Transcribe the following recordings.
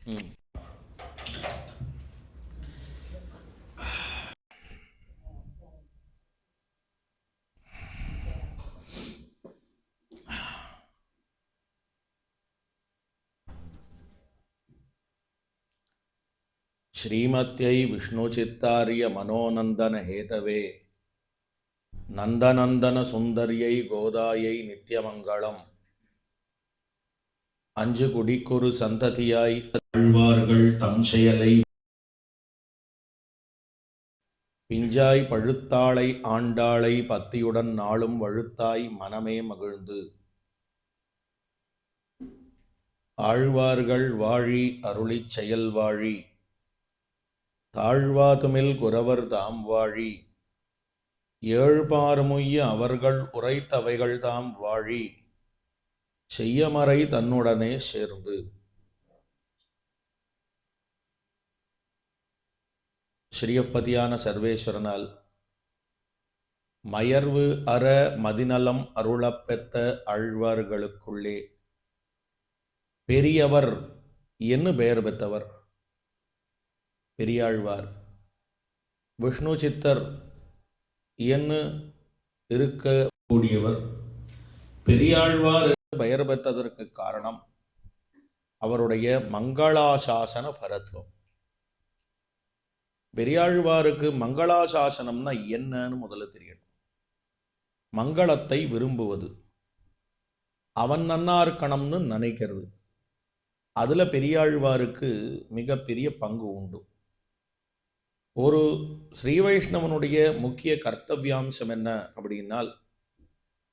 ஸ்ரீமத்யை விஷ்ணுசித்தாரிய மனோநந்தன ஹேதவே நந்தநந்தன சுந்தரியை கோதாயை நித்தியமங்கலம். அஞ்சு குடிக்கொரு சந்ததியாய் ஆழ்வார்கள் தம் செயலை பிஞ்சாய் பழுத்தாளை ஆண்டாளை பத்தியுடன் நாளும் வழுத்தாய் மனமே மகிழ்ந்து. ஆழ்வார்கள் வாழி அருளிச் செயல் வாழி தாழ்வாதுமில் குரவர் தாம் வாழி ஏழ்பாறுமுய்ய அவர்கள் உரைத்தவைகள் தாம் வாழி செய்யமறை தன்னுடனே சேர்ந்து. ஸ்ரீயப்பதியான சர்வேஸ்வரனால் மயர்வு அற மதிநலம் அருளப்பெத்த ஆழ்வார்களுக்குள்ளே பெரியவர் என்று பெயர் பெற்றவர் பெரியாழ்வார். விஷ்ணு சித்தர் என்று இருக்கக்கூடியவர் பெரியாழ்வார் என்று பெயர் பெற்றதற்கு காரணம் அவருடைய மங்களாசாசன பரத்துவம். பெரியாழ்வாருக்கு மங்களாசாசனம்னா என்னன்னு முதல்ல தெரியணும். மங்களத்தை விரும்புவது, அவன் நன்னா இருக்கணும்னு நினைக்கிறது, அதுல பெரியாழ்வாருக்கு மிகப்பெரிய பங்கு உண்டு. ஒரு ஸ்ரீ வைஷ்ணவனுடைய முக்கிய கர்த்தவியாம்சம் என்ன அப்படின்னால்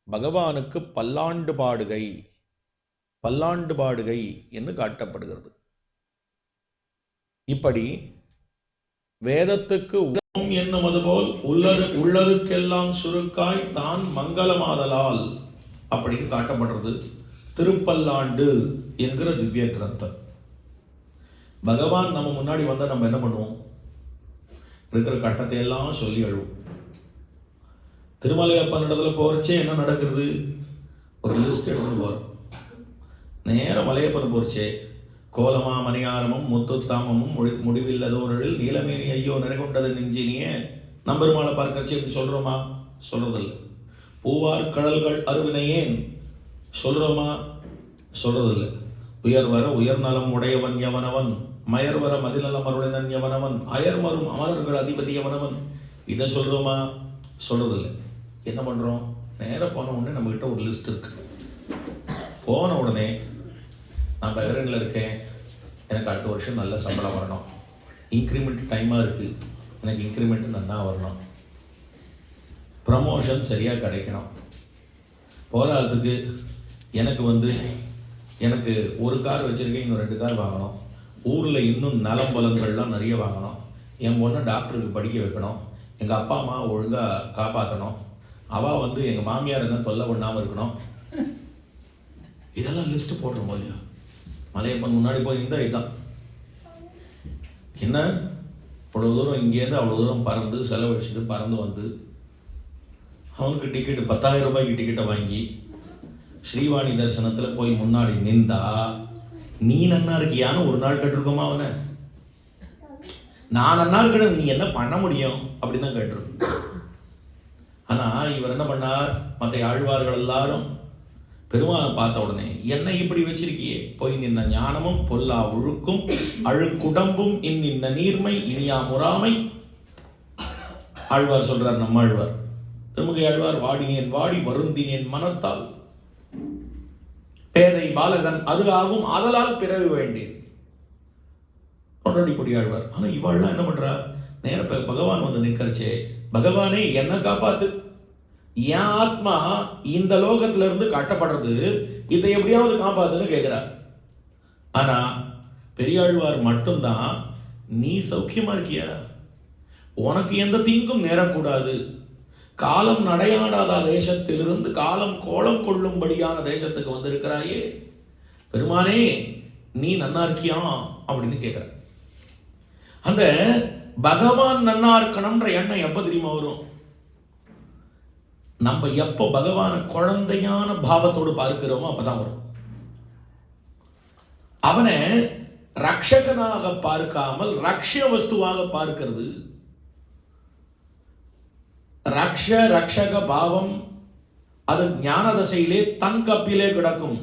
பகவானுக்கு பல்லாண்டு பாடுகை பல்லாண்டு பாடுகை என்று காட்டப்படுகிறது. இப்படி வேதத்துக்கு உலகம் என்னுவது போல் உள்ளதுக்கெல்லாம் சுருக்காய் தான் மங்களமாதலால் அப்படின்னு காட்டப்படுறது திருப்பல்லாண்டு என்கிற திவ்ய கிரந்தம். பகவான் நம்ம முன்னாடி வந்தால் நம்ம என்ன பண்ணுவோம்? இருக்கிற கட்டத்தை எல்லாம் சொல்லி அழுவோம். திருமலையப்பன் இடத்துல போறச்சே என்ன நடக்கிறது? ஒரு லிஸ்ட் எடுத்து போறோம். நேரம் மலையப்பன் போறச்சே கோலமா மணியாரமும் முத்துத்தாமமும் முடிவில்லதோரில் நீலமேனி ஐயோ நிறைகொண்டது நெஞ்சினிய நம்பெருமாளை பார்க்கறச்சு எப்படி சொல்றோமா? சொல்றதில்லை. பூவார் கடல்கள் அருவினையேன் சொல்றோமா? சொல்றதில்லை. உயர்வர உயர்நலம் உடையவன் எவனவன், மயர்வர மதிநலம் அருளினன் எவனவன், அயர்மரும் அமரர்கள் அதிபதி எவனவன், இதை சொல்றோமா? சொல்றதில்லை. என்ன பண்றோம்? நேராக போன உடனே நம்ம கிட்ட ஒரு லிஸ்ட் இருக்கு. போன உடனே நான் பெகரனில் இருக்கேன், எனக்கு அடுத்த வருஷம் நல்ல சம்பளம் வரணும், இன்க்ரிமெண்ட் டைமாக இருக்குது, எனக்கு இன்க்ரிமெண்ட் நல்லா வரணும், ப்ரமோஷன் சரியாக கிடைக்கணும், போராட்டத்துக்கு எனக்கு ஒரு கார் வச்சுருக்கேன், இன்னும் 2 கார் வாங்கணும், ஊரில் இன்னும் நலம் பலன்கள்லாம் நிறைய வாங்கணும், என் பொண்ணை டாக்டருக்கு படிக்க வைக்கணும், எங்கள் அப்பா அம்மா ஒழுங்காக காப்பாற்றணும், அவள் எங்கள் மாமியார் என்ன தொல்லை பண்ணாமல் இருக்கணும். இதெல்லாம் லிஸ்ட்டு போடுறோம் இல்லையா? மலையப்பன் முன்னாடி போய் இந்த இதுதான் என்ன அவ்வளோ தூரம் இங்கேருந்து அவ்வளோ தூரம் பறந்து செலவழிச்சுட்டு பறந்து வந்து அவனுக்கு டிக்கெட்டு 10,000 ரூபாய்க்கு டிக்கெட்டை வாங்கி ஸ்ரீவாணி தரிசனத்தில் போய் முன்னாடி நின்றா நீ நன்னா இருக்கியான்னு ஒரு நாள் கேட்டிருக்கோமா? அவனை நான் நன்னா இருக்கணும், நீ என்ன பண்ண முடியும் அப்படின்னு தான் கேட்டிருக்கோம். ஆனால் இவர் என்ன பண்ணார்? மற்ற ஆழ்வார்கள் எல்லாரும் பெருமானை பார்த்த உடனே என்ன இப்படி வச்சிருக்கியே, போய் நின்ன ஞானமும் பொல்லா ஒழுக்கும் அழுக்குடம்பும் இன்ன நீர்மை இனியா முறாமை. ஆழ்வார் சொல்றார், நம்ம ஆழ்வார் திருமுகை ஆழ்வார், வாடினேன் வாடி வருந்தினேன் மனத்தால் பேதை பாலகன் அது ஆகும் ஆதலால் பிறகு வேண்டேன் கொண்டாடிப்படி ஆழ்வார். ஆனா இவாள்லாம் என்ன பண்றா? நேர பகவான் நிற்கரிச்சே, பகவானே என்ன காப்பாத்து, என் ஆத்மா இந்த லோகத்துல இருந்து கட்டப்படுறது, இதை எப்படியாவது காப்பாத்துன்னு கேட்கிறார். ஆனா பெரியாழ்வார் மட்டும்தான், நீ சௌக்கியமா இருக்கியா, உனக்கு எந்த தீங்கும் நேரக்கூடாது, காலம் நடையாடாத தேசத்திலிருந்து காலம் கோலம் கொள்ளும்படியான தேசத்துக்கு வந்திருக்கிறாயே, பெருமானே நீ நன்னா இருக்கியா அப்படின்னு கேட்கிற. அந்த பகவான் நன்னா இருக்கணும்ன்ற எண்ணம் எப்ப தெரியுமா வரும்? நம்ம எப்போ பகவான குழந்தையான பாவத்தோடு பார்க்கிறோமோ அப்பதான் வரும். அவனை ரக்ஷகனாக பார்க்காமல் ரக்ஷ வஸ்துவாக பார்க்கிறது. ரக்ஷக பாவம் அது ஞான தசையிலே தன் கப்பிலே கிடக்கும்,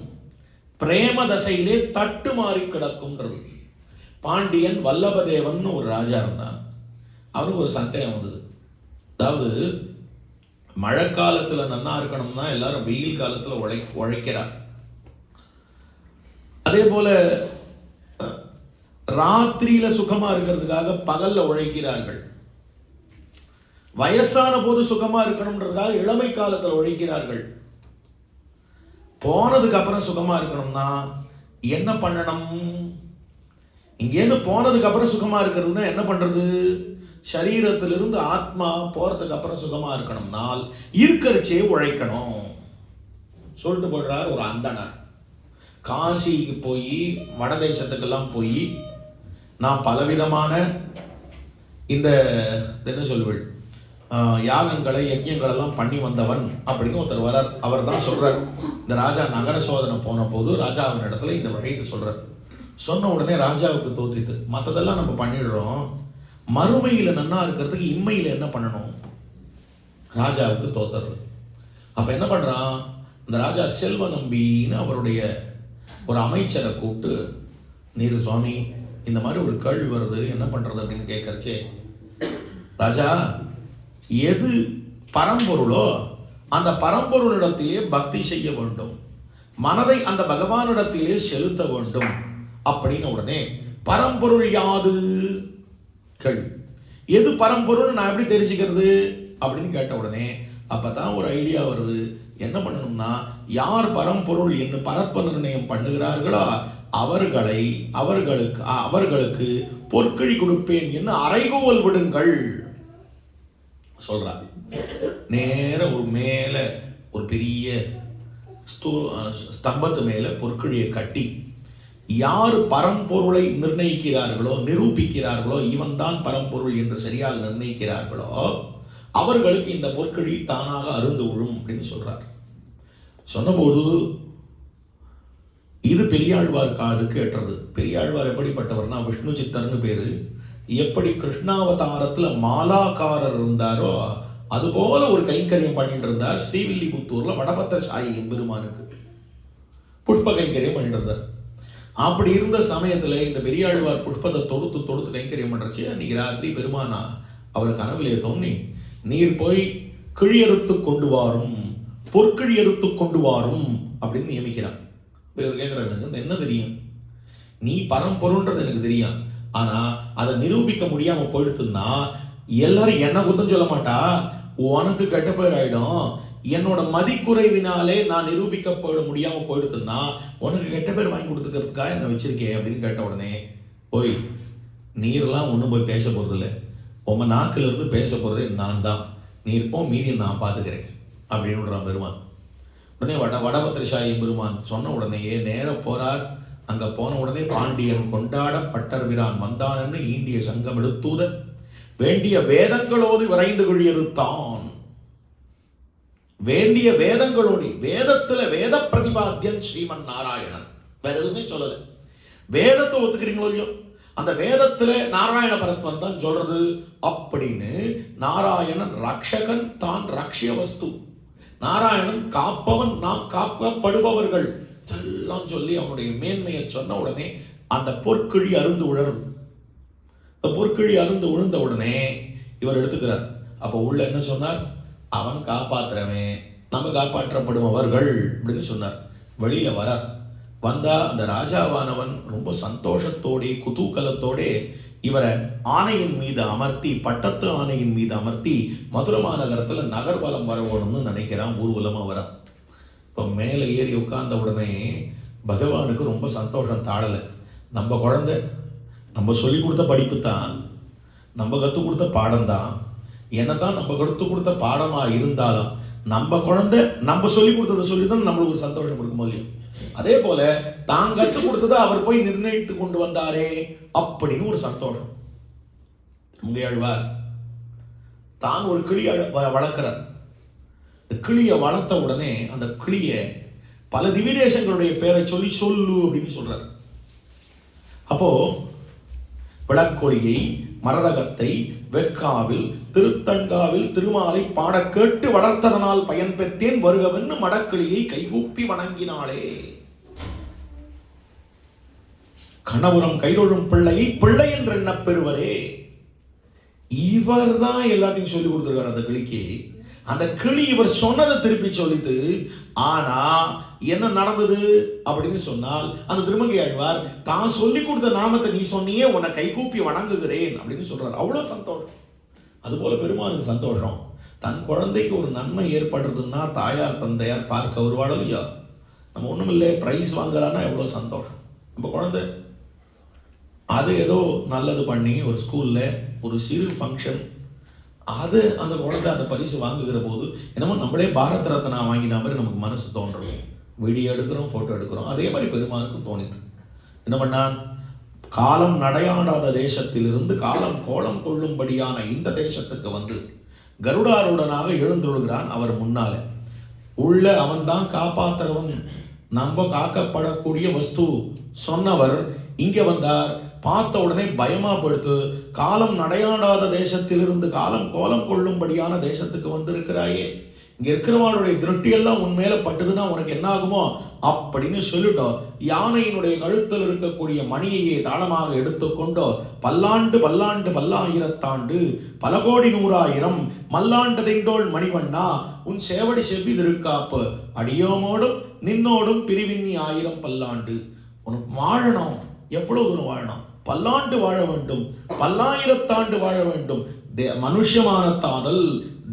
பிரேம தசையிலே தட்டு மாறி கிடக்கும்ன்றது. பாண்டியன் வல்லபதேவன் ஒரு ராஜா இருந்தான். அவனுக்கு ஒரு சந்தேகம் வந்தது. அதாவது மழை காலத்துல நன்னா இருக்கணும்னா எல்லாரும் வெயில் காலத்துல உழைக்கிறார். அதே போல ராத்திரியில சுகமா இருக்கிறதுக்காக பகல்ல உழைக்கிறார்கள். வயசான போது சுகமா இருக்கணும்ன்றதுக்காக இளமை காலத்துல உழைக்கிறார்கள். போனதுக்கு அப்புறம் சுகமா இருக்கணும்னா என்ன பண்ணணும்? இங்கேருந்து போனதுக்கு அப்புறம் சுகமா இருக்கிறதுனா என்ன பண்றது? சரீரத்திலிருந்து ஆத்மா போறதுக்கு அப்புறம் சுகமா இருக்கணும்னால் இருக்கிறச்சே உழைக்கணும் சொல்லிட்டு போடுறார் ஒரு அந்தனர். காசிக்கு போய் வடதேசத்துக்கெல்லாம் போய் நான் பலவிதமான இந்த என்ன சொல்வள் யாகங்களை யஜ்யங்கள் எல்லாம் பண்ணி வந்தவன் அப்படின்னு ஒருத்தர் வரார். அவர் தான் சொல்றார், இந்த ராஜா நகர சோதனை போன போது ராஜாவின் இடத்துல இந்த வகையை சொல்றார். சொன்ன உடனே ராஜாவுக்கு தோத்திட்டு, மற்றதெல்லாம் நம்ம பண்ணிடுறோம், மறுமையில நன்னா இருக்கிறதுக்கு இம்மையில என்ன பண்ணணும்? ராஜாவுக்கு தோத்துறது. அப்ப என்ன பண்றான் இந்த ராஜா? செல்வ நம்பின்னு அவருடைய ஒரு அமைச்சரை கூப்பிட்டு, நீர் சுவாமி இந்த மாதிரி ஒரு கேள்வி வருது, என்ன பண்றது அப்படின்னு கேட்கறச்சே, ராஜா எது பரம்பொருளோ அந்த பரம்பொருளிடத்திலே பக்தி செய்ய வேண்டும், மனதை அந்த பகவானிடத்திலே செலுத்த வேண்டும் அப்படின்னு உடனே, பரம்பொருள் யாது கேள்வி, எது பரம்பொருள் நான் எப்படி தெரிஞ்சுக்கிறது அப்படின்னு கேட்ட உடனே அப்பதான் ஒரு ஐடியா வருது. என்ன பண்ணணும்னா, யார் பரம்பொருள் என்று பரப்ப நிர்ணயம் பண்ணுகிறார்களோ அவர்களுக்கு பொற்கழி கொடுப்பேன் என்று அறைகோவல் விடுங்கள் சொல்றார். நேர ஒரு மேல ஒரு பெரிய ஸ்தம்பத்து மேல பொற்கழியை கட்டி யார் பரம்பொருளை நிர்ணயிக்கிறார்களோ நிரூபிக்கிறார்களோ, இவன் தான் பரம்பொருள் என்று சரியாக நிர்ணயிக்கிறார்களோ அவர்களுக்கு இந்த பொற்கழி தானாக அருந்து விழும் அப்படின்னு சொல்றார். சொன்னபோது இது பெரியாழ்வார் காதுக்கு ஏற்றது. பெரியாழ்வார் எப்படிப்பட்டவர்னா விஷ்ணு சித்தர்னு பேரு. எப்படி கிருஷ்ணாவதாரத்துல மாலாக்காரர் இருந்தாரோ அதுபோல ஒரு கைங்கரியம் பண்ணிட்டு இருந்தார். ஸ்ரீவில்லிபுத்தூர்ல வடபத்திர சாயி எம்பெருமானுக்கு புஷ்ப கைங்கரியம் பண்ணிட்டு இருந்தார். அப்படி இருந்த சமயத்துல இந்த பெரியாழ்வார் புஷ்பத்தை தொடுத்து கைங்கரியம் பண்றச்சு, அன்னைக்கு ராத்திரி பெருமானா அவர் கனவிலே தோன்றி, நீர் போய் கிழியறுத்து கொண்டு வாரும், பொற்கிழியறுத்து கொண்டு வாரும் அப்படின்னு நியமிக்கிறான். இவர் கேட்கிறாரு, என்ன தெரியும்? நீ பரம்பொருள்ன்றது எனக்கு தெரியும், ஆனா அதை நிரூபிக்க முடியாம போயிடுத்துன்னா எல்லாரும் என்ன குத்தம் சொல்ல மாட்டா, உனக்கு கெட்ட பேர் ஆயிடும். என்னோட மதிக்குறைவினாலே நான் நிரூபிக்கப்பட முடியாம போயிடுத்துன்னா உனக்கு கெட்ட பேர் வாங்கி கொடுத்துக்கிறதுக்காக என்ன வச்சிருக்கேன் அப்படின்னு கேட்ட உடனே, போய் நீர்லாம் ஒன்றும் போய் பேச போறது இல்லை, உங்க நாக்கில இருந்து பேச போறதே நான் தான், நீ இருப்போம் மீதியை நான் பார்த்துக்கிறேன் அப்படின்னு விடுறான் பெருமான். உடனே வடபத்திரசாயி பெருமான் சொன்ன உடனேயே நேர போறார். அங்க போன உடனே பாண்டியன் கொண்டாட பட்டர்பிரான் வந்தான்னு ஈண்டிய சங்கம் எடுத்தூத வேண்டிய வேதங்களோடு விரைந்து குழியறுத்தான். வேண்டிய வேதங்களோடு, வேதத்துல வேத பிரதிபாத்தியன் ஸ்ரீமன் நாராயணன், வேற எதுவுமே சொல்லல. வேதத்தை ஒத்துக்கிறீங்களோ இல்லையோ, அந்த வேதத்துல நாராயண பரத்வன் தான் சொல்றது அப்படின்னு. நாராயணன் ரக்ஷகன், தான் ரக்ஷிய வஸ்து. நாராயணன் காப்பவன், நாம் காக்கப்படுபவர்கள் எல்லாம் சொல்லி அவனுடைய மேன்மையை சொன்ன உடனே அந்த பொற்கிழி அருந்து உழருது. அந்த பொற்கிழி அருந்து உழுந்த உடனே இவர் எடுத்துக்கிறார். அப்ப உள்ள என்ன சொன்னார்? அவன் காப்பாற்றுறவன், நம்ம காப்பாற்றப்படுபவர்கள் அப்படின்னு சொன்னார். வெளியில வரார். வந்தா அந்த ராஜாவானவன் ரொம்ப சந்தோஷத்தோட குதூகலத்தோட இவரை ஆணையின் மீது அமர்த்தி, பட்டத்து ஆணையின் மீது அமர்த்தி மதுரை மாநகரத்துல நகர்வலம் வரணும்னு நினைக்கிறான். ஊர்வலமா வர இப்போ மேலே ஏறி உட்கார்ந்த உடனே பகவானுக்கு ரொம்ப சந்தோஷம் தாழலை. நம்ம குழந்தை, நம்ம சொல்லி கொடுத்த படிப்பு தான், நம்ம கற்றுக் கொடுத்த பாடம் தான், என்னதான் நம்ம கற்றுக் கொடுத்த பாடமா இருந்தாலும் நம்ம குழந்தை நம்ம சொல்லி கொடுத்ததை சொல்லி தான் நம்மளுக்கு ஒரு சந்தோஷம் இருக்கும் இல்லையா? அதே போல தான் கற்றுக் கொடுத்ததை அவர் போய் நிர்ணயித்து கொண்டு வந்தாரே அப்படின்னு ஒரு சந்தோஷம். முங்கையாழ்வார் தான் ஒரு கிளியை வளர்க்கிறார். கிளியை வளர்த்த உடனே அந்த கிளியை பல திவ்யதேசங்களுடைய பேரை சொல்லு அப்படின்னு சொல்றார். அப்போ விளக்கொலியை, மரதகத்தை, வெக்காவில், திருத்தன்காவில் திருமாலை பாட கேட்டு வளர்த்ததனால் பயன் பெற்றேன் வருகவென்னு மடக்கிளியை கைகூப்பி வணங்கினாளே. கணவரம் கைதொழும் பிள்ளையை பிள்ளை என்று எண்ண பெறுவரே. இவர் தான் எல்லாத்தையும் சொல்லி கொடுத்திருக்காரு அந்த கிளிக்கு. அந்த கிளி இவர் சொன்னதை திருப்பி சொல்லிட்டு, ஆனா என்ன நடந்தது அப்படின்னு சொன்னால், அந்த திருமங்கை ஆழ்வார் தான் சொல்லி கொடுத்த நாமத்தை நீ சொன்னியே, உன்னை கைகூப்பி வணங்குகிறேன் அப்படின்னு சொல்றாரு. அவ்வளவு சந்தோஷம். அதுபோல பெருமானுக்கு சந்தோஷம். தன் குழந்தைக்கு ஒரு நன்மை ஏற்படுறதுன்னா தாயார் தந்தையார் பார்க்க வருவாளோ இல்லையா. நம்ம ஒண்ணும் இல்லை, பிரைஸ் வாங்கலான்னா எவ்வளவு சந்தோஷம். நம்ம குழந்தை அது ஏதோ நல்லது பண்ணி ஒரு ஸ்கூல்ல ஒரு சிறு ஃபங்க்ஷன், அது அந்த குழந்தை அந்த பரிசு வாங்குகிற போது என்னமோ நம்மளே பாரத் ரத்னா வாங்கின மாதிரி நமக்கு மனசு தோன்றது. வீடியோ எடுக்கிறோம், ஃபோட்டோ எடுக்கிறோம். அதே மாதிரி பெருமானுக்கு தோணித்து. என்ன பண்ணான்? காலம் நடையாடாத தேசத்திலிருந்து காலம் கோலம் கொள்ளும்படியான இந்த தேசத்துக்கு வந்து கருடாருடனாக எழுந்துள்ளான். அவர் முன்னால உள்ள அவன்தான் காப்பாற்றுறவன், நம்ம காக்கப்படக்கூடிய வஸ்து சொன்னவர் இங்க வந்தார். பார்த்த உடனே பயமா படுத்து, காலம் நடையாடாத தேசத்திலிருந்து காலம் கோலம் கொள்ளும்படியான தேசத்துக்கு வந்திருக்கிறாயே, இங்க இருக்கிறவங்களுடைய திருஷ்டி எல்லாம் உன் மேல பட்டுதுன்னா உனக்கு என்ன ஆகுமோ அப்படின்னு சொல்லிட்டோம். யானையினுடைய கழுத்தில் இருக்கக்கூடிய மணியையே தாளமாக எடுத்துக்கொண்டோ, பல்லாண்டு பல்லாண்டு பல்லாயிரத்தாண்டு பல கோடி நூறாயிரம் மல்லாண்டு திண்டோள் மணிவண்ணா உன் சேவடி செவ்வி திருக்காப்பு அடியோமோடும் நின்னோடும் பிரிவின்னி ஆயிரம் பல்லாண்டு. உனக்கு வாழணும், எவ்வளவு தூரம் வாழணும்? பல்லாண்டு வாழ வேண்டும், பல்லாயிரத்தாண்டு வாழ வேண்டும். மனுஷமானத்தாதல்,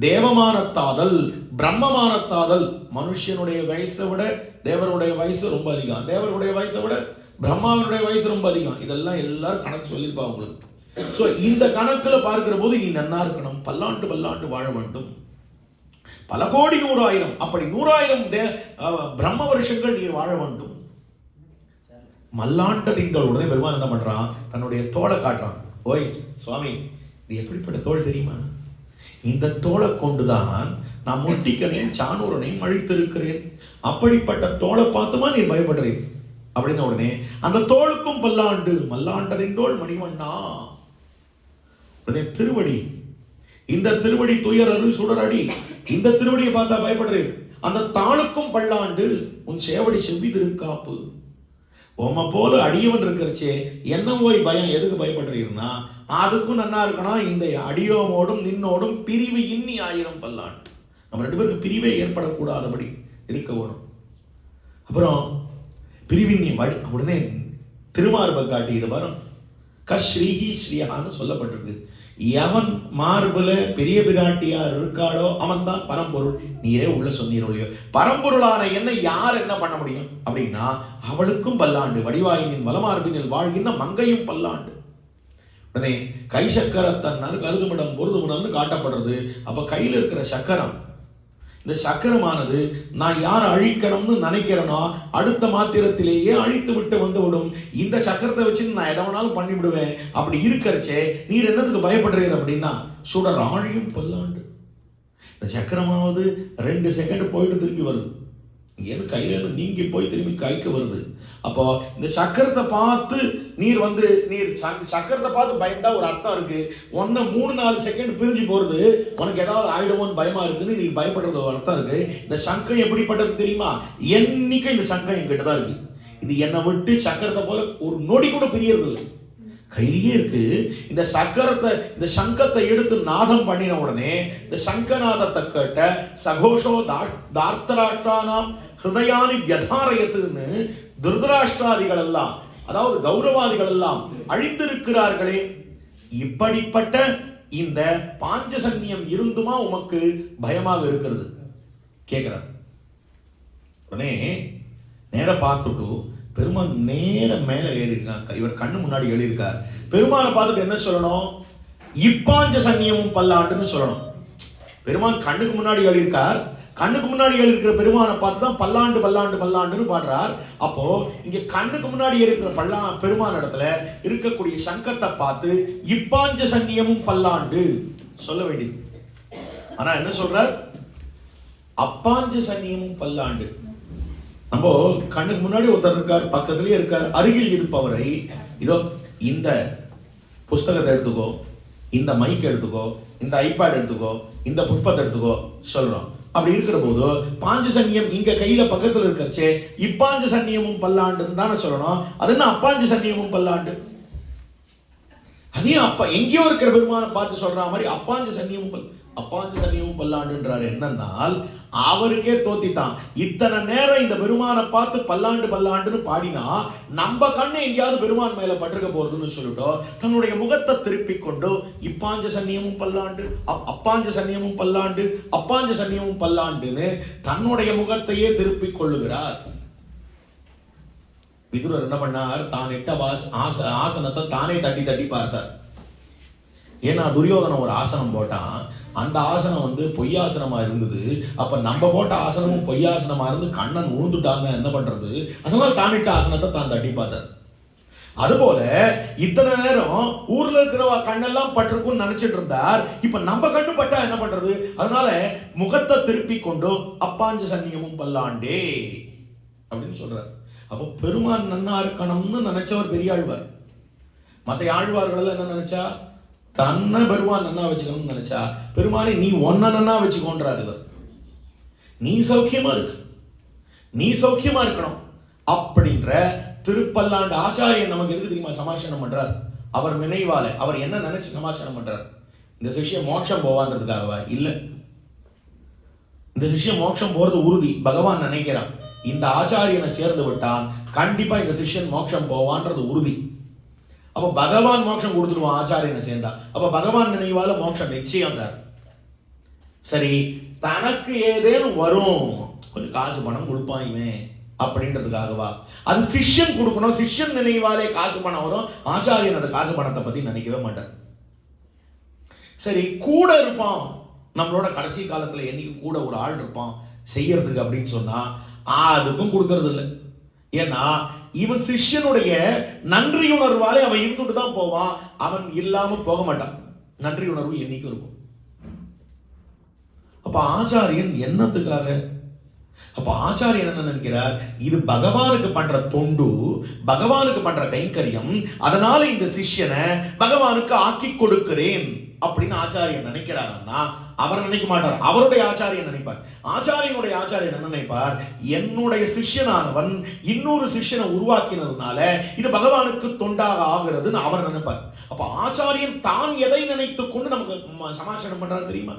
தேவமானத்தாதல், பிரம்மமானத்தாதல். மனுஷனுடைய வயசை விட தேவருடைய வயசு ரொம்ப அதிகம், தேவருடைய வயசை விட பிரம்மாவினுடைய வயசு ரொம்ப அதிகம். இதெல்லாம் எல்லாரும் கணக்கு சொல்லியிருப்பா உங்களுக்கு. ஸோ இந்த கணக்குல பார்க்கிற போது நீ நன்னா இருக்கணும், பல்லாண்டு பல்லாண்டு வாழ வேண்டும், பல கோடி நூறாயிரம், அப்படி 100,000 பிரம்ம வருஷங்கள் நீர் வாழ வேண்டும். மல்லாண்ட திங்கள். உடனே பெருமான் என்ன பண்றான்? தன்னுடைய தோளை காட்டுறான். ஓய் சுவாமி, இது எப்படிப்பட்ட தோல் தெரியுமா? இந்த தோளை கொண்டுதான் நான் முட்டிக்கனையும் சானூரனையும் அழித்திருக்கிறேன். அப்படிப்பட்ட தோளை பார்த்துமா நீ பயப்படுறேன் அப்படின்ன உடனே அந்த தோளுக்கும் பல்லாண்டு மல்லாண்டதின்றோள் மணிவண்ணா. உடனே திருவடி, இந்த திருவடி துயரரு சுடரடி, இந்த திருவடியை பார்த்தா பயப்படுறேன். அந்த தாளுக்கும் பல்லாண்டு உன் சேவடி செவ்வி திருக்காப்பு. உம போல அடியவன் இருக்கிறச்சே என்ன போய் பயம், எதுக்கு பயப்படுறீங்கன்னா அதுக்கும் நன்னா இருக்கணும். இந்த அடியோமோடும் நின்னோடும் பிரிவு இன்னி ஆயிரம் பல்லாண்டு. நம்ம 2 பேருக்கு பிரிவே ஏற்படக்கூடாதபடி இருக்க வேணும். அப்புறம் பிரிவின்னி உடனே திருமார்பை காட்டி இது வரும். கஸ்ரீஹி ஸ்ரீஹான்னு சொல்லப்பட்டிருக்கு. எவன் மார்புல பெரிய பிராட்டியார் இருக்காளோ அவன் தான் பரம்பொருள். நீரே உள்ள சொன்னீரோ இல்லையோ, பரம்பொருளான என்ன யார் என்ன பண்ண முடியும் அப்படின்னா அவளுக்கும் பல்லாண்டு, வடிவாயினின் வலமார்பினில் வாழ்கின்ற மங்கையும் பல்லாண்டு. உடனே கை சக்கரத்தன்னாரு கருதுமிடம் பொருதுமிடம்னு காட்டப்படுறது. அப்ப கையில் இருக்கிற சக்கரம், இந்த சக்கரமானது நான் யார் அழிக்கணும்னு நினைக்கிறேனோ அடுத்த மாத்திரத்திலேயே அழித்து விட்டு வந்து விடும். இந்த சக்கரத்தை வச்சு நான் எதை வேணாலும் பண்ணிவிடுவேன். அப்படி இருக்கிறச்சே நீர் என்னதுக்கு பயப்படுறீர் அப்படின்னா சுடர் ஆழியும் பல்லாண்டு. இந்த சக்கரமாவது 2 செகண்ட் போயிட்டு திரும்பி வருது, இங்கேருந்து கையிலேருந்து நீங்கி போய் திரும்பி கைக்கு வருது. அப்போ இந்த சக்கரத்தை பார்த்து நீர் சக்கரத்தை பார்த்து பயந்தா ஒரு அர்த்தம் இருக்கு. 3-4 செகண்ட் பிரிஞ்சு போறது, உனக்கு ஏதாவது ஆயிடுமோன்னு பயமா இருக்குன்னு நீ பயப்படுறது ஒரு அர்த்தம் இருக்கு. இந்த சங்கம் எப்படிப்பட்டது தெரியுமா? என்னைக்கு இந்த சங்கம் என்கிட்ட தான் இருக்கு. இது என்னை விட்டு சக்கரத்தை போல ஒரு நொடி கூட பிரியறது இல்லை, கையிலேயே இருக்கு. இந்த சக்கரத்தை, இந்த சங்கத்தை எடுத்து நாதம் பண்ணின உடனே இந்த சங்கநாதத்தை கேட்ட சகோஷோ தார்த்தராஷ்டிரானாம் ஹிருதயானி வியதாரயத்துன்னு திருதராஷ்டிராதிகள் எல்லாம், அதாவது கௌரவாதிகள் எல்லாம் அழிந்திருக்கிறார்களே. இப்படிப்பட்ட இந்த பாஞ்சசன்யம் இருந்துமா உமக்கு பயமாக இருக்கிறது கேட்கிறார். உடனே நேர பார்த்துட்டு பெருமான் நேர மேல ஏறிருக்காங்க. இவர் கண்ணு முன்னாடி எழுதியிருக்கார். பெருமானை பார்த்துட்டு என்ன சொல்லணும்? இப்பாஞ்ச சன்னியமும் பல்லாண்டுன்னு சொல்லணும். பெருமான் கண்ணுக்கு முன்னாடி எழுதியிருக்கார். கண்ணுக்கு முன்னாடி எழுதியிருக்கிற பெருமானை பார்த்து தான் பல்லாண்டு பல்லாண்டு பல்லாண்டுன்னு பாடுறார். அப்போ இங்க கண்ணுக்கு முன்னாடி இருக்கிற பெருமான் இடத்துல இருக்கக்கூடிய சங்கத்தை பார்த்து இப்பாஞ்ச சன்னியமும் பல்லாண்டு சொல்ல வேண்டியது. ஆனா என்ன சொல்றார்? அப்பாஞ்ச சன்னியமும் பல்லாண்டு. நம்ம கண்ணுக்கு முன்னாடி ஒருத்தர் இருக்கார், பக்கத்திலேயே இருக்கார், அருகில் இருப்பவரை இதோ இந்த புஸ்தகத்தை எடுத்துக்கோ, இந்த மைக் எடுத்துக்கோ, இந்த ஐபேட் எடுத்துக்கோ, இந்த புஷ்பத்தை எடுத்துக்கோ சொல்றோம். அப்படி இருக்கிற போது பாஞ்சசன்யம் இங்க கையில பக்கத்துல இருக்கிறச்சே இப்பாஞ்ச சன்னியமும் பல்லாண்டுன்னு தானே சொல்லணும். அது என்ன அப்பாஞ்ச சன்னியமும் பல்லாண்டு? அதையும் அப்பா எங்கேயோ இருக்கிற பெருமானை பார்த்து சொல்ற மாதிரி அப்பாஞ்ச சன்னியமும் பல்லாண்டுன்றாரு. என்னன்னால் அவருக்கே தோத்திட்டான். இத்தனை நேரம் இந்த பெருமானை பார்த்து பல்லாண்டுன்னு பாடினா நம்ம கண்ணு எங்கேயாவது பெருமான் மேல பட்டிருக்க போறதுன்னு சொல்லிட்டோ தன்னுடைய முகத்தை திருப்பி கொண்டு இப்பாஞ்ச சன்னியமும் பல்லாண்டு, அப்பாஞ்ச சன்னியமும் பல்லாண்டுன்னு தன்னுடைய முகத்தையே திருப்பிக் கொள்ளுகிறார். விதுரர் என்ன பண்ணார்? தான் இட்ட ஆசனத்தை தானே தட்டி பார்த்தார். ஏன்னா துரியோதன ஒரு ஆசனம் போட்டான், அந்த ஆசனம் பொய்யாசனமா இருந்தது. அப்ப நம்ம போட்ட ஆசனமும் பொய்யாசனமா இருந்து கண்ணன் ஊழ்ந்துட்டாங்க, என்ன பண்றது? அதனால தானிட்ட ஆசனத்தை தான் தட்டி பார்த்தார். அதுபோல இத்தனை நேரம் ஊர்ல இருக்கிற கண்ணெல்லாம் பட்டிருக்கும்னு நினைச்சிட்டு இருந்தார். இப்ப நம்ம கண்ணு பட்டா என்ன பண்றது? அதனால முகத்தை திருப்பி கொண்டு அப்பாஞ்ச சன்னியமும் பல்லாண்டே அப்படின்னு சொல்றார். அப்போ பெருமான் நன்னா இருக்கணும்னு நினைச்சவர் பெரியாழ்வார். மற்ற ஆழ்வார்கள் என்ன நினைச்சா? தன்னை பெருமான் நன்னா வச்சுக்கணும்னு நினைச்சா பெருமானே நீ ஒன்ன நன்னா வச்சுக்கோன்றாரு. நீ சௌக்கியமா இருக்கணும் அப்படின்ற திருப்பல்லாண்டு ஆச்சாரியன் நமக்கு எதுக்கு தெரியுமா சமாசனம் பண்றார்? அவர் நினைவால அவர் என்ன நினைச்சு சமாசனம் பண்றார்? இந்த சிஷ்யம் மோட்சம் போவான்றதுக்காகவா? இல்ல, இந்த சிஷ்யம் மோட்சம் போறது உறுதி. பகவான் நினைக்கிறான் இந்த ஆச்சாரியனை சேர்ந்து விட்டான் கண்டிப்பா இந்த சிஷ்யன் மோட்சம் போவான்றது உறுதி. அப்ப பகவான் மோட்சம் கொடுத்துருவான் ஆச்சாரியனை சேர்ந்தா. அப்ப பகவான் நினைவால மோட்சம் நிச்சயம் சார். சரி, தனக்கு ஏதேனும் வரும், கொஞ்சம் காசு பணம் கொடுப்பாயுமே அப்படின்றதுக்காகவா? அது சிஷ்யன் கொடுக்கணும். சிஷ்யன் நினைவாலே காசு பணம் வரும். ஆச்சாரியன் அந்த காசு பணத்தை பத்தி நினைக்கவே மாட்டார். சரி, கூட இருப்பான் நம்மளோட கடைசி காலத்துல என்னைக்கு கூட ஒரு ஆள் இருப்பான் செய்யறதுக்கு அப்படின்னு சொன்னா அதுக்கும் கொடுக்கறது இல்லை. ஏன்னா இவன் சிஷ்யனுடைய நன்றியுணர்வாலே அவன் இருந்துட்டு தான் போவான், அவன் இல்லாம போக மாட்டான். நன்றியுணர்வு என்னைக்கும் இருக்கும். அப்ப ஆச்சாரியன் என்னத்துக்காக? அப்ப ஆச்சாரியன் என்ன நினைக்கிறார்? இது பகவானுக்கு பண்ற தொண்டு, பகவானுக்கு பண்ற கைங்கரியம், அதனால இந்த சிஷ்யனை பகவானுக்கு ஆக்கி கொடுக்கிறேன் அப்படின்னு ஆச்சாரியன் நினைக்கிறாருன்னா அவர் நினைக்க மாட்டார். அவருடைய ஆச்சாரியன் நினைப்பார். ஆச்சாரியனுடைய ஆச்சாரியன் என்ன நினைப்பார்? என்னுடைய சிஷ்யனானவன் இன்னொரு சிஷ்யனை உருவாக்கினதுனால இது பகவானுக்கு தொண்டாக ஆகிறதுன்னு அவர் நினைப்பார். அப்ப ஆச்சாரியன் தான் எதை நினைத்துக் கொண்டு நமக்கு சமாசனம் பண்றாரு தெரியுமா?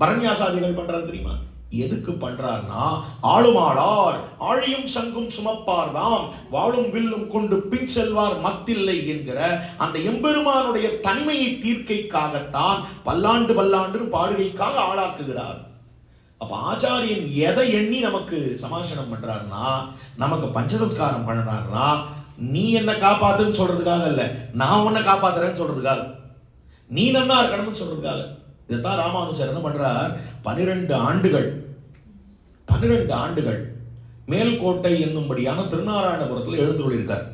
பரண்யாசாதிகள் பண்றாரு தெரியுமா? எதுக்கு பண்றார்னா ஆளுமாளார் ஆழியும் சங்கும் சுமப்பார் தாம் வாழும் வில்லும் கொண்டு பின் செல்வார் மத்தில்லை என்கிற அந்த எம்பெருமானுடைய தனிமையை தீர்க்கைக்காகத்தான் பல்லாண்டு பாடுகைக்காக ஆளாக்குகிறார். அப்ப ஆச்சாரியன் எதை எண்ணி நமக்கு சமாசனம் பண்றாருன்னா, நமக்கு பஞ்சசம்ஸ்காரம் பண்றாருன்னா நீ என்ன காப்பாத்துன்னு சொல்றதுக்காக இல்ல, நான் உன்னை காப்பாத்துறேன்னு சொல்றதுக்காக, நீ நன்னா இருக்கணும்னு சொல்றதுக்காக. இதுதான் ராமானுஜர் என்ன பண்றார்? 12 ஆண்டுகள் மேல்கோட்டை என்னும்படியான திருநாராயணபுரத்தில் எழுந்தருளியிருக்கார்.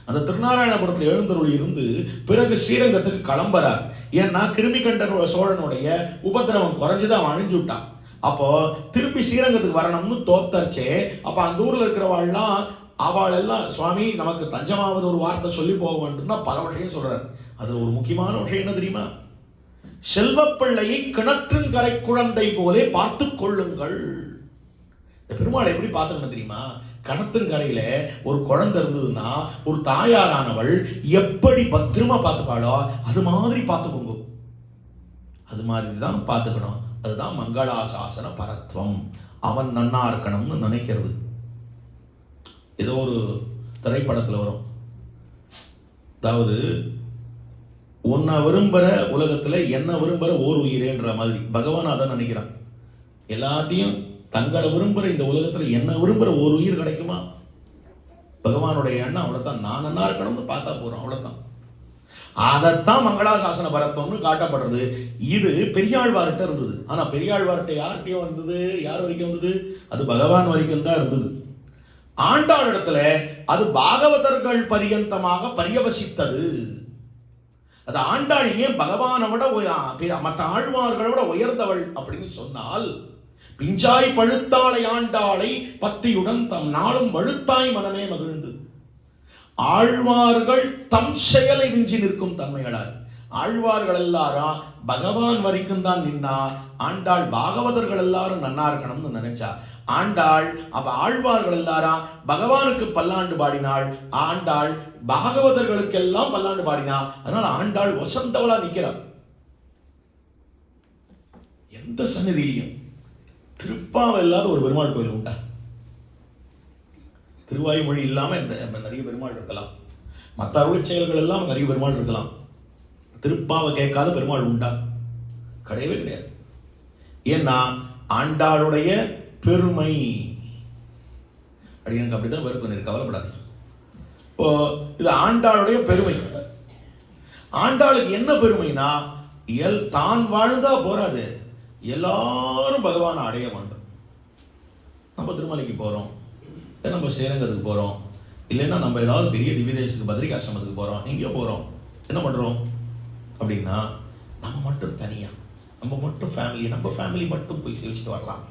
அந்த திருநாராயணபுரத்தில் எழுந்தருளி இருந்து பிறகு ஸ்ரீரங்கத்துக்கு கிளம்புறார். ஏன்னா கிருமிகண்டர் சோழனுடைய உபதிரவம் குறைஞ்சுதான் அவன் அழிஞ்சு விட்டான். அப்போ திருப்பி ஸ்ரீரங்கத்துக்கு வரணும்னு தோத்தர்ச்சே. அப்ப அந்த ஊர்ல இருக்கிறவாள்லாம் அவள் எல்லாம் சுவாமி நமக்கு தஞ்சமாவது ஒரு வார்த்தை சொல்லி போக வேண்டும் தான் பல விஷயம் சொல்றாரு. அதுல ஒரு முக்கியமான விஷயம் என்ன தெரியுமா? செல்வப்பிள்ளையை கிணற்றின் கரை குழந்தை போலே பார்த்து கொள்ளுங்கள். பெருமாளை எப்படி பார்த்துக்கணும் தெரியுமா? கிணத்தின் கரையில ஒரு குழந்தை இருந்ததுன்னா ஒரு தாயாரானவள் எப்படி பத்திரமா பார்த்துப்பாளோ அது மாதிரி பார்த்துக்கோங்க. அது மாதிரி தான் பார்த்துக்கணும். அதுதான் மங்களாசாசன பரத்வம். அவன் நன்னா இருக்கணும்னு நினைக்கிறது. ஏதோ ஒரு திரைப்படத்தில் வரும், அதாவது உன்னை விரும்புகிற உலகத்தில் என்ன விரும்புகிற ஓர் உயிரேன்ற மாதிரி பகவான் அதான் நினைக்கிறான். எல்லாத்தையும் தங்களை விரும்புகிற இந்த உலகத்தில் என்ன விரும்புகிற ஒரு உயிர் கிடைக்குமா? பகவானுடைய எண்ணம் அவ்வளோதான். நான் நல்லா இருக்கணும்னு பார்த்தா போகிறோம், அவ்வளோதான். அதைத்தான் மங்களாசாசன பரத்வம்னு காட்டப்படுறது. இது பெரியாழ்வார்கிட்ட இருந்தது. ஆனால் பெரியாழ்வார்கிட்ட யார்கிட்டயும் வந்தது? யார் வரைக்கும் வந்தது? அது பகவான் வரைக்கும் தான் இருந்தது. ஆண்டாள் இடத்துல அது பாகவதர்கள் பரியந்தமாக பரியவசித்தது. அது ஆண்டாள் ஏன் பகவானை விட மற்ற ஆழ்வார்களை விட உயர்ந்தவள் அப்படின்னு சொன்னால், பிஞ்சாய் பழுத்தாளை ஆண்டாளை பத்தியுடன் தம் நாளும் வழுத்தாய் மனமே மகிழ்ந்து. ஆழ்வார்கள் தம் செயலை விஞ்சி நிற்கும் தன்மைகளால். ஆழ்வார்கள் எல்லாரும் பகவான் வரைக்கும் தான் நின்னா, ஆண்டாள் பாகவதர்கள் எல்லாரும் நன்னா இருக்கணும்னு நினைச்சா. ஆண்டாள் அப்ப ஆழ்வார்கள் எல்லாரும் பகவானுக்கு பல்லாண்டு பாடினாள், ஆண்டாள் பாகவதர்களுக்கு எல்லாம் பல்லாண்டு பாடினாள். அதனால ஆண்டாள் வசந்தவளா நிற்கிறாள். எந்த சன்னதியிலையும் திருப்பாவை இல்லாத ஒரு பெருமாள் கோயில் உண்டா? திருவாய்மொழி இல்லாம நிறைய பெருமாள் இருக்கலாம், மற்ற அருள் செயல்கள் எல்லாம் நிறைய பெருமாள் இருக்கலாம். திருப்பாவை கேட்காத பெருமாள் உண்டா? கிடையவே கிடையாது. ஏன்னா ஆண்டாளுடைய பெருமை எனக்கு அப்படிதான் வெறுப்பு, கவலைப்படாது. இப்போ இது ஆண்டாளுடைய பெருமை. ஆண்டாளுக்கு என்ன பெருமைனா, தான் வாழ்ந்தா போறாது, எல்லாரும் பகவானை அடைய வேண்டும். நம்ம திருமலைக்கு போறோம், நம்ம ஸ்ரீரங்கத்துக்கு போறோம், இல்லைன்னா நம்ம ஏதாவது பெரிய திவ்யதேசத்துக்கு பத்ரிகாசிரமத்துக்கு போறோம், எங்கேயோ போறோம், என்ன பண்றோம் அப்படின்னா நம்ம மட்டும் தனியா, நம்ம மட்டும் ஃபேமிலி, நம்ம ஃபேமிலி மட்டும் போய் சேவிச்சுட்டு வரலாம்.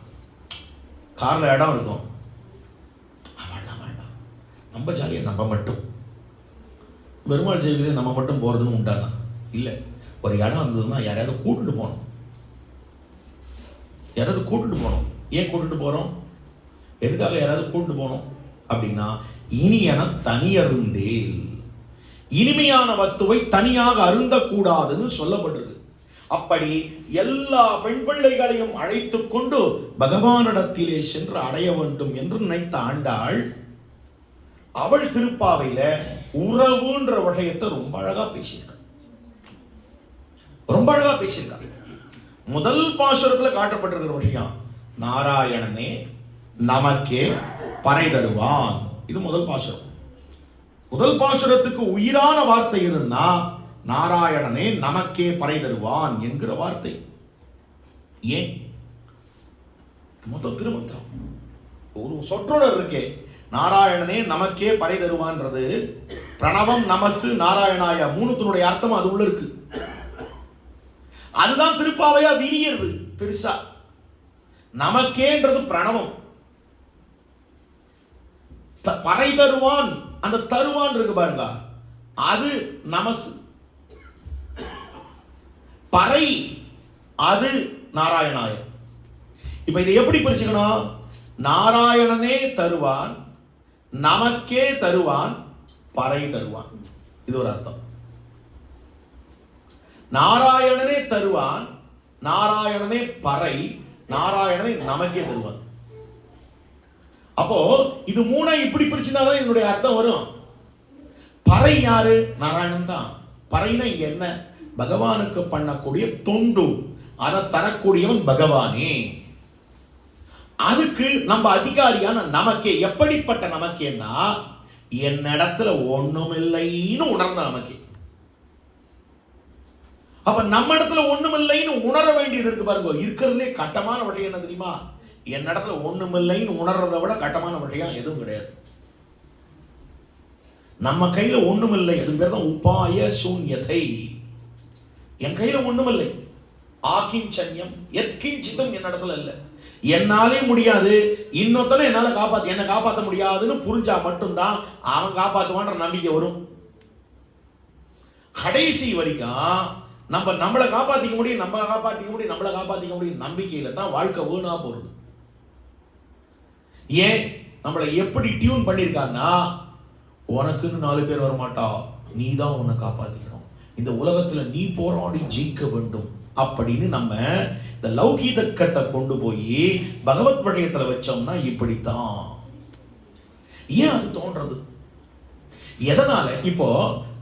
கார்ல இடம் இருக்கும், வேண்டாம் வேண்டாம், நம்ம ஜாலியாக நம்ம மட்டும் பெருமாள் சேவிக்கிறது நம்ம மட்டும் போறதுன்னு உண்டானா இல்லை. ஒரு இடம் வந்ததுன்னா யாரையாவது கூட்டுட்டு போகணும், யாராவது கூட்டுட்டு போகணும். ஏன் கூட்டுட்டு போறோம்? எதுக்காக யாராவது கூட்டுட்டு போகணும் அப்படின்னா, இனியன தனியருந்தேல், இனிமையான வஸ்துவை தனியாக அருந்தக்கூடாதுன்னு சொல்லப்படுறது. அப்படி எல்லா பெண் பிள்ளைகளையும் அழைத்துக் கொண்டு பகவானிடத்திலே சென்று அடைய வேண்டும் என்று நினைத்த ஆண்டாள், அவள் திருப்பாவையில உறவுன்ற விஷயத்தை ரொம்ப அழகா பேசியிருக்க, ரொம்ப அழகா பேசியிருக்க. முதல் பாசுரத்துல காட்டப்பட்டிருக்கிற விஷயம், நாராயணனே நமக்கே பறை தருவான். இது முதல் பாசுரம். முதல் பாசுரத்துக்கு உயிரான வார்த்தை எதுன்னா, நாராயணனே நமக்கே பறை தருவான் என்கிற வார்த்தை. ஏன்? மொத்த திருமந்திரம் ஒரு சொற்றொடர் இருக்கே, நாராயணனே நமக்கே பறை தருவான்றது பிரணவம் நமசு நாராயணாய மூணுத்தினுடைய அர்த்தம் அது உள்ள இருக்கு. அதுதான் திருப்பாவையா விரியிறது பெருசா. நமக்கேன்றது பிரணவம், பறை தருவான், அந்த தருவான் இருக்கு பாருங்க, அது நமசு. பறை அது நாராயணாய. இப்ப இதை எப்படி பிரிச்சுக்கணும்? நாராயணனே தருவான், நமக்கே தருவான், பறை தருவான். இது ஒரு அர்த்தம். நாராயணனே தருவான், நாராயணனே பறை, நாராயணனே நமக்கே தருவான். அப்போ இது மூணை இப்படி பிரிச்சுதான் என்னுடைய அர்த்தம் வரும். பறை யாரு? நாராயணன் தான். பறைனா இங்க என்ன? பகவானுக்கு பண்ணக்கூடிய தொண்டு, அதை தரக்கூடியவன் பகவானே. அதுக்கு நம்ம அதிகாரியான நமக்கே. எப்படிப்பட்ட நமக்கேன்னா, என்னிடத்துல ஒண்ணுமில்லைன்னு உணர்ந்த நமக்கே. அப்ப நம்ம இடத்துல ஒண்ணுமில்லைன்னு உணர வேண்டியது இருக்கு பாருங்க. இருக்கிறதுலே கட்டமான விஷயம் என்ன தெரியுமா? என்னிடத்துல ஒண்ணுமில்லைன்னு உணர்றதை விட கட்டமான விஷயம் எதுவும் கிடையாது. நம்ம கையில ஒண்ணுமில்லை, அது பேர் தான் உபாய சூன்யதை. என் கையில ஒண்ணுமில்லை, ஆகிஞ்சன்யம் எத்கிஞ்சிதம் என்னிடத்துல இல்லை, என்னாலே முடியாது, இன்னொருத்தனை என்னால என்ன காப்பாற்ற முடியாதுன்னு புரிஞ்சா மட்டும்தான் அவன் காப்பாற்றுவான்ற நம்பிக்கை வரும். கடைசி வரைக்கும் நம்மளை காப்பாற்றிக்க முடியும், நம்மளை காப்பாற்றிக்க முடியும் நம்பிக்கையில தான் வாழ்க்கை வீணா போறது. ஏன்? நம்மளை எப்படி டியூன் பண்ணியிருக்காங்கன்னா, உனக்குன்னு 4 பேர் வரமாட்டா, நீ தான் உன்னை காப்பாத்திக்கணும், இந்த உலகத்துல நீ போராடி ஜெயிக்க வேண்டும் அப்படின்னு நம்ம இந்த லௌகீகத்தை கொண்டு போய் பகவத் விஷயத்துல வச்சோம்னா இப்படித்தான். ஏன் அது தோன்றது? எதனால? இப்போ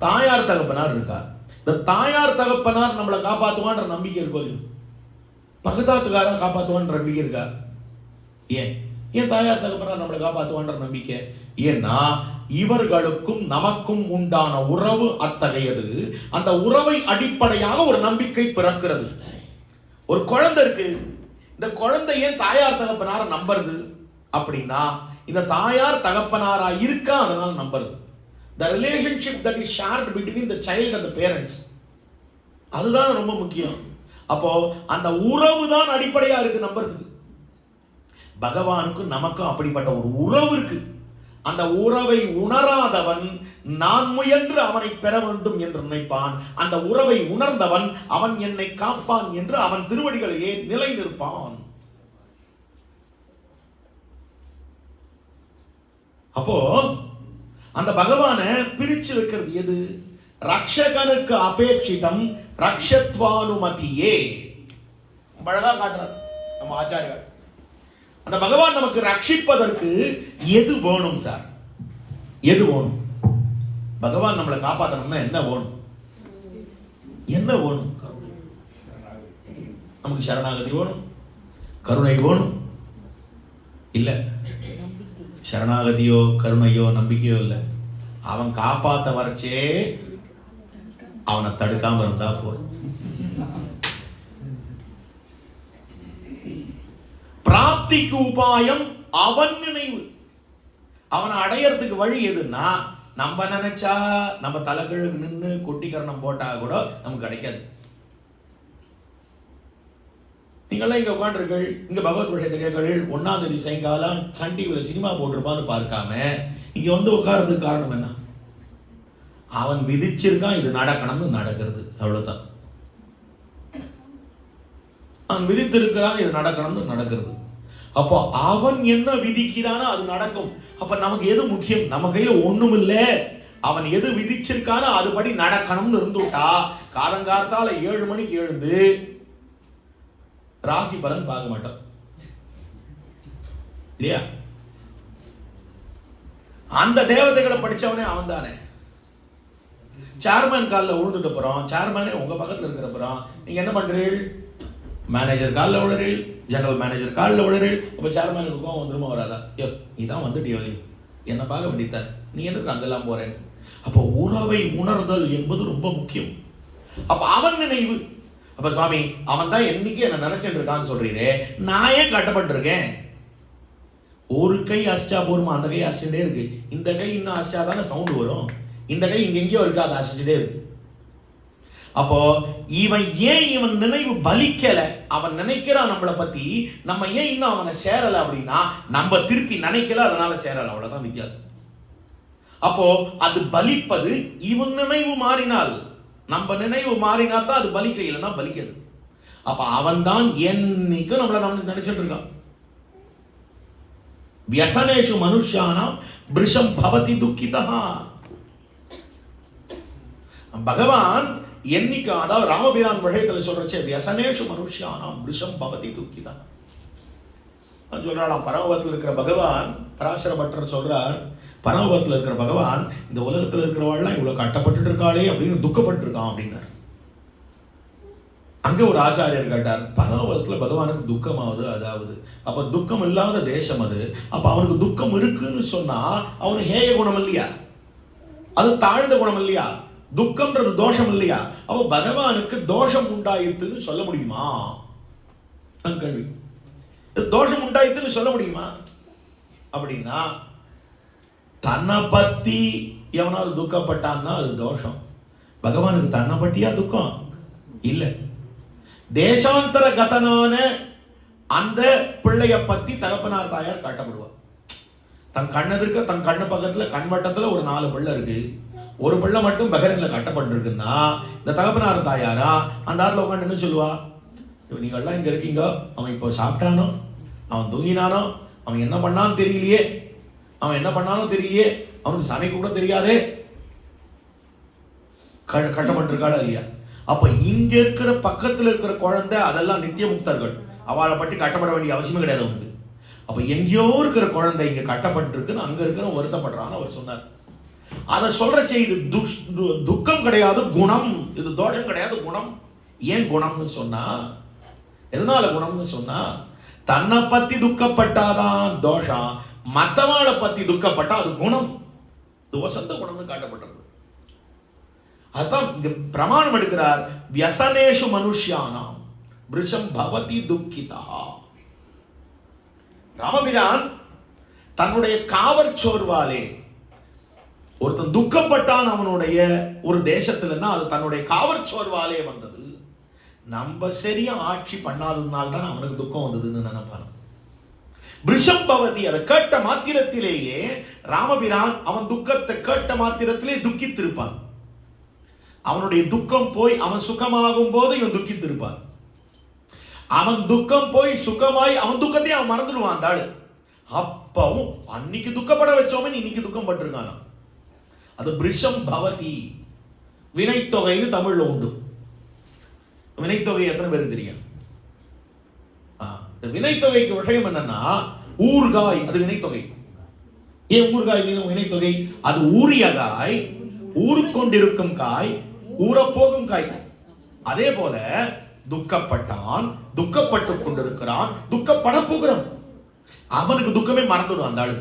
தாயார் தகப்பனார் இருக்கார், இந்த தாயார் தகப்பனார் நம்மளை காப்பாற்றுவான்ற நம்பிக்கை இருக்கும், பக்கத்தாத்துக்காரன் காப்பாற்றுவான்ற நம்பிக்கை இருக்கா? ஏன் தாயார் தகப்பனார் நம்மளை காப்பாற்றுவான்ற நம்பிக்கை? ஏன்னா இவர்களுக்கும் நமக்கும் உண்டான உறவு அத்தகையது. அந்த உறவை அடிப்படையாக ஒரு நம்பிக்கை பிறக்கிறது. ஒரு குழந்தை இருக்கு, இந்த குழந்தை ஏன் தாயார் தகப்பனார நம்புறது அப்படின்னா, இந்த தாயார் தகப்பனாரா இருக்கா, அதனால நம்புறது. The relationship that is shared between the child and the parents, அதுதான் ரொம்ப முக்கியம். அப்போ அந்த உறவு தான் அடிப்படையா இருக்கு நம்புறதுக்கு. பகவானுக்கும் நமக்கும் அப்படிப்பட்ட ஒரு உறவு இருக்கு. அந்த உறவை உணராதவன் நான் முயன்று அவனை பெற வேண்டும் என்று நினைப்பான். அந்த உறவை உணர்ந்தவன் அவன் என்னை காப்பான் என்று அவன் திருவடிகளிலே நிலை நிற்பான். அப்போ அந்த பகவானை பிரிச்சு வைக்கிறது எது? ரக்ஷகனுக்கு அபேட்சிதம் ரக்ஷத்வானுமதியே. அழகா காட்டுறார் நம்ம ஆச்சாரியார். அந்த பகவான் நமக்கு ரட்சிப்பதற்கு எது வேணும் சார்? எது வேணும்? பகவான் நம்மளை காப்பாற்றணும்னா என்ன வேணும்? என்ன வேணும்? நமக்கு சரணாகதி வேணும், கருணை வேணும். இல்ல, சரணாகதியோ கருணையோ நம்பிக்கையோ இல்லை. அவன் காப்பாத்த வரைச்சே அவனை தடுக்காம இருந்தா போதும். பிராப்திக்கு உபாயம் அவன் நினைவு. அவனை அடையறதுக்கு வழி எதுன்னா, நம்ம நினைச்சா நம்ம தலைக்கிழக்கு நின்று கொட்டிக்கரணம் போட்டா கூட நமக்கு கிடைக்காது. நீங்களாம் இங்க உட்காந்துருக்கள், இங்க பகவத் விஷயத்தை கேட்கள். 1ஆம் தேதி சாயங்காலம் சன் டிவில சினிமா போட்டிருப்பான்னு பார்க்காம இங்க வந்து உட்கார்றதுக்கு காரணம் என்ன? அவன் விதிச்சிருக்கான், இது நடக்கணும்னு நடக்கிறது, அவ்வளவுதான். அவன் விதித்திருக்கிறான், இது நடக்கணும்னு நடக்கிறது. அப்போ அவன் என்ன விதிக்கிறானோ அது நடக்கும். அப்ப நமக்கு எது முக்கியம்? நம்ம கையில ஒண்ணும் இல்லை. அவன் எது விதிச்சிருக்கானோ அதுபடி நடக்கணும்னு இருந்துட்டா காலங்காலத்தால 7 மணிக்கு எழுந்து ராசி பலன் பார்க்க மாட்டோம் இல்லையா? அந்த தேவதைகளை படிச்சவனே அவன் தானே. சேர்மேன் காலில் விழுந்துட்டு போறோம், சேர்மேனே உங்க பக்கத்துல இருக்கிற போறோம், நீங்க என்ன பண்றீர்கள்? மேனேஜர் காலில் விழுறீர்கள், ஜெனரல் மேனேஜர் காலில் விழுறீர்கள். அப்ப சேர்மேனுக்கு கோவம் வந்துருமா வராதா? இதான் வந்துட்டியோ, என்ன பார்க்க வேண்டியதான், நீ எனக்கு அங்கெல்லாம் போறேன். அப்போ உறவை உணர்தல் என்பது ரொம்ப முக்கியம். அப்ப அவன் நினைவு. அப்ப சுவாமி அவன் தான் என்னைக்கு என்ன நினைச்சிட்டு இருக்கான்னு சொல்றீரே, நான் ஏன் கட்டப்பட்டிருக்கேன்? ஒரு கை அசிச்சா போருமா, அந்த கை அசிச்சுட்டே இருக்கு. இந்த கை இன்னும் அசிச்சா தானே சவுண்ட் வரும். இந்த கை இங்க எங்கேயோ இருக்கு, அதை அசிச்சுட்டே இருக்கு. அப்போ இவன் ஏன் இவன் நினைவு பலிக்கல? அவன் நினைக்கிறான் நம்மளை பத்தி, நம்ம ஏன் இன்னும் அவனை சேரல அப்படின்னா நம்ம திருப்பி நினைக்கல, அதனால சேரல, அவ்வளவுதான் வித்தியாசம். அப்போ அது பலிப்பது இவன் நினைவு மாறினால், நம்ம நினைவு மாறினா தான் அது பலிக்க, இல்லைன்னா பலிக்காது. அப்ப அவன் தான் என்னைக்கும் நம்மள நம்ம நினைச்சிட்டு இருக்கான். வியசனேஷு மனுஷ்யானாம் பிருஷம் பவதி துக்கிதா. பகவான் என்னைக்கு, அதாவது ராமபிரான் விஷயத்துல சொல்றச்சே வியசனேஷு மனுஷ்யானாம் பிருஷம் பவதி துக்கிதா சொல்றாளாம். பரமபதத்தில் இருக்கிற பகவான், பராசர பட்டர் சொல்றார், பரமபதத்தில் இருக்கிற பகவான் இந்த உலகத்தில் இருக்கிறவாள்லாம் இவ்வளவு கட்டப்பட்டு இருக்காளே அப்படின்னு துக்கப்பட்டு இருக்கான் அப்படின்னார். அங்க ஒரு ஆச்சாரியர் கேட்டார், பரமபதத்தில் பகவானுக்கு துக்கமாவது அதாவது, அப்ப துக்கம் இல்லாத தேசம் அது, அப்ப அவனுக்கு துக்கம் இருக்குன்னு சொன்னா அவனுக்கு ஹேய குணம் இல்லையா? அது தாழ்ந்த குணம் இல்லையா? துக்கம்ன்றது தோஷம் இல்லையா? அப்ப பகவானுக்கு தோஷம் உண்டாயித்துன்னு சொல்ல முடியுமா? கேள்வி. தோஷம் உண்டாயித்துன்னு சொல்ல முடியுமா? அப்படின்னா தன்னை பத்தி எவனாவது துக்கப்பட்டான்னா அது தோஷம். பகவானுக்கு தன்னை பற்றியா துக்கம் இல்ல. தேசாந்தர கதனான அந்த பிள்ளைய பத்தி தகப்பனார் தாயார் காட்டப்படுவார். தன் கண்ணெதிர்க்க, தன் கண்ணு பக்கத்துல கண்வட்டத்துல ஒரு 4 பிள்ளை இருக்கு, ஒரு பிள்ளை மட்டும் பகரன்ல கட்டப்பட்டிருக்குன்னா இந்த தகப்பனார் தாயாரா அந்த ஆத்துல உட்காந்து என்ன சொல்லுவா? நீங்கள்லாம் இங்க இருக்கீங்க, அவன் இப்போ சாப்பிட்டானோ, அவன் தூங்கினானோ, அவன் என்ன பண்ணான்னு தெரியலையே, அவன் என்ன பண்ணாலும் தெரியலையே, அவனுக்கு சமைக்க கூட தெரியாதே, கட்டப்பட்டிருக்காளா இல்லையா? அப்ப இங்க இருக்கிற பக்கத்துல இருக்கிற குழந்தை அதெல்லாம் நித்திய முக்தர்கள், அவளை பற்றி கட்டப்பட வேண்டிய அவசியமே கிடையாது அவனுக்கு. அப்ப எங்கேயோ இருக்கிற குழந்தை இங்க கட்டப்பட்டிருக்குன்னு அங்க இருக்கிற வருத்தப்படுறான்னு அவர் சொன்னார். அதை சொல்ற செய்தி துக்கம் கிடையாது, குணம். இது தோஷம் கிடையாது, குணம். ஏன் குணம்னு சொன்னா, எதனால குணம்னு சொன்னா, தன்னை பத்தி துக்கப்பட்டாதான் தோஷம், மற்றவாளை பத்தி துக்கப்பட்டா அது குணம். இது வசந்த குணம்னு காட்டப்பட்டது. அதான் இங்க பிரமாணம் எடுக்கிறார், வியசனேஷு மனுஷ்யானாம் பிருஷம் பவதி துக்கிதா. ராமபிரான் தன்னுடைய காவற் சோர்வாலே ஒருத்தன் துக்கப்பட்டான் அவனுடைய ஒரு தேசத்துலன்னா அது தன்னுடைய காவற் சோர்வாலே வந்தது. நம்ம சரியா ஆட்சி பண்ணாததுனால தான் அவனுக்கு துக்கம் வந்ததுன்னு நினைப்பான். பிருஷம்பவதி, அதை கேட்ட மாத்திரத்திலேயே ராமபிரான் அவன் துக்கத்தை கேட்ட மாத்திரத்திலே துக்கித்திருப்பான். அவனுடைய துக்கம் போய் அவன் சுகமாகும் போது இவன் துக்கித்திருப்பான். அவன் துக்கம் போய் சுகமாய் அவன் துக்கத்தை அவன் மறந்துடுவான். அந்த ஆளு அப்பவும் அன்னைக்கு துக்கப்பட வச்சோமே இன்னைக்கு துக்கம் பட்டிருக்கானா. அது பிருஷம் பவதி. வினைத்தொகைன்னு தமிழ்ல உண்டு. வினைத்தொகை எத்தனை பேருக்கு தெரியும்? வினைத்தொகைக்கு விஷயம் என்னன்னா, ஊர்காய் அது வினைத்தொகை. ஏன் ஊர்காய் வினைத்தொகை? அது ஊறிய காய், ஊறிக்கொண்டிருக்கும் காய், ஊறப்போகும் காய். அதே போல துக்கப்பட்டான், துக்கப்பட்டு கொண்டிருக்கிறான், துக்கப்பட போகிறான். அவனுக்கு துக்கமே மறந்துடும் அந்த ஆளு.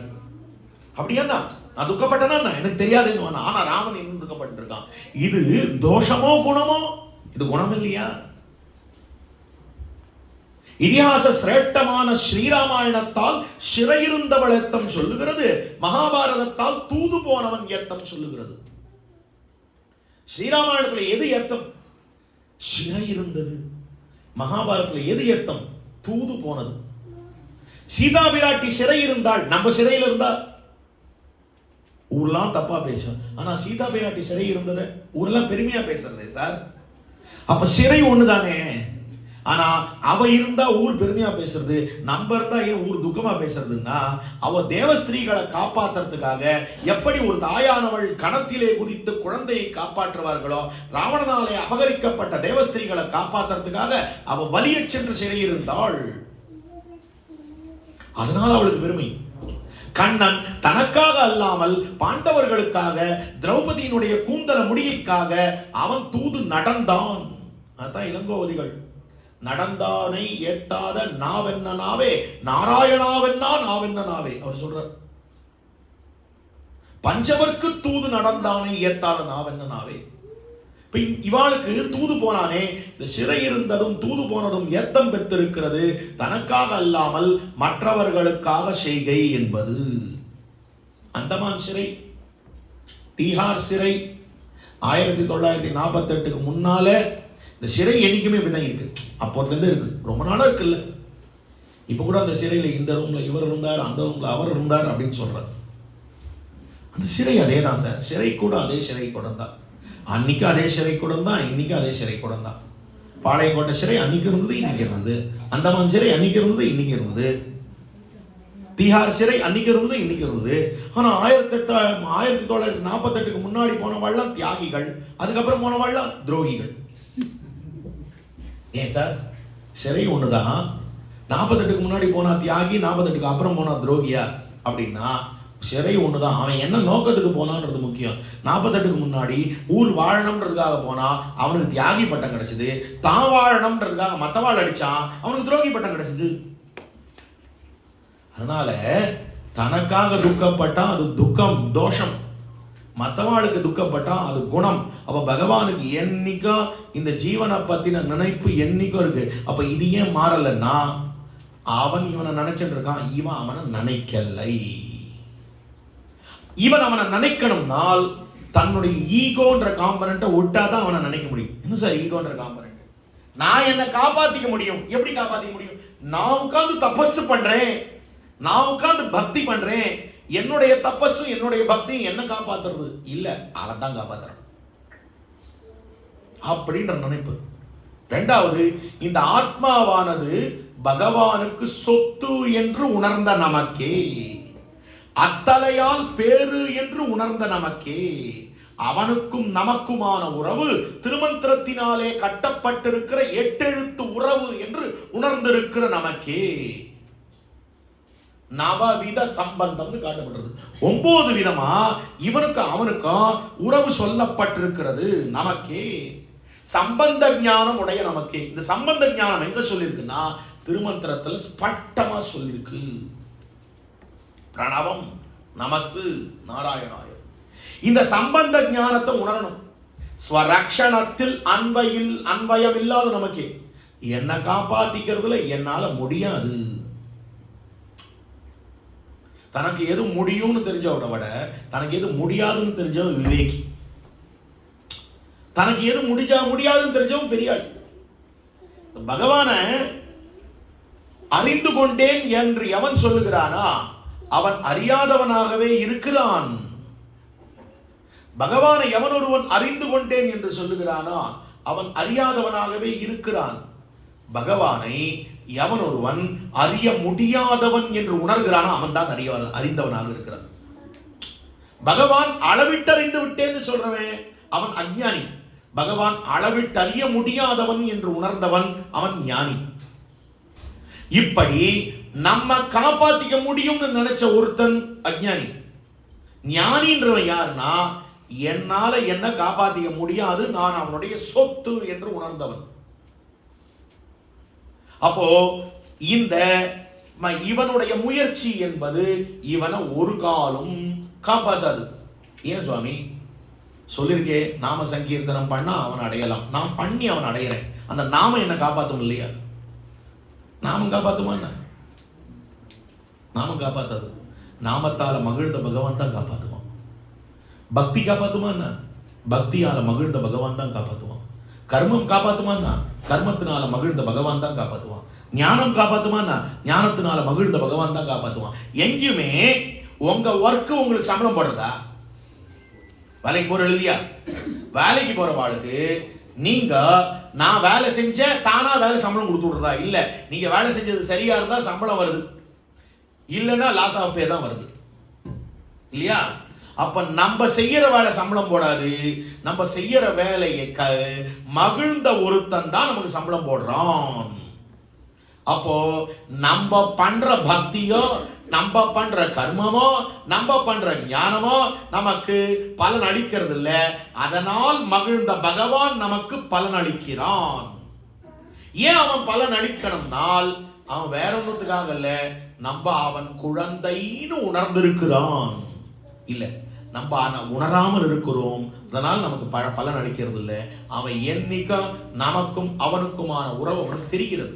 அப்படியா? நான் துக்கப்பட்டனா எனக்கு தெரியாதுன்னு. ஆனா ராமன் இன்னும் துக்கப்பட்டு இருக்கான். இது தோஷமோ குணமோ? இது குணம் இல்லையா? இதிகாச சிரேஷ்டமான ஸ்ரீராமாயணத்தால் சிறையிருந்தவள் ஏத்தம் சொல்லுகிறது, மகாபாரதத்தால் தூது போனவன் ஏத்தம் சொல்லுகிறது. ஸ்ரீராமாயணத்துல எது ஏத்தம்? சிறையிருந்தது. மகாபாரதத்துல எது ஏத்தம்? தூது போனது. சீதா பிராட்டி சிறை இருந்தால், நம்ம சிறையில் இருந்தா ஊர்லாம் தப்பா பேசும். ஆனா சீதா பிராட்டி சிறை இருந்தது ஊர்லாம் பெருமையா பேசுறதே சார். அப்ப சிறை ஒண்ணுதானே. ஆனா அவ இருந்தா ஊர் பெருமையா பேசுறது, நம்ம இருந்தா ஏன் ஊர் துக்கமா பேசுறதுன்னா, அவ தேவஸ்திரீகளை காப்பாற்றுறதுக்காக எப்படி ஒரு தாயானவள் கணத்திலே குதித்து குழந்தையை காப்பாற்றுவார்களோ, ராவணனாலே அபகரிக்கப்பட்ட தேவஸ்திரீகளை காப்பாற்றுறதுக்காக அவ வலிய சென்று சிறையிருந்தாள். அதனால அவளுக்கு பெருமை. கண்ணன் தனக்காக அல்லாமல் பாண்டவர்களுக்காக, திரௌபதியினுடைய கூந்தல முடியைக்காக அவன் தூது நடந்தான். அதான் இளங்கோவதிகள் நடந்தானை ஏத்தாத நாவென்ன நாவே, நாராயணாவென்னா நாவென்ன நாவே அவர் சொல்றார். பஞ்சவர்க்கு தூது நடந்தானை ஏத்தாத நாவென்ன நாவே. இவாளுக்கு தூது போனானே, இந்த சிறை இருந்ததும் தூது போனதும் ஏத்தம் பெற்றிருக்கிறது, தனக்காக அல்லாமல் மற்றவர்களுக்காக செய்கை என்பது. அந்தமான் சிறை, தீஹார் சிறை 1948க்கு முன்னால இந்த சிறை என்னைக்குமே இப்படிதான் இருக்கு. அப்போதுலேருந்து இருக்கு, ரொம்ப நாளா இருக்குல்ல. இப்ப கூட அந்த சிறையில இந்த ரூம்ல இவர் இருந்தார், அந்த ரூம்ல அவர் இருந்தார் அப்படின்னு சொல்றாரு. அந்த சிறை அதே தான் சார். சிறை கூட அதே சிறை கூட தான். அன்னைக்கு அதே சிறை கூட தான், இன்னைக்கு அதே சிறை கூட தான். பாளையங்கோட்டை சிறை அன்னைக்கு இருந்தது, இன்னைக்கு இருந்தது. அந்தமான் சிறை அன்னைக்கு இருந்தது, இன்னைக்கு இருந்தது. தீஹார் சிறை அன்னைக்கு இருந்தது, இன்னைக்கு இருந்தது. ஆனா 1948க்கு முன்னாடி போனவாள்லாம் தியாகிகள், அதுக்கப்புறம் போனவாள்லாம் துரோகிகள். ஏன் சார்? சிறை ஒண்ணுதான். 48க்கு முன்னாடி போனா தியாகி, 48க்கு அப்புறம் போனா துரோகியா அப்படின்னா சிறை ஒண்ணுதான். அவன் என்ன நோக்கத்துக்கு போனான்றது முக்கியம். 48க்கு முன்னாடி ஊர் வாழணும்ன்றதுக்காக போனா அவனுக்கு தியாகி பட்டம் கிடைச்சது. தான் வாழணும்ன்றதுக்காக மத்தவாள் அடிச்சான், அவனுக்கு துரோகி பட்டம் கிடைச்சது. அதனால தனக்காக துக்கப்பட்டா அது துக்கம், தோஷம். மற்றவாளுக்கு துக்கப்பட்டா அது குணம். அப்ப பகவானுக்கு என்னைக்கும் இந்த ஜீவனை பத்தின நினைப்பு என்னைக்கும் இருக்கு. அப்ப இது ஏன் மாறலன்னா, அவன் இவனை நினைச்சிட்டு இருக்கான், இவன் அவனை நினைக்கலை. இவன் அவனை நினைக்கணும்னால் தன்னுடைய ஈகோன்ற காம்பனண்ட்டை விட்டாதான் அவனை நினைக்க முடியும். என்ன சார் ஈகோன்ற காம்பனண்ட்? நான் என்னை காப்பாத்திக்க முடியும். எப்படி காப்பாத்திக்க முடியும்? நான் உட்கார்ந்து தபஸ் பண்றேன், நான் உட்கார்ந்து பக்தி பண்றேன், என்னுடைய தபஸும் என்னுடைய பக்தியும் என்ன காப்பாத்துறது இல்ல, அவன் தான் காப்பாத்துறான் அப்படின்ற நினைப்பு. இரண்டாவது, இந்த ஆத்மாவானது பகவானுக்கு சொத்து என்று உணர்ந்த நமக்கே, அத்தலையால் பேரு என்று உணர்ந்த நமக்கே, அவனுக்கும் நமக்குமான உறவு திருமந்திரத்தினாலே கட்டப்பட்டிருக்கிற 8 எழுத்து உறவு என்று உணர்ந்திருக்கிற நமக்கே நவவித சம்பந்தம்னு காட்டப்பட்டிருக்கு. 9 விதமா இவனுக்கு அவனுக்கும் உறவு சொல்லப்பட்டிருக்கிறது நமக்கே. சம்பந்த ஞானம் உடைய நமக்கே. இந்த சம்பந்த ஞானம் எங்க சொல்லிருக்குன்னா திருமந்திரத்துல ஸ்பஷ்டமா சொல்லிருக்கு. பிரணவம் நமசு நாராயணாய. இந்த சம்பந்த ஞானத்தை உணரணும். ஸ்வரக்ஷணத்தில் அன்வயம் இல்லாத நமக்கு என்ன காப்பாத்திக்கிறதுல என்னால முடியாது. தனக்கு எது முடியும்னு தெரிஞ்சவனை விட தனக்கு எது முடியாதுன்னு தெரிஞ்சவன் விவேகி. தனக்கு எது முடியாதுன்னு தெரிஞ்சவன் பெரியாள். பகவான அறிந்து கொண்டேன் என்று எவன் சொல்லுகிறானா அவன் அறியாதவனாகவே இருக்கிறான். பகவானை எவன் ஒருவன் அறிந்து கொண்டேன் என்று சொல்லுகிறானா அவன் அறியாதவனாகவே இருக்கிறான். பகவானை எவன் ஒருவன் அறிய முடியாதவன் என்று உணர்கிறானா அவன் தான் அறிந்தவனாக இருக்கிறான். பகவான் அளவிட்டறிந்து விட்டேன்னு சொல்றவன் அவன் அஞ்ஞானி. பகவான் அளவிட்டு அறிய முடியாதவன் என்று உணர்ந்தவன் அவன் ஞானி. இப்படி நம்ம காப்பாத்திக்க முடியும்னு நினைச்ச ஒருத்தன் அஞ்ஞானி. ஞானின்றவன் யாருன்னா என்னால என்ன காப்பாத்திக்க முடியாது, நான் அவனுடைய சொத்து என்று உணர்ந்தவன். அப்போ இந்த இவனுடைய முயற்சி என்பது இவனை ஒரு காலம் காப்பாத்தாது. ஏன் சுவாமி சொல்லிருக்கே, நாம சங்கீர்த்தனம் பண்ணா அவன் அடையலாம், நான் பண்ணி அவன் அடையிறேன், அந்த நாம என்ன காப்பாத்தும் இல்லையா? நாமம் காப்பாத்துமா? நாமம் காப்பாத்தாது. நாமத்தால மகிழ்ந்த பகவான் தான் காப்பாத்துவான். பக்தி காப்பாத்துமா? பக்தியால மகிழ்ந்த பகவான் தான் காப்பாத்துவான். கர்மம் காப்பாத்துமா? கர்மத்தினால மகிழ்ந்த பகவான் தான் காப்பாத்துவான். ஞானம் காப்பாத்துமா? ஞானத்தினால மகிழ்ந்த பகவான் தான் காப்பாத்துவான். எங்கேயுமே உங்க ஒர்க்கு உங்களுக்கு சம்பளம் போடுறதா? வேலைக்கு போற இல்லையா? வேலைக்கு போற வாழ்க்கை நீங்க நான் வேலை செஞ்ச தானா வேலை சம்பளம் கொடுத்து விடுறதா? இல்ல, நீங்க வேலை செஞ்சது சரியா இருந்தா சம்பளம் வருது, இல்லைன்னா லாஸ் ஆஃப் பே தான் வருது இல்லையா? அப்ப நம்ம செய்யற வேலை சம்பளம் போடாது, நம்ம செய்யற வேலையை மகிழ்ந்த ஒருத்தன் தான் நமக்கு சம்பளம் போடுறான். அப்போ நம்ம பண்ற பக்தியோ, நம்ம பண்ற கர்மமோ, நம்ம பண்ற ஞானமோ நமக்கு பலன் அளிக்கிறது இல்ல. அதனால் மகிழ்ந்த பகவான் நமக்கு பலன் அளிக்கிறான். ஏன் அவன் பலன் அளிக்கணும்னால் அவன் வேற ஒன்றுத்துக்காக இல்ல, நம்ம அவன் குழந்தைன்னு உணர்ந்திருக்கிறான். இல்ல, நம்ம உணராமல் இருக்கிறோம், அதனால் நமக்கு பலன் அளிக்கிறது இல்லை. அவன் என்னைக்கும் நமக்கும் அவனுக்குமான உறவு அவனுக்கு தெரிகிறது.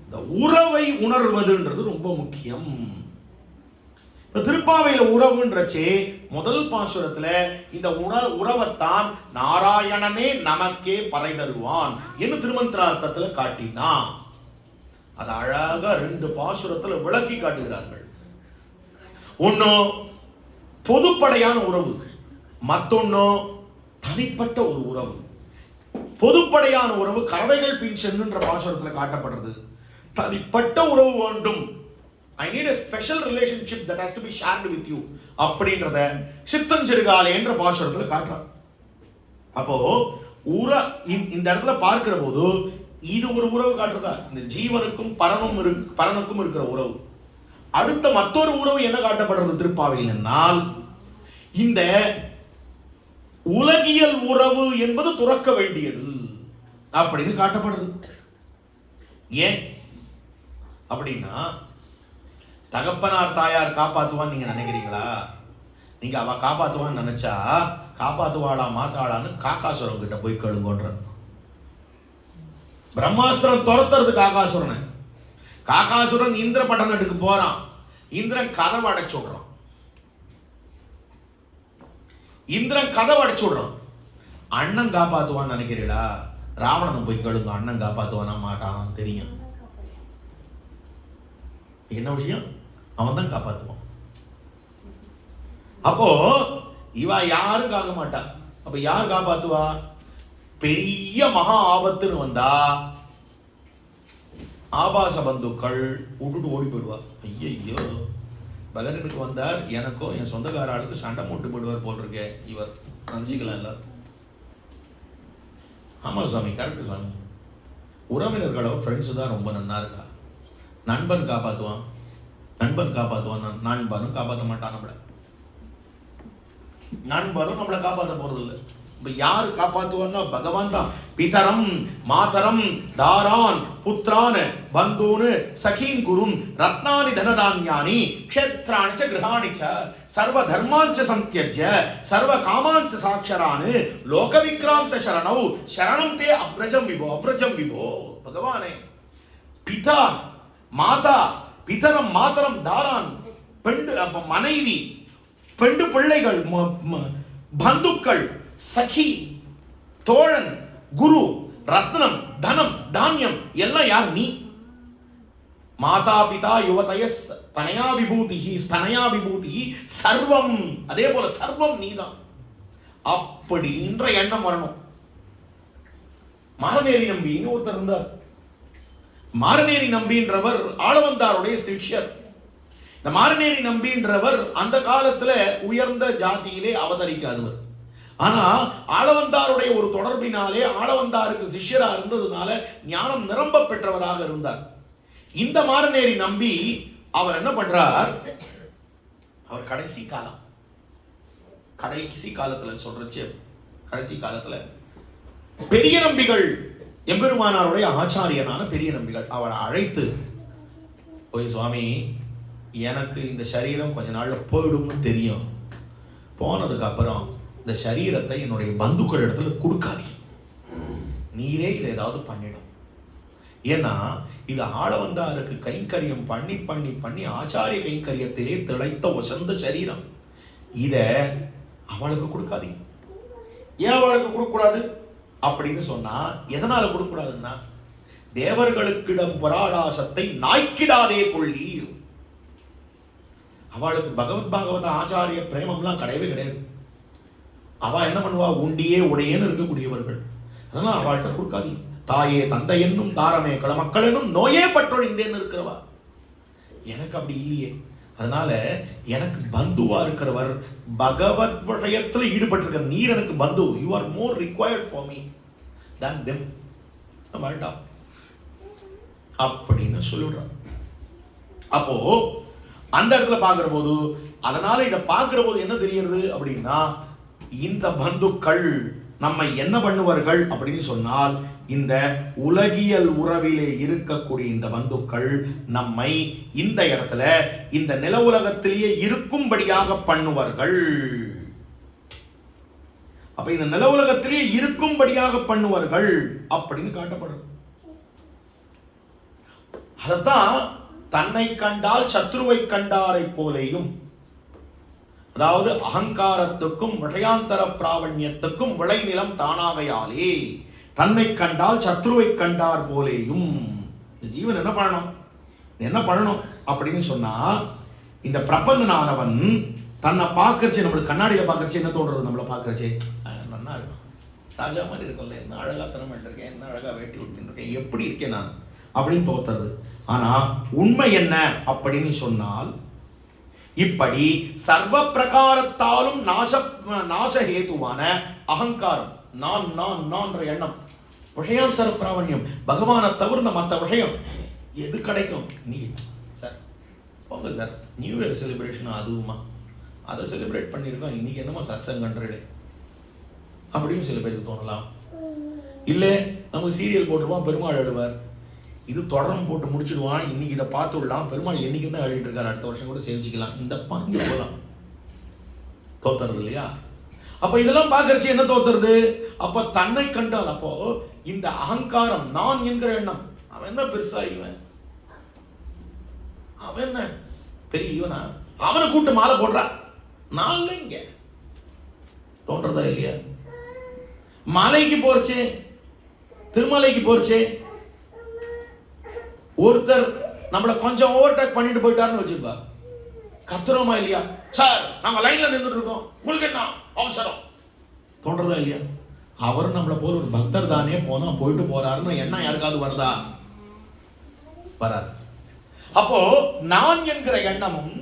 இந்த உறவை உணர்வதுன்றது ரொம்ப முக்கியம். திருப்பாவையில உறவுன்றச்சே முதல் பாசுரத்துல இந்த உறவைத்தான் நாராயணனே நமக்கே பறை தருவான் என்று திருமந்திரார்த்தத்துல காட்டினான். அது அழகா 2 பாசுரத்துல விளக்கி காட்டுகிறார்கள். ஒன்னு பொதுப்படையான உறவு, மத்தொன்னு தனிப்பட்ட ஒரு உறவு. பொதுப்படையான உறவு கறவைகள் பின் சென்னுன்ற பாசுரத்துல காட்டப்படுறது. தனிப்பட்ட உறவு வேண்டும், I need a special relationship that has to be shared with you அப்படின்றத சித்தஞ்சிறுகாலே என்ற பாசுரத்துல காட்டுறான். அப்போ இந்த இடத்துல பார்க்கிற போது இது ஒரு உறவு காட்டுறதா? இந்த ஜீவனுக்கும் பரனுக்கும் இருக்கிற உறவு. அடுத்த மற்றொரு உறவு என்ன காட்டப்படுறது திருப்பாவையில் என்னால், இந்த உலகியல் உறவு என்பது துறக்க வேண்டியது அப்படின்னு காட்டப்படுறது. ஏன் அப்படின்னா, தகப்பனார் தாயார் காப்பாத்துவான்னு நீங்க நினைக்கிறீங்களா? நீங்க அவ காப்பாத்துவான்னு நினைச்சா காப்பாத்துவாளா மாத்தாளான்னு காக்காசுரம் கிட்ட போய் கேளுங்கன்ற. பிரம்மாஸ்திரம் துரத்துறது காக்காசுரன். காக்காசுரன் இந்திர பட்டணத்துக்கு போறான். இந்திரன் கதவை அடைச்சு விடுறான். அண்ணன் காப்பாத்துவான்னு நினைக்கிறீங்களா? ராவணன் போய் கேளுங்க, அண்ணன் காப்பாத்துவானா மாட்டானான்னு தெரியும். என்ன விஷயம்? அவன் தான் காப்பாத்துவான். அப்போ இவ யாரும் காக்க மாட்டா. அப்ப யார் காப்பாத்துவா? பெரிய மகா ஆபத்துன்னு வந்தா ஆபாச பந்துக்கள் விட்டுட்டு ஓடி போயிடுவா. ஐயோ, பகரனுக்கு வந்தார், எனக்கும் என் சொந்தக்கார ஆளுக்கு சண்டை போட்டு போயிடுவார் போல் இருக்கே இவர் நினைச்சிக்கலாம் இல்ல. ஆமா சுவாமி, கரெக்ட் சுவாமி. உறவினர்களோட ஃப்ரெண்ட்ஸ் தான் ரொம்ப நன்னா இருக்கா. நண்பன் காப்பாத்துவான், நண்பனும் காப்பாற்ற மாட்டான். நண்பரும் நம்மளை காப்பாற்ற போறது இல்லை. இப்ப யாரு காப்பாத்துவான்னா பகவான் தான். பிதரம் மாதரம் தாரான் புத்திரான் பந்தூன் சகீன் குரும் ரத்னானி தனதான்யானி க்ஷேத்ராணி ச கிரகாணி ச சர்வ தர்மாஞ்ச சம்த்யஜ்ய சர்வ காமாஞ்ச சாட்சரான் லோக விக்ராந்த சரணௌ சரணம் தே அப்ரஜம் விபோ. பகவானே, பிதா மாதா, பிதரம் மாதரம் தாரான், மனைவி, பெண்டு பிள்ளைகள், பந்துக்கள், சகி, தோழன், குரு, ரத்னம், தனம், தானியம் எல்லாம் யார்? நீ. மாதா பிதா யுவதயஸ் தனயா விபூதி ஸ்தனயா விபூதி சர்வம், அதே போல சர்வம் நீதான் அப்படின்ற எண்ணம் வரணும். மாரநேரி நம்பின்னு ஒருத்தர் இருந்தார். மாரநேரி நம்பின்றவர் ஆளவந்தாருடைய சிஷ்யர். இந்த மாரநேரி நம்பின்றவர் அந்த காலத்துல உயர்ந்த ஜாதியிலே அவதரிக்காதவர். ஆனா ஆளவந்தாருடைய ஒரு தொடர்பினாலே ஆளவந்தாருக்கு சிஷ்யரா இருந்ததுனால ஞானம் நிரம்ப பெற்றவராக இருந்தார். இந்த மாரநேரி நம்பி அவர் என்ன பண்றார், அவர் கடைசி காலத்துல சொல்றச்சு, கடைசி காலத்துல பெரிய நம்பிகள் எம்பெருமானாருடைய ஆச்சாரியனான பெரிய நம்பிகள் அவரை அழைத்து போய், சுவாமி எனக்கு இந்த சரீரம் கொஞ்ச நாள்ல போயிடும்னு தெரியும், போனதுக்கு அப்புறம் இந்த சரீரத்தை என்னுடைய பந்துக்கள் இடத்துல கொடுக்காதீங்க, நீரே இதை ஏதாவது பண்ணிடும். ஏன்னா இது ஆளவந்தாருக்கு கைங்கரியம் பண்ணி பண்ணி பண்ணி ஆச்சாரிய கைங்கரியத்திலே திளைத்த வசந்த சரீரம், இத அவளுக்கு கொடுக்காதீங்க. ஏன் அவளுக்கு கொடுக்கூடாது அப்படின்னு சொன்னா, எதனால கொடுக்கூடாதுன்னா, தேவர்களுக்கிடம் பராடாசத்தை நாய்க்கிடாதே கொள்ளீர். அவளுக்கு பகவத் பாகவத ஆச்சாரிய பிரேமம்லாம் கிடையவே கிடையாது. அவ என்ன பண்ணுவா, உண்டியே உடையேன்னு இருக்கக்கூடியவர்கள். அதனால அவள்கிட்ட கொடுக்காதீங்க. தாயே தந்தை என்னும் தாரமே களமக்கள் என்னும் நோயே பற்றொழிந்தேன்னு இருக்கிறவா. எனக்கு அப்படி இல்லையே. அதனால எனக்கு பந்துவா இருக்கிறவர், பகவத் விஷயத்துல ஈடுபட்டிருக்க நீர் எனக்கு பந்து. You are more required for me than them. வேண்டாம் அப்படின்னு சொல்லிடுறான். அப்போ அந்த இடத்துல பார்க்கிற போது, அதனால இதை பார்க்கிற போது என்ன தெரியுது அப்படின்னா, இந்த பந்துக்கள் நம்ம என்ன பண்ணுவார்கள் அப்படின்னு சொன்னால், இந்த உலகியல் உறவிலே இருக்கக்கூடிய இந்த பந்துக்கள் நம்மை இந்த இடத்துல இந்த நில உலகத்திலேயே இருக்கும்படியாக பண்ணுவார்கள். அப்ப இந்த நில உலகத்திலேயே இருக்கும்படியாக பண்ணுவார்கள் அப்படின்னு காட்டப்படுறது. அதத்தான் தன்னை கண்டால் சத்ருவை கண்டாரை போலேயும், அதாவது அகங்காரத்துக்கும் விஷயாந்தர பிராவண்யத்துக்கும் விளைநிலம் தானாகையாலே தன்னை கண்டால் சத்ருவை கண்டார் போலேயும். ஜீவன் என்ன பண்ணணும் அப்படின்னு சொன்னா, இந்த பிரபந்தனானவன் தன்னை பார்க்கறச்சு, நம்மளுக்கு கண்ணாடியில பார்க்கறச்சு என்ன தோன்றது, நம்மளை பார்க்கறச்சே நல்லா இருக்கும், ராஜா மாதிரி இருக்கும்ல, என்ன அழகா தனம் இருக்கேன், என்ன அழகா வேட்டி விட்டு இருக்கேன், எப்படி இருக்கேன் நான் அப்படின்னு தோத்துறது. ஆனா உண்மை என்ன அப்படின்னு சொன்னால், இப்படி சர்வ பிரகாரத்தாலும் நாசஹேதுவான அகங்காரம், நான் எண்ணம், விஷயாந்தர பிராவண்யம், பகவானை தவிர்த்த மற்ற விஷயம் எது கிடைக்கும், நீ சார் போங்க சார், நியூ இயர் செலிப்ரேஷன் அதுவுமா, அதை செலிப்ரேட் பண்ணியிருக்கோம், இன்னைக்கு என்னமோ சத்சங்கன்றே அப்படின்னு சில பேருக்கு தோணலாம். இல்லை நமக்கு சீரியல் போட்டுருவான், பெருமாள் எழுவார், இது தொடரம் போட்டு முடிச்சுடுவான், இன்னைக்கு இதை பார்த்து விடலாம், பெருமாள் என்னைக்கு தான் எழுதிட்டு இருக்காரு, அடுத்த வருஷம் கூட சேவிச்சுக்கலாம், இந்த பாங்க போகலாம், தோத்துறது இல்லையா? அப்ப இதெல்லாம் பார்க்கறச்சு என்ன தோத்துறது? அப்ப தன்னை கண்டால், அப்போ இந்த அகங்காரம், நான் என்கிற எண்ணம், அவன் என்ன பெருசா, அவன் என்ன பெரிய இவனா, அவனை கூட்டு மாலை போடுறா, நான் இல்லை இங்க தோன்றதா இல்லையா? மலைக்கு போறச்சே, திருமலைக்கு போறச்சே, ஒருத்தர் நம்மள கொஞ்சம் ஓவர்டேக் பண்ணிட்டு போயிட்டாருன்னு வச்சுக்கோ, கத்துறோமா இல்லையா? சார் நாங்க லைன்ல நின்றுட்டு இருக்கோம், உங்களுக்கு என்ன அவசரம், தோன்றதா இல்லையா? அவர் நம்மளை போல ஒரு பக்தர் தானே, போனா போயிட்டு போறாருன்னு எண்ணம் யாருக்காவது வருதா? வராது. அப்போ நான் என்கிற எண்ணமும்,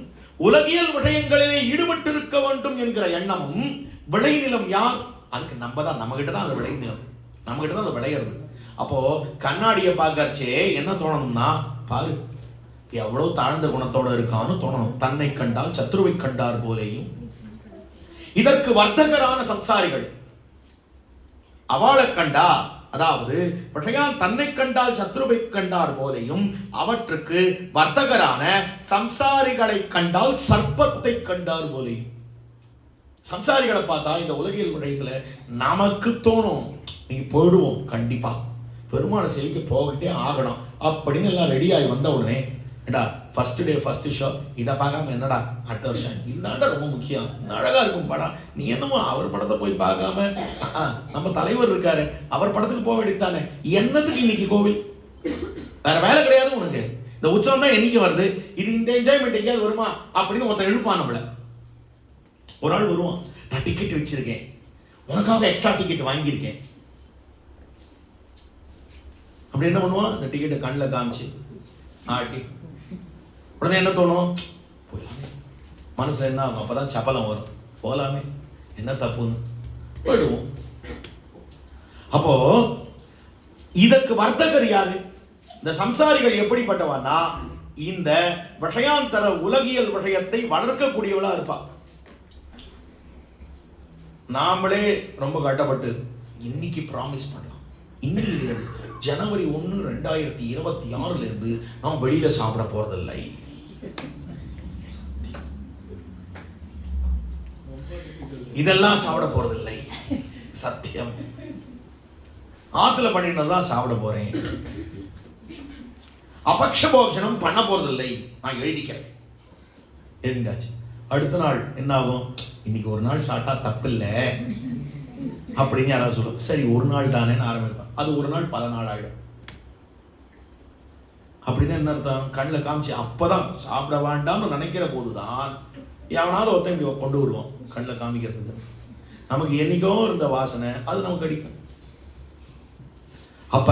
உலகியல் விஷயங்களிலே ஈடுபட்டு இருக்க வேண்டும் என்கிற எண்ணமும், விளைநிலம் யார்? அதுக்கு நம்ம தான், நம்ம கிட்ட தான் அது விளைநிலம், நம்ம கிட்ட தான் அது விளையிறது. அப்போ கண்ணாடியை பார்க்கறச்சே என்ன தோணணும்னா, பாரு எவ்வளவு தாழ்ந்த குணத்தோட இருக்கான்னு தோணணும். தன்னை கண்டால் சத்ருவை கண்டார் போலேயும். இதற்கு வர்த்தகரான சம்சாரிகள் அவளை கண்டா, அதாவது தன்னை கண்டால் சத்ருவை கண்டார் போலேயும், அவற்றுக்கு வர்த்தகரான சம்சாரிகளை கண்டால் சர்ப்பத்தை கண்டார் போலேயும். சம்சாரிகளை பார்த்தா இந்த உலகியல் விஷயத்துல நமக்கு தோணும், நீங்க போயிடுவோம், கண்டிப்பா பெருமாளை சேவிக்க போகிட்டே ஆகணும் அப்படின்னு எல்லாம் ரெடி ஆகி வந்த உடனே, ஏடா ஃபர்ஸ்ட் டே ஃபர்ஸ்ட் ஷோ இதை பார்க்காம என்னடா அடுத்த வருஷம் இதுதான்டா ரொம்ப முக்கியம், அழகா இருக்கும் படம், நீ என்னமோ அவர் படத்தை போய் பார்க்காம நம்ம தலைவர் இருக்காரு அவர் படத்துக்கு போக வேண்டியதானே, என்னதுக்கு இன்னைக்கு கோவில், வேற வேலை கிடையாது உனக்கு, இந்த உற்சவம் தான் என்னைக்கு வருது, இது இந்த என்ஜாய்மெண்ட் எங்கேயாவது வருமா அப்படின்னு ஒருத்தன் எழுப்பான் நம்மள. ஒரு ஆள் வருவான், நான் டிக்கெட் வச்சிருக்கேன், உனக்காக எக்ஸ்ட்ரா டிக்கெட் வாங்கியிருக்கேன். அப்படி என்ன பண்ணுவான், இந்த டிக்கெட்டை கண்ணில் காமிச்சு ஆட்டி உடனே என்ன தோணும், போகலாமே. மனசுல என்ன ஆகும், அப்பதான் சபலம் வரும், போகலாமே, என்ன தப்புன்னு போயிடுவோம். அப்போ இதற்கு வர்த்தகர் யாரு, இந்த சம்சாரிகள் எப்படிப்பட்டவான்னா இந்த விஷயாந்தர உலகியல் விஷயத்தை வளர்க்கக்கூடியவளா இருப்பா. நாமளே ரொம்ப கட்டப்பட்டு இன்னைக்கு ப்ராமிஸ் பண்ணலாம், இன்னைக்கு ஜனவரி 1, 2026 நாம் வெளியில சாப்பிட போறதில்லை. இதெல்லாம் சாப்பிட போறதில்லை, சத்தியம். ஆத்துல பண்ணினதான் சாப்பிட போறேன், அபக்ஷபோக்ஷனம் பண்ண போறதில்லை, நான் எழுதிக்கிறேன். எழுந்தாச்சு. அடுத்த நாள் என்ன ஆகும், இன்னைக்கு ஒரு நாள் சாப்பிட்டா தப்பு இல்லை அப்படின்னு யாராவது சொல்லுவோம். சரி ஒரு நாள் தானேன்னு ஆரம்பிப்பான். அது ஒரு நாள் பல நாள் ஆயிடும். அப்படிதான் என்ன அர்த்தம், கண்ணில் காமிச்சு அப்பதான் சாப்பிட வேண்டாம்னு நினைக்கிற போதுதான் எவனாவது ஒருத்தன் இப்படி கொண்டு வருவான் கண்ணில் காமிக்கிறதுக்கு. நமக்கு என்னைக்கோ இருந்த வாசனை அது நமக்கு அடிக்கும். அப்ப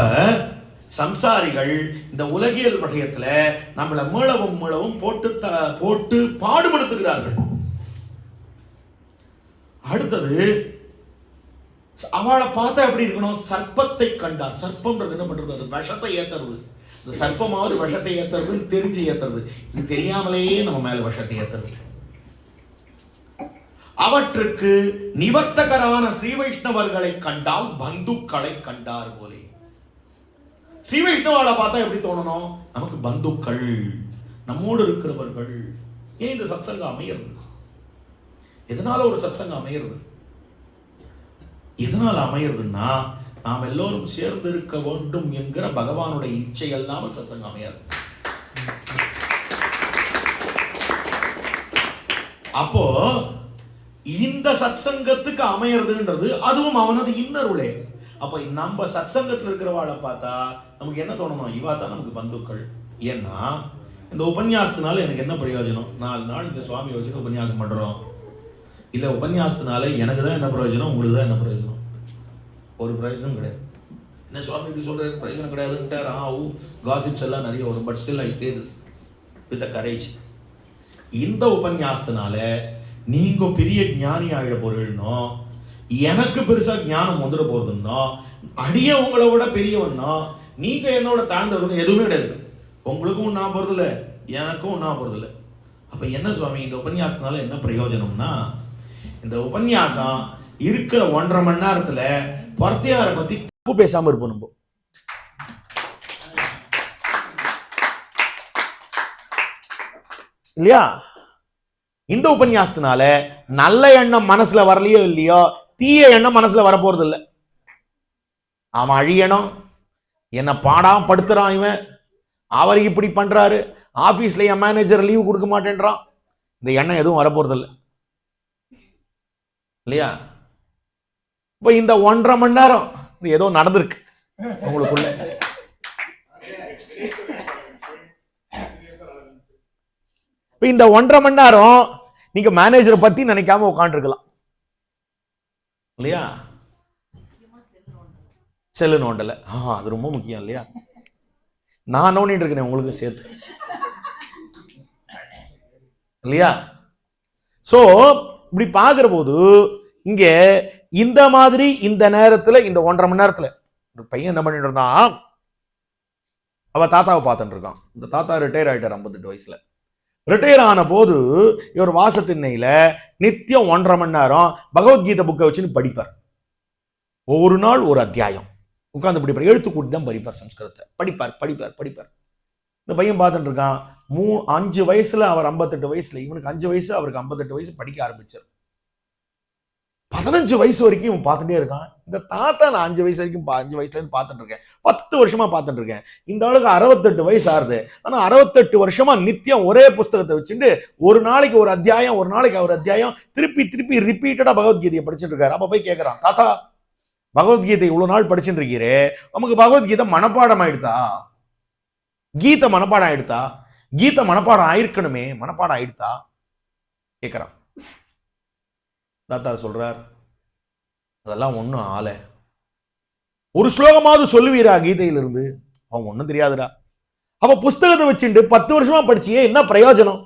சம்சாரிகள் இந்த உலகியல் வகையத்துல நம்மளை மீளவும் போட்டு பாடுபடுத்துகிறார்கள். அடுத்தது அவளை பார்த்தா எப்படி இருக்கணும், சர்ப்பத்தை கண்டார். சர்ப்பம்ன்றது என்ன பண்றது, அது விஷத்தை ஏத்துறது. இந்த சர்ப்பமாவது விஷத்தை ஏத்துறதுன்னு தெரிஞ்சு ஏத்துறது, இது தெரியாமலேயே நம்ம மேல விஷத்தை ஏத்துறது. அவற்றுக்கு நிவர்த்தகரான ஸ்ரீ வைஷ்ணவர்களை கண்டால் பந்துக்களை கண்டார் போலே. ஸ்ரீ வைஷ்ணவால பார்த்தா எப்படி தோணணும், நமக்கு பந்துக்கள், நம்மோடு இருக்கிறவர்கள். ஏன் இந்த சத்சங்கம் அமையிறது, எதனால ஒரு சத்சங்கம் அமையிறது, எதனால அமையிறதுன்னா நாம் எல்லோரும் சேர்ந்து இருக்க வேண்டும் என்கிற பகவானுடைய இச்சை இல்லாமல் சத்சங்கம் அமையாது. அப்போ இந்த சத்சங்கத்துக்கு அமையறதுன்றது அதுவும் அவனது இன்னருளே. அப்ப நம்ம சத்சங்கத்தில் இருக்கிறவாளை பார்த்தா நமக்கு என்ன தோணணும், இவா தான் நமக்கு பந்துக்கள். ஏன்னா இந்த உபன்யாசத்தினால எனக்கு என்ன பிரயோஜனம், 4 நாள் இந்த சுவாமி வச்சுட்டு உபன்யாசம் பண்றோம், இல்ல உபன்யாசத்தினால எனக்கு தான் என்ன பிரயோஜனம், உங்களுக்கு தான் என்ன பிரயோஜனம், ஒரு பிரயோஜனம் கிடையாது. என்ன சுவாமி இப்படி சொல்றாரு, பிரயோஜனம் கிடையாதுன்ட்டார். காசிப்ஸ் எல்லாம் நிறைய வரும். But still I say this with courage. இந்த உபன்யாசத்தினால நீங்க பெரிய ஞானி ஆயிட போறீங்கன்னா, எனக்கு பெருசா ஞானம் வந்துட போறதுன்னா, அடிய உங்களை விட பெரியவன்னா, நீங்க என்னோட தாழ்ந்தவர்கள் எதுவுமே கிடையாது. உங்களுக்கும் நான் போறதில்லை, எனக்கும் நான் போறதில்லை. அப்ப என்ன சுவாமி இந்த உபன்யாசத்தினால என்ன பிரயோஜனம்னா, இந்த உபன்யாசம் இருக்கிற 1.5 மணி நேரத்துல பர்த்தியாரை பத்தி தப்பு பேசாம இருப்போம் நம்ம. இல்லையா? இந்த உபன்யாசத்தினால நல்ல எண்ணம் மனசுல வரலையோ இல்லையோ, தீய எண்ணம் மனசுல வரப்போறது இல்லை. அவன் அழியணும், என்ன பாடாம படுத்துறான், இவன் அவர் இப்படி பண்றாரு, ஆபீஸ்ல என் மேனேஜர் லீவு கொடுக்க மாட்டேன்றான், இந்த எண்ணம் எதுவும் வரப்போறது இல்லை. இல்லையா? இப்ப இந்த 1.5 மணி நேரம் ஏதோ நடந்திருக்கு உங்களுக்குள்ள. இந்த 1.5 மணி நேரம் நீங்க மேனேஜரை பத்தி நினைக்காம உட்காந்துருக்கலாம். இல்லையா? செல்லு நோண்டல, அது ரொம்ப முக்கியம். இல்லையா? நான் நோண்டிட்டு இருக்கேன் உங்களுக்கு சேர்த்து. இல்லையா? சோ இப்படி பாக்குற போது இங்க இந்த மாதிரி இந்த நேரத்துல இந்த 1.5 மணி நேரத்துல ஒரு பையன் என்ன பண்ணிட்டு இருந்தான், அவ தாத்தாவை பார்த்துட்டு இருக்கான். இந்த தாத்தா ரிட்டையர் ஆயிட்டார் 58 வயசுல. ரிட்டையர் ஆன போது இவர் வாசத்திண்ணையில நித்தியம் 1.5 மணி நேரம் பகவத்கீதை புக்கை வச்சுன்னு படிப்பார். ஒரு நாள் ஒரு அத்தியாயம் உட்கார்ந்து படிப்பார். எழுத்து கூட்டி தான் படிப்பார், சம்ஸ்கிருதத்தை படிப்பார் படிப்பார் படிப்பார். இந்த பையன் பார்த்துட்டு இருக்கான். 5 வயசுல அவர் 58 வயசுல, இவனுக்கு 5 வயசு, அவருக்கு 58 வயசு, படிக்க ஆரம்பிச்சார். 15 வயசு வரைக்கும் இவன் பார்த்துட்டே இருக்கான். இந்த தாத்தா நான் 5 வயசு வரைக்கும் 5 வயசுல இருந்து பார்த்துட்டு இருக்கேன், 10 வருஷமா பார்த்துட்டு இருக்கேன். இந்த ஆளுக்கு 68 வயசு ஆறுது. ஆனா 68 வருஷமா நித்தியம் ஒரே புஸ்தகத்தை வச்சுட்டு ஒரு நாளைக்கு ஒரு அத்தியாயம், ஒரு நாளைக்கு ஒரு அத்தியாயம் திருப்பி திருப்பி ரிப்பீட்டடா பகவத்கீதையை படிச்சுட்டு இருக்காரு. அப்ப போய் கேட்கிறான், தாத்தா பகவத்கீதை இவ்வளவு நாள் படிச்சுட்டு இருக்கீரே, நமக்கு பகவத்கீதை மனப்பாடம் ஆயிடுதா? கீதை மனப்பாடம் ஆயிடுத்தா? கீதை மனப்பாடம் ஆயிருக்கணுமே, மனப்பாடம் ஆயிடுத்தா கேட்கிறான். தாத்தா சொல்றார், அதெல்லாம் ஒன்றும் ஆல. ஒரு ஸ்லோகமாவது சொல்லுவீரா கீதையிலிருந்து? அவன் ஒன்றும் தெரியாதுடா. அப்ப புஸ்தகத்தை வச்சுட்டு 10 வருஷமா படிச்சியே என்ன பிரயோஜனம்?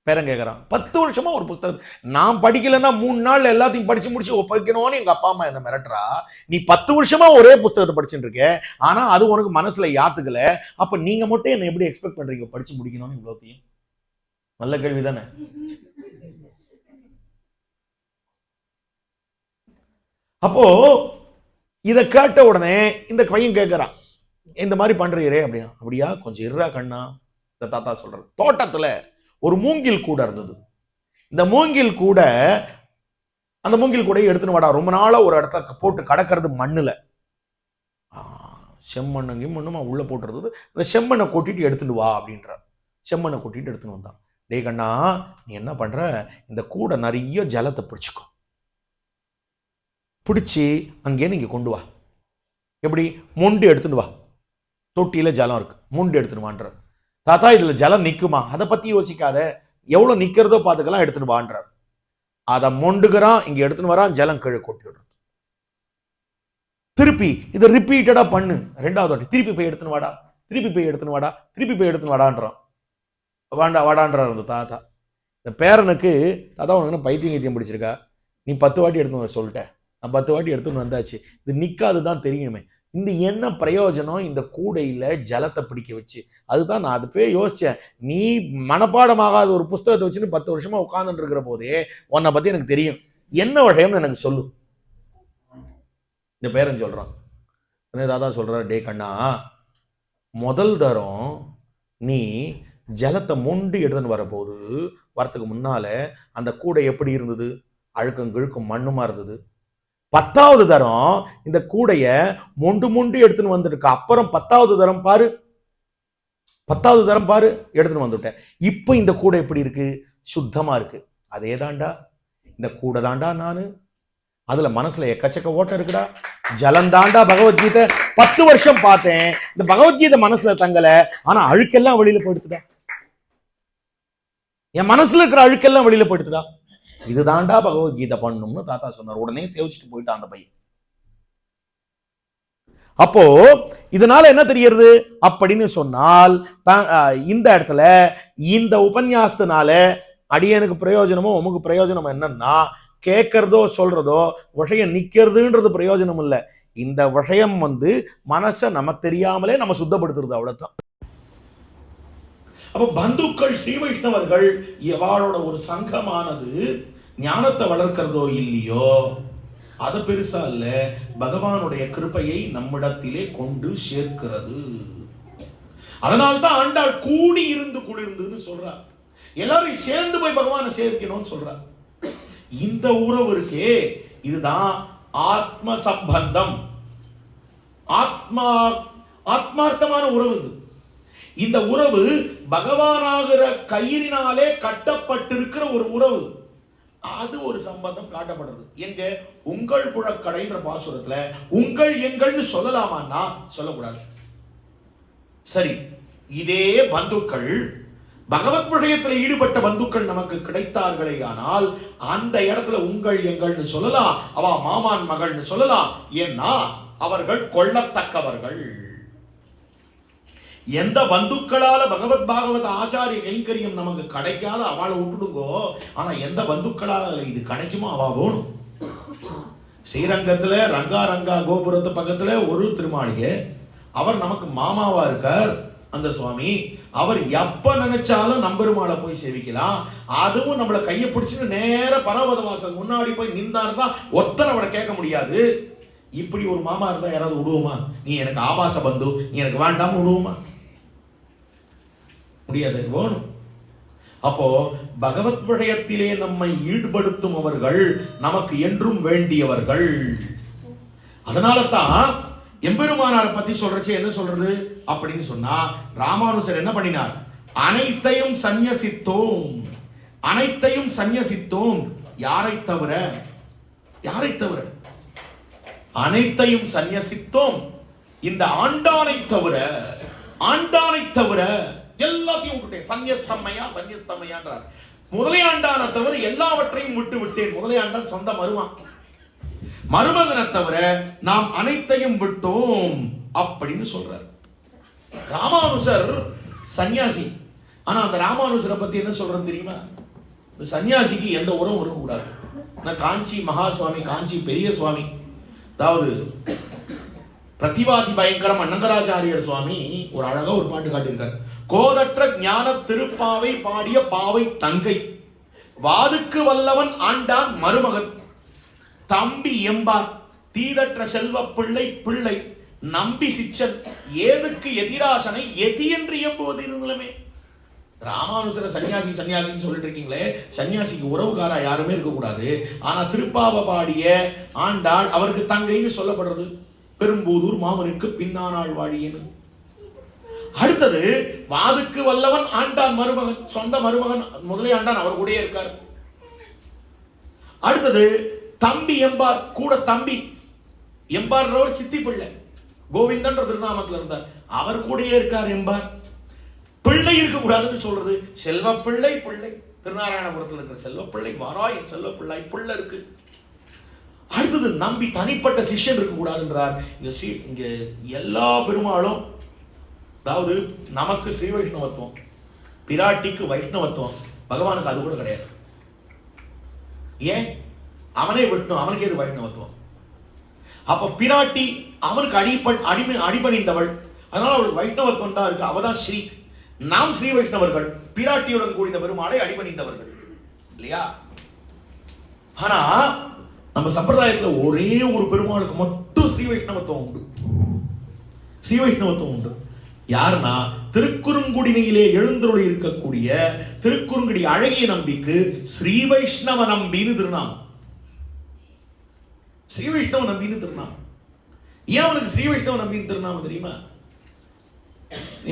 பேரன் கேட்கறான். 10 வருஷமா ஒரு புஸ்தகம் நான் படிக்கலன்னா 3 நாள்ல எல்லாத்தையும் படிச்சு முடிச்சு ஒப்படைக்கணும்னு எங்க அப்பா அம்மா என்ன மிரட்டுறா. நீ 10 வருஷமா ஒரே புஸ்தகத்தை படிச்சுட்டு இருக்க, ஆனா அது உனக்கு மனசுல யாத்துக்கல. அப்ப நீங்க மட்டும் என்ன எப்படி எக்ஸ்பெக்ட் பண்றீங்க படிச்சு முடிக்கணும்னு இவ்வளோத்தையும்? நல்ல கேள்வி தானே? அப்போ இதை கேட்ட உடனே இந்த பையன் கேட்கறான், இந்த மாதிரி பண்றீரே அப்படியா? அப்படியா, கொஞ்சம் இருறா கண்ணா. இந்த தாத்தா சொல்றது, தோட்டத்துல ஒரு மூங்கில் கூட இருந்தது. இந்த மூங்கில் கூட, அந்த மூங்கில் கூடையை எடுத்துன்னு வாடா. ரொம்ப நாளா ஒரு இடத்துல போட்டு கடக்கிறது மண்ணுல, செம்மண்ணு கிம்மண்ணுமா உள்ள போட்டுருந்தது. அந்த செம்மண்ணை கொட்டிட்டு எடுத்துட்டு வா அப்படின்றார். செம்மண்ணை கொட்டிட்டு எடுத்துன்னு வந்தான். டே கண்ணா, நீ என்ன பண்ற, இந்த கூடை நிறைய ஜலத்தை பிடிச்சிக்கோ, பிடிச்சி அங்கே நீங்க கொண்டு வா. எப்படி? மொண்டு எடுத்துட்டு வா. தொட்டியில ஜலம் இருக்கு, மொண்டு எடுத்துட்டு வான்ற. தாத்தா இதுல ஜலம் நிக்குமா? அதை பத்தி யோசிக்காத, எவ்வளவு நிக்கிறதோ பாத்துக்கலாம், எடுத்துட்டு வான்றார். அதை மொண்டுகிறான், இங்க எடுத்துன்னு வரான், ஜலம் கீழே கொட்டி விடுறது. திருப்பி இதை ரிப்பீட்டடா பண்ணு. 2வது வாட்டி திருப்பி போய் எடுத்துன்னு வாடா, திருப்பி போய் எடுத்துன்னு வாடா, திருப்பி போய் எடுத்துன்னு வாடான்றான். வாடான்றார் அந்த தாத்தா. இந்த பேரனுக்கு, தாத்தா உனக்கு பைத்தியம் கீத்தியம் பிடிச்சிருக்கா? நீ 10 வாட்டி எடுத்துன்னு வர சொல்லிட்ட, நான் 10 வாட்டி எடுத்துன்னு வந்தாச்சு, இது நிக்காதுதான் தெரியுமே, இந்த என்ன பிரயோஜனம் இந்த கூடையில ஜலத்தை பிடிக்க வச்சு? அதுதான் நான் அதுவே யோசிச்சேன். நீ மனப்பாடமாகாத ஒரு புஸ்தகத்தை வச்சுன்னு 10 வருஷமா உட்கார்ந்துட்டு இருக்கிற போதே உன்னை பத்தி எனக்கு தெரியும், என்ன விஷயம்னு எனக்கு சொல்லு. இந்த பேரன் சொல்றான். தாத்தா சொல்றாரு, டே கண்ணா, முதல் தரம் நீ ஜலத்தை மொண்டு எடுத்துன்னு வரப்போது வரத்துக்கு முன்னால அந்த கூடை எப்படி இருந்தது? அழுக்கம் கிழுக்கும் மண்ணுமா இருந்தது. 10வது தரம் இந்த கூடைய மொண்டு எடுத்துன்னு வந்துட்டு அப்புறம் 10வது தரம் பாரு, 10வது தரம் பாரு, எடுத்துன்னு வந்துட்டேன். இப்ப இந்த கூடை எப்படி இருக்கு? சுத்தமா இருக்கு. அதே தாண்டா இந்த கூடை தாண்டா நானு. அதுல மனசுல எக்கச்சக்க ஓட்டம் இருக்குடா. ஜலம் தாண்டா பகவத்கீதை. 10 வருஷம் பார்த்தேன், இந்த பகவத்கீதை மனசுல தங்கல, ஆனா அழுக்கெல்லாம் வெளியில போயிடுத்துடா. என் மனசுல இருக்கிற அழுக்கெல்லாம் வெளியில போயிடுத்துடா. இதுதாண்டா பகவத்கீதை பண்ணும்னு தாத்தா சொன்னார். உடனே சேவிச்சுட்டு போயிட்டான் அந்த பையன். அப்போ இதனால என்ன தெரிகிறது அப்படின்னு சொன்னால், இந்த இடத்துல இந்த உபன்யாசத்தினால அடியனுக்கு பிரயோஜனமோ உமக்கு பிரயோஜனம் என்னன்னா, கேட்கறதோ சொல்றதோ விஷயம் நிக்கிறதுன்றது பிரயோஜனம் இல்லை. இந்த விஷயம் மனசை நம்ம தெரியாமலே நம்ம சுத்தப்படுத்துறது, அவ்வளவுதான். அப்ப பந்துக்கள் ஸ்ரீ வைஷ்ணவர்கள் எவாளோட ஒரு சங்கமானது ஞானத்தை வளர்க்கிறதோ இல்லையோ, அது பெருசா இல்ல, பகவானுடைய கிருபையை நம்மிடத்திலே கொண்டு சேர்க்கிறது. அதனால்தான் ஆண்டாள் கூடி இருந்து குளிர்ந்துன்னு சொல்றார். எல்லாரும் சேர்ந்து போய் பகவானை சேர்க்கணும்னு சொல்றார். இந்த உறவு இருக்கே, இதுதான் ஆத்ம சம்பந்தம், ஆத்மார்த்தமான உறவு. இது இந்த உறவு பகவானாகிற கயிறினாலே கட்டப்பட்டிருக்கிற ஒரு உறவு. அது ஒரு சம்பந்தம் காட்டப்படுறது. எங்க? உங்கள் புழக்கடைன்ற பாசுரத்துல உங்கள் எங்கள்னு சொல்லலாமான்னா சொல்லக்கூடாது. சரி, இதே பந்துக்கள் பகவத் விஷயத்தில் ஈடுபட்ட பந்துக்கள் நமக்கு கிடைத்தார்களே, ஆனால் அந்த இடத்துல உங்கள் எங்கள்னு சொல்லலாம், அவ மாமான் மகள்னு சொல்லலாம். ஏன்னா அவர்கள் கொள்ளத்தக்கவர்கள். எந்த பந்துக்களால பகவத் பாகவத ஆச்சாரிய கைங்கரியம் நமக்கு கிடைக்காத அவளை விட்டுடுங்கோ. ஆனா எந்த பந்துக்களால இது கிடைக்குமோ அவ வேணும். ஸ்ரீரங்கத்துல ரங்கா கோபுரத்து பக்கத்துல ஒரு திருமாளிகை, அவர் நமக்கு மாமாவா இருக்கார் அந்த சுவாமி. அவர் எப்ப நினைச்சாலும் நம்பெருமாளை போய் சேவிக்கலாம். அதுவும் நம்மளை கையை பிடிச்சுன்னு நேர பரவத வாசல் முன்னாடி போய் நின்றாருன்னா ஒருத்தர் அவரை கேட்க முடியாது. இப்படி ஒரு மாமா இருந்தா யாராவது விடுவோமா? நீ எனக்கு ஆபாச பந்து, நீ எனக்கு வேண்டாம் விடுவோமா? முடியாது, வேணும். அப்போ பகவத் விஷயத்திலே நம்மை ஈடுபடுத்தும் அவர்கள் நமக்கு என்றும் வேண்டியவர்கள். அதனால தான் எம்பெருமானாரை பத்தி சொல்றச்சு என்ன சொல்றது அப்படின்னு சொன்னா, ராமானுசர் என்ன பண்ணினார்? அனைத்தையும் சந்நியசித்தோம், அனைத்தையும் சந்நியசித்தோம். யாரை தவிர? யாரை தவிர? அனைத்தையும் சந்நியசித்தோம், இந்த ஆண்டானை தவிர. ஆண்டானை தவிர எல்லாத்தையும் விட்டுட்டேன். சன்னியஸ்தம்மையா சன்னியஸ்தம்மையான்றார். முதலையாண்டான தவிர எல்லாவற்றையும் விட்டு விட்டேன். முதலையாண்டான் சொந்த மருமகனை தவிர நாம் அனைத்தையும் விட்டோம் அப்படின்னு சொல்றார். ராமானுஜர் சன்னியாசி. ஆனா அந்த ராமானுஜரை பத்தி என்ன சொல்றது தெரியுமா? சன்னியாசிக்கு எந்த உறவும் வரக்கூடாது. காஞ்சி மகா சுவாமி, காஞ்சி பெரிய சுவாமி, அதாவது பிரதிவாதி பயங்கரம் அனந்தராச்சாரியர் சுவாமி ஒரு அழகா ஒரு பாட்டு காட்டியிருக்கார். கோதற்ற ஞான திருப்பாவை பாடிய பாவை தங்கை, வாதுக்கு வல்லவன் ஆண்டான் மருமகன், தம்பி எம்பார் தீதற்ற செல்வ பிள்ளை பிள்ளை, நம்பி சிச்சன் ஏதுக்கு எதிராசனை எதி என்று எம்புவது இருந்தலுமே. ராமானுஜர சன்னியாசி சன்னியாசின்னு சொல்லிட்டு இருக்கீங்களே, சன்னியாசிக்கு உறவுகாரா யாருமே இருக்கக்கூடாது. ஆனா திருப்பாவை பாடிய ஆண்டாள் அவருக்கு தங்கைன்னு சொல்லப்படுறது. பெரும்பூதூர் மாமனுக்கு பின்னானாள் வாழியன்னு. அடுத்தது வாதுக்கு வல்லவன் ஆண்டான் மருமகன், சொந்த மருமகன் முதலையாண்டான் அவர் கூட இருக்கார். அடுத்தது தம்பி எம்பார், கூட தம்பி எம்பார்ன்றவர் சித்தி பிள்ளை, கோவிந்தன்ற திருநாமத்தில் இருந்தார், அவர் கூடயே இருக்கார் எம்பார். பிள்ளை இருக்க கூடாதுன்னு சொல்றது செல்வ பிள்ளை பிள்ளை, திருநாராயணபுரத்தில் இருக்கிற செல்வ பிள்ளை வாராயன் செல்வ பிள்ளை பிள்ளை இருக்கு. அடுத்தது நம்பி தனிப்பட்ட சிஷ்யன் இருக்க கூடாதுன்றார். இங்க எல்லா பெருமாளும், அதாவது நமக்கு ஸ்ரீ வைஷ்ணவத்துவம், பிராட்டிக்கு வைஷ்ணவத்துவம், பகவானுக்கு அது கூட கிடையாது. ஏன்? அவனே விஷ்ணு, அவனுக்கு எது வைஷ்ணவத்துவம்? அப்ப பிராட்டி அவனுக்கு அடிபணிந்தவள், அதனால அவள் வைஷ்ணவத்துவம் தான் இருக்கு. அவதான் ஸ்ரீ. நாம் ஸ்ரீ வைஷ்ணவர்கள், பிராட்டியுடன் கூடிய பெருமாளை அடிபணிந்தவர்கள் இல்லையா? ஆனா நம்ம சம்பிரதாயத்துல ஒரே ஒரு பெருமாளுக்கு மட்டும் ஸ்ரீ வைஷ்ணவத்துவம் உண்டு. ஸ்ரீ வைஷ்ணவத்துவம் உண்டு. யாருன்னா திருக்குறுங்குடியிலே எழுந்தருளி இருக்கக்கூடிய திருக்குறுங்குடி அழகிய நம்பிக்கு ஸ்ரீ வைஷ்ணவ நம்பின்னு திருநாமம். ஸ்ரீ வைஷ்ணவ நம்பின்னு திருநாமம். ஏன் அவனுக்கு ஸ்ரீ வைஷ்ணவ நம்பின்னு திருநாமம் தெரியுமா?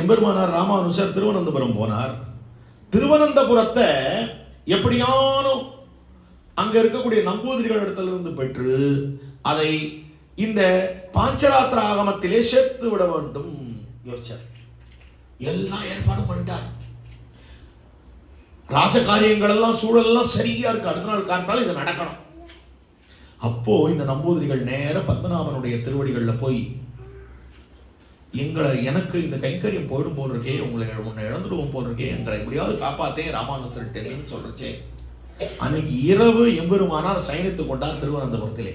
எம்பெருமானார் ராமானுஜர் திருவனந்தபுரம் போனார். திருவனந்தபுரத்தை எப்படியானும் அங்க இருக்கக்கூடிய நம்பூதிரிகள் இடத்திலிருந்து பெற்று அதை இந்த பாஞ்சராத்திர ஆகமத்திலே சேர்த்து விட வேண்டும் யோசிச்சார். எல்லா ஏற்பாடும் பண்ணிட்டார். ராஜகாரியங்கள் எல்லாம் சூழல் எல்லாம் சரியா இருக்கு. அடுத்த நாள் காத்தாலும் இது நடக்கணும். அப்போ இந்த நம்பூதிரிகள் நேர பத்மநாபனுடைய திருவடிகள்ல போய், எனக்கு இந்த கைங்கரியம் போயிடும் போல் இருக்கே, உன்னை இழந்துடுவோம் போல் இருக்கே, எங்களை எப்படியாவது காப்பாத்தேன் ராமானுஜர்கிட்ட சொல்றச்சே. அன்னைக்கு இரவு எம்பெருமானார் சயனித்துக் கொண்டார் திருவனந்தபுரத்திலே.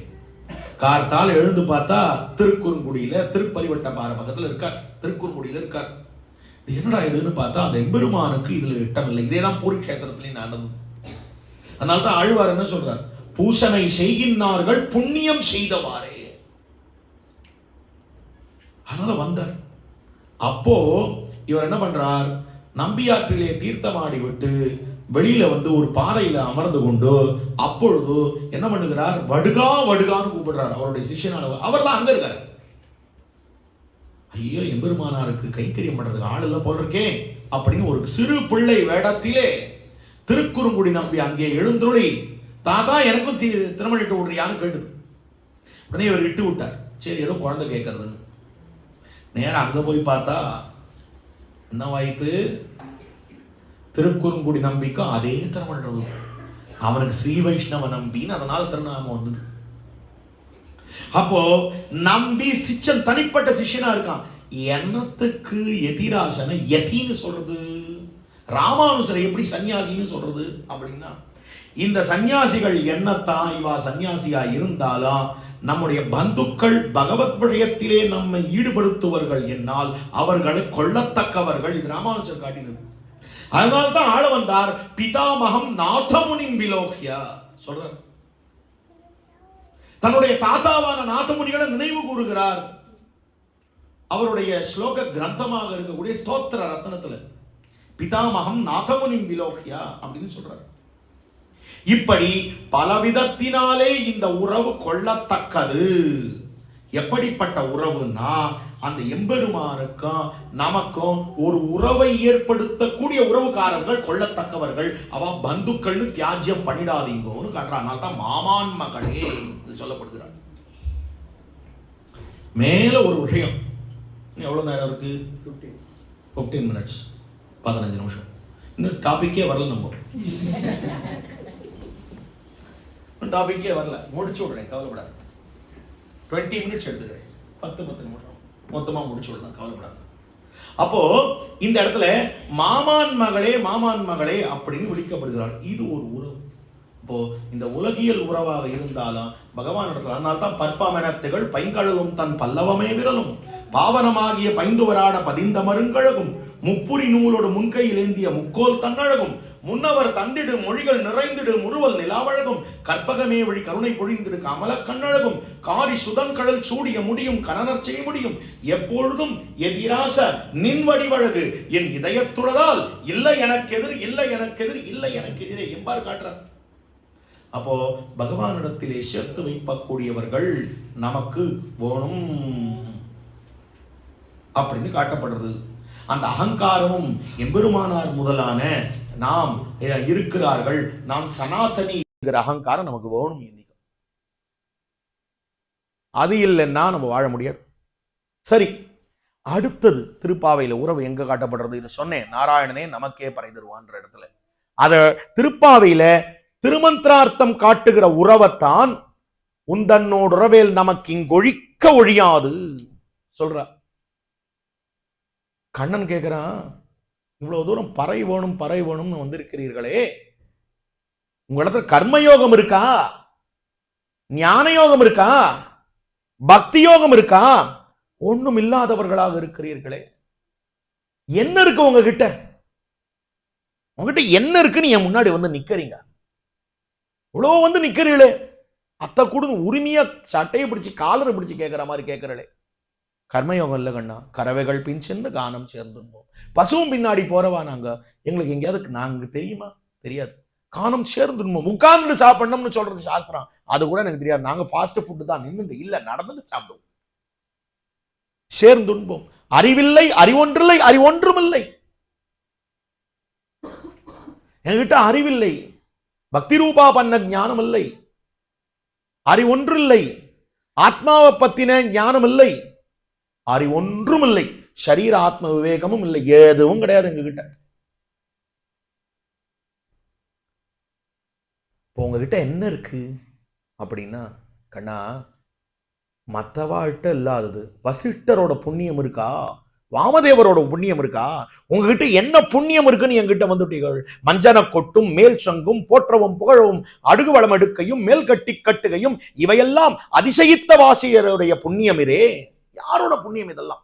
கார்த்தால் எழுந்து பார்த்தா திருக்குறுங்குடியில திருப்பரிவட்ட பாறை பக்கத்துல இருக்கார், திருக்குறுங்குடியில இருக்கார். என்னடா இதுன்னு பார்த்தா அந்த எம்பெருமானுக்கு இதுல இட்டம் இல்லை. இதேதான் பூரி கஷேத்திரத்திலேயும் நடந்தது. அதனால்தான் ஆழ்வார் என்ன சொல்றார்? பூசனை செய்கின்றார்கள் புண்ணியம் செய்தவாறே. அதனால வந்தார். அப்போ இவர் என்ன பண்றார்? நம்பியாற்றிலே தீர்த்தமாடி விட்டு வெளியில ஒரு பாறையில அமர்ந்து கொண்டு அப்பொழுது என்ன பண்ணுகிறார்? வடுகா வடுகான்னு கூப்பிடுறார். அவருடைய சிஷ்யனானவர் அவர் தான் அங்க இருக்காரு. ஐயோ, எம்பெருமானாருக்கு கைங்கரியம் பண்றதுக்கு ஆள் இல்ல போல் இருக்கே அப்படின்னு ஒரு சிறு பிள்ளை வேடத்திலே திருக்குறுங்குடி நம்பி அங்கே எழுந்துருளி, தாத்தா எனக்கும் திருமணம் இட்டு விடுறியான்னு கேட்டுது. உடனே இவர் இட்டு விட்டார். சரி, ஏதோ குழந்தை கேட்கறதுன்னு. நேரம் அங்க போய் பார்த்தா என்ன வாய்ப்பு? திருக்குறுங்குடி நம்பிக்கும் அதே திருமணம். அவனுக்கு ஸ்ரீ வைஷ்ணவ நம்பின்னு அதனால திருநாமம் வந்தது. அப்போ நம்பி சிச்சன் தனிப்பட்ட சிஷ்யனா இருக்கான். எண்ணத்துக்கு எதிராசன யதின்னு சொல்றது. ராமானுஜரை எப்படி சன்னியாசின்னு சொல்றது அப்படின்னா, இந்த சன்னியாசிகள் என்னத்தான் இவா சன்னியாசியா இருந்தாலும் நம்முடைய பந்துக்கள் பகவத் விஷயத்திலே நம்மை ஈடுபடுத்துவர்கள் என்னால் அவர்களை கொள்ளத்தக்கவர்கள். இது ராமானுஜர் காட்டினது. அதனால்தான் ஆள வந்தார். பிதாமகம் நாதமுனிம் விலோக்யா சொல்றார். தன்னுடைய தாத்தாவான நாதமுனிகளை நினைவு கூறுகிறார். அவருடைய ஸ்லோக கிரந்தமாக இருக்கக்கூடிய ஸ்தோத்திர ரத்னத்துல பிதாமகம் நாதமுனிம் விலோக்யா அப்படின்னு சொல்றார். இப்படி பலவிதத்தினாலே இந்த உறவு கொள்ளத்தக்கது. எப்படிப்பட்ட உறவுன்னா, அந்த எம்பெருமானுக்கும் நமக்கும் ஒரு உறவை ஏற்படுத்தக்கூடிய உறவுக்காரர்கள் கொள்ளத்தக்கவர்கள். அவ பந்துக்கள்னு தியாஜ்யம் பண்ணிடாதீங்கன்னு காட்டுறாங்க. தான் மாமான் மகளே சொல்லப்படுகிறார். மேல ஒரு விஷயம், எவ்வளவு நேரம் இருக்கு? 15 மினிட்ஸ், 15 நிமிஷம். இன்னும் டாபிக்கே வரல, நம்ம டாபிக்கே வரல. முடிச்சு விடுறேன், கவலைப்படாது. 20 மினிட்ஸ் எடுத்துக்கிறேன், 10 நிமிஷம் மொத்தமா முடிச்சு விடலாம், கவலைப்படாது. அப்போ இந்த இடத்துல மாமான் மகளே, மாமான் மகளே அப்படின்னு விളിக்கப்படுகிறாள். இது ஒரு உறவு. இப்போ இந்த உலகியல் உறவாக இருந்தாலும் பகவான் இடத்துல, அதனால்தான் பற்பமெனத்துகள் பைங்கழலும் தன் பல்லவமே விரலும் பாவனமாகிய பைந்துவராட பதிந்த மருங்கழகும் முப்புரி நூலோடு முன்கையில் ஏந்திய முக்கோல் தன்னழகும் முன்னவர் தந்திடு மொழிகள் நிறைந்திடு முறுவல் நிலாவழகும் கற்பகமே வழி கருணை பொழிந்திடு கமல கண்ணழகும் காரி சுதன்கடல் சூடிய முடியும் கனனர் செய்ய முடியும் எப்பொழுதும் எதிராச நின்வடிவழகு என் இதயத்துளதால் இல்லை எனக்கெதிர், இல்லை எனக்கெதிர், இல்லை எனக்கு எதிரே எவ்வாறு காட்டுறார். அப்போ பகவானிடத்திலே சேர்த்து வைக்கக்கூடியவர்கள் நமக்கு வேணும் அப்படின்னு காட்டப்படுறது. அந்த அகங்காரமும் எம்பெருமானார் முதலான நாம் இருக்கிறார்கள், நாம் சனாதனி அகங்காரம் நமக்கு வேணும். இன்னைக்கு அது இல்லைன்னா நம்ம வாழ முடியாது. சரி, அடுத்தது திருப்பாவையில உறவு எங்க காட்டப்படுறது? இது சொன்னேன், நாராயணனே நமக்கே பறை தருவான்ற இடத்துல. அத திருப்பாவையில திருமந்திரார்த்தம் காட்டுகிற உறவைத்தான் உந்தன்னோடு உறவேல் நமக்கு இங்கொழிக்க ஒழியாது சொல்ற. கண்ணன் கேட்கிறான், இவ்வளவு தூரம் பறை வேணும் பறை வேணும்னு வந்திருக்கிறீர்களே, உங்களிடத்துல கர்மயோகம் இருக்கா, ஞான யோகம் இருக்கா, பக்தி யோகம் இருக்கா? ஒண்ணும் இல்லாதவர்களாக இருக்கிறீர்களே, என்ன இருக்கு உங்ககிட்ட? உங்ககிட்ட என்ன இருக்குன்னு என் முன்னாடி வந்து நிக்கிறீங்க, இவ்வளவு வந்து நிக்கிறீங்களே, அத்தை கூட உரிமையா சட்டையை பிடிச்சு காலரை பிடிச்சு கேட்கிற மாதிரி கேட்கிறளே. கர்மயோகம் இல்ல கண்ணா, கறவைகள் பின் சென்று கானம் சேர்ந்துருப்போம். பசுவும் பின்னாடி போறவா நாங்க, எங்களுக்கு எங்கேயாவது நாங்க தெரியுமா? தெரியாது. கானம் சேர்ந்துருப்போம். உட்கார்ந்து சாப்பிடணும்னு சொல்றது சாஸ்திரம், அது கூட எனக்கு தெரியாது. நாங்க ஃபாஸ்ட் ஃபுட் தான், நின்று இல்ல நடந்துட்டு சாப்பிடுவோம். சேர்ந்துன்போம். அறிவில்லை, அறிவொன்றில்லை, அறிவொன்றும் இல்லை. என்கிட்ட அறிவில்லை, பக்தி ரூபா பண்ண ஞானம் இல்லை, அறிவொன்றில்லை, ஆத்மாவை பத்தின ஞானம் இல்லை, அறிவொன்றும் இல்லை, சரீர ஆத்ம விவேகமும் இல்லை, எதுவும் கிடையாது எங்ககிட்ட. உங்ககிட்ட என்ன இருக்கு அப்படின்னா, கண்ணா மற்றவாழ்கிட்ட இல்லாதது வசிஷ்டரோட புண்ணியம் இருக்கா, வாமதேவரோட புண்ணியம் இருக்கா? உங்ககிட்ட என்ன புண்ணியம் இருக்குன்னு என்கிட்ட வந்துட்டீர்கள். மஞ்சன கொட்டும் மேல் சங்கும் போற்றவும் புகழவும் அடுகு வளம் எடுக்கையும் மேல் கட்டி கட்டுகையும் இவையெல்லாம் அதிசயித்த வாசியருடைய புண்ணியம் இரே. யாரோட புண்ணியம் இதெல்லாம்?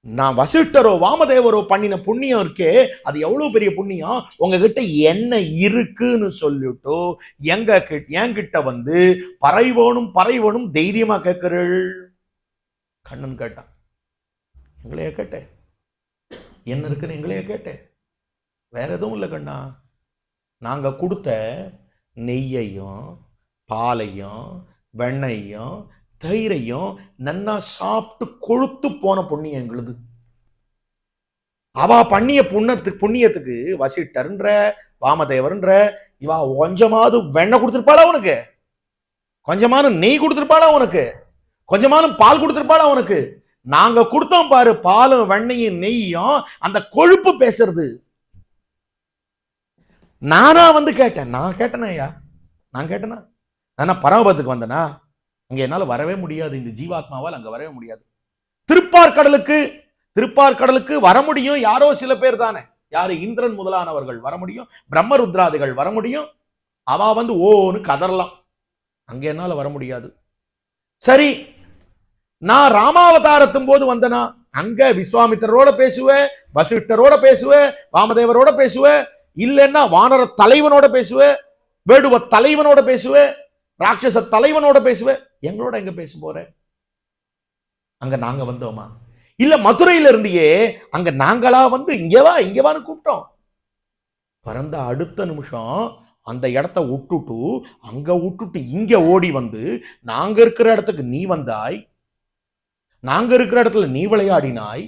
நான் வசிஷ்டரோ வாமதேவரோ பண்ணின புண்ணியம் இருக்கே, அது எவ்வளவு பெரிய புண்ணியம். உங்ககிட்ட என்ன இருக்குன்னு சொல்லிட்டு என்கிட்ட வந்து பறைவோனும் தைரியமா கேட்கிறீள். கண்ணன் கேட்டான், எங்களைய கேட்டேன், என்ன இருக்குன்னு எங்களைய கேட்டேன், வேற எதுவும் இல்லை கண்ணா. நாங்க கொடுத்த நெய்யையும் பாலையும் வெண்ணையும் தயிரையும் நன்னா சாப்பிட்டு கொழுத்து போன புண்ணியம் எங்களுது. அவ பண்ணிய புண்ணியத்துக்கு வசிட்டர்ன்ற வாமதேவர்ன்ற இவா கொஞ்சமாவது வெண்ணெய் கொடுத்திருப்பாளா உனக்கு? கொஞ்சமான நெய் கொடுத்திருப்பாளா உனக்கு? கொஞ்சமான பால் கொடுத்திருப்பாளா உனக்கு? நாங்க கொடுத்தோம் பாரு, பாலும் வெண்ணையும் நெய்யும், அந்த கொழுப்பு பேசுறது. நானா வந்து கேட்டேன். நான் கேட்டேனா ஐயா? நான் கேட்டேனா? நான் பரமபதத்துக்கு வந்தேனா? அங்க என்னால வரவே முடியாது, இந்த ஜீவாத்மாவால் அங்க வரவே முடியாது. திருப்பார்கடலுக்கு வர முடியும் யாரோ சில பேர் தானே. யாரு? இந்திரன் முதலானவர்கள் வர முடியும், பிரம்மருத்ராதிகள் வர முடியும். அவ வந்து ஓன்னு கதறலாம், அங்க என்னால வர முடியாது. சரி, நான் ராமாவதாரத்தும் போது வந்தனா, அங்க விஸ்வாமித்திரரோட பேசுவேன், வசிஷ்டரோட பேசுவேன், வாமதேவரோட பேசுவேன், இல்லைன்னா வானர தலைவனோட பேசுவேன், வேடுவ தலைவனோட பேசுவேன், ராட்சச தலைவனோட பேசுவேன். எங்களோட எங்க பேச போறேன்? அங்க நாங்க வந்தோமா? இல்ல மதுரையில இருந்தியே அங்க நாங்களா வந்து இங்கவான்னு கூப்பிட்டோம். பறந்த அடுத்த நிமிஷம் அந்த இடத்த விட்டுட்டு இங்க ஓடி வந்து நாங்க இருக்கிற இடத்துக்கு நீ வந்தாய், நாங்க இருக்கிற இடத்துல நீ விளையாடினாய்,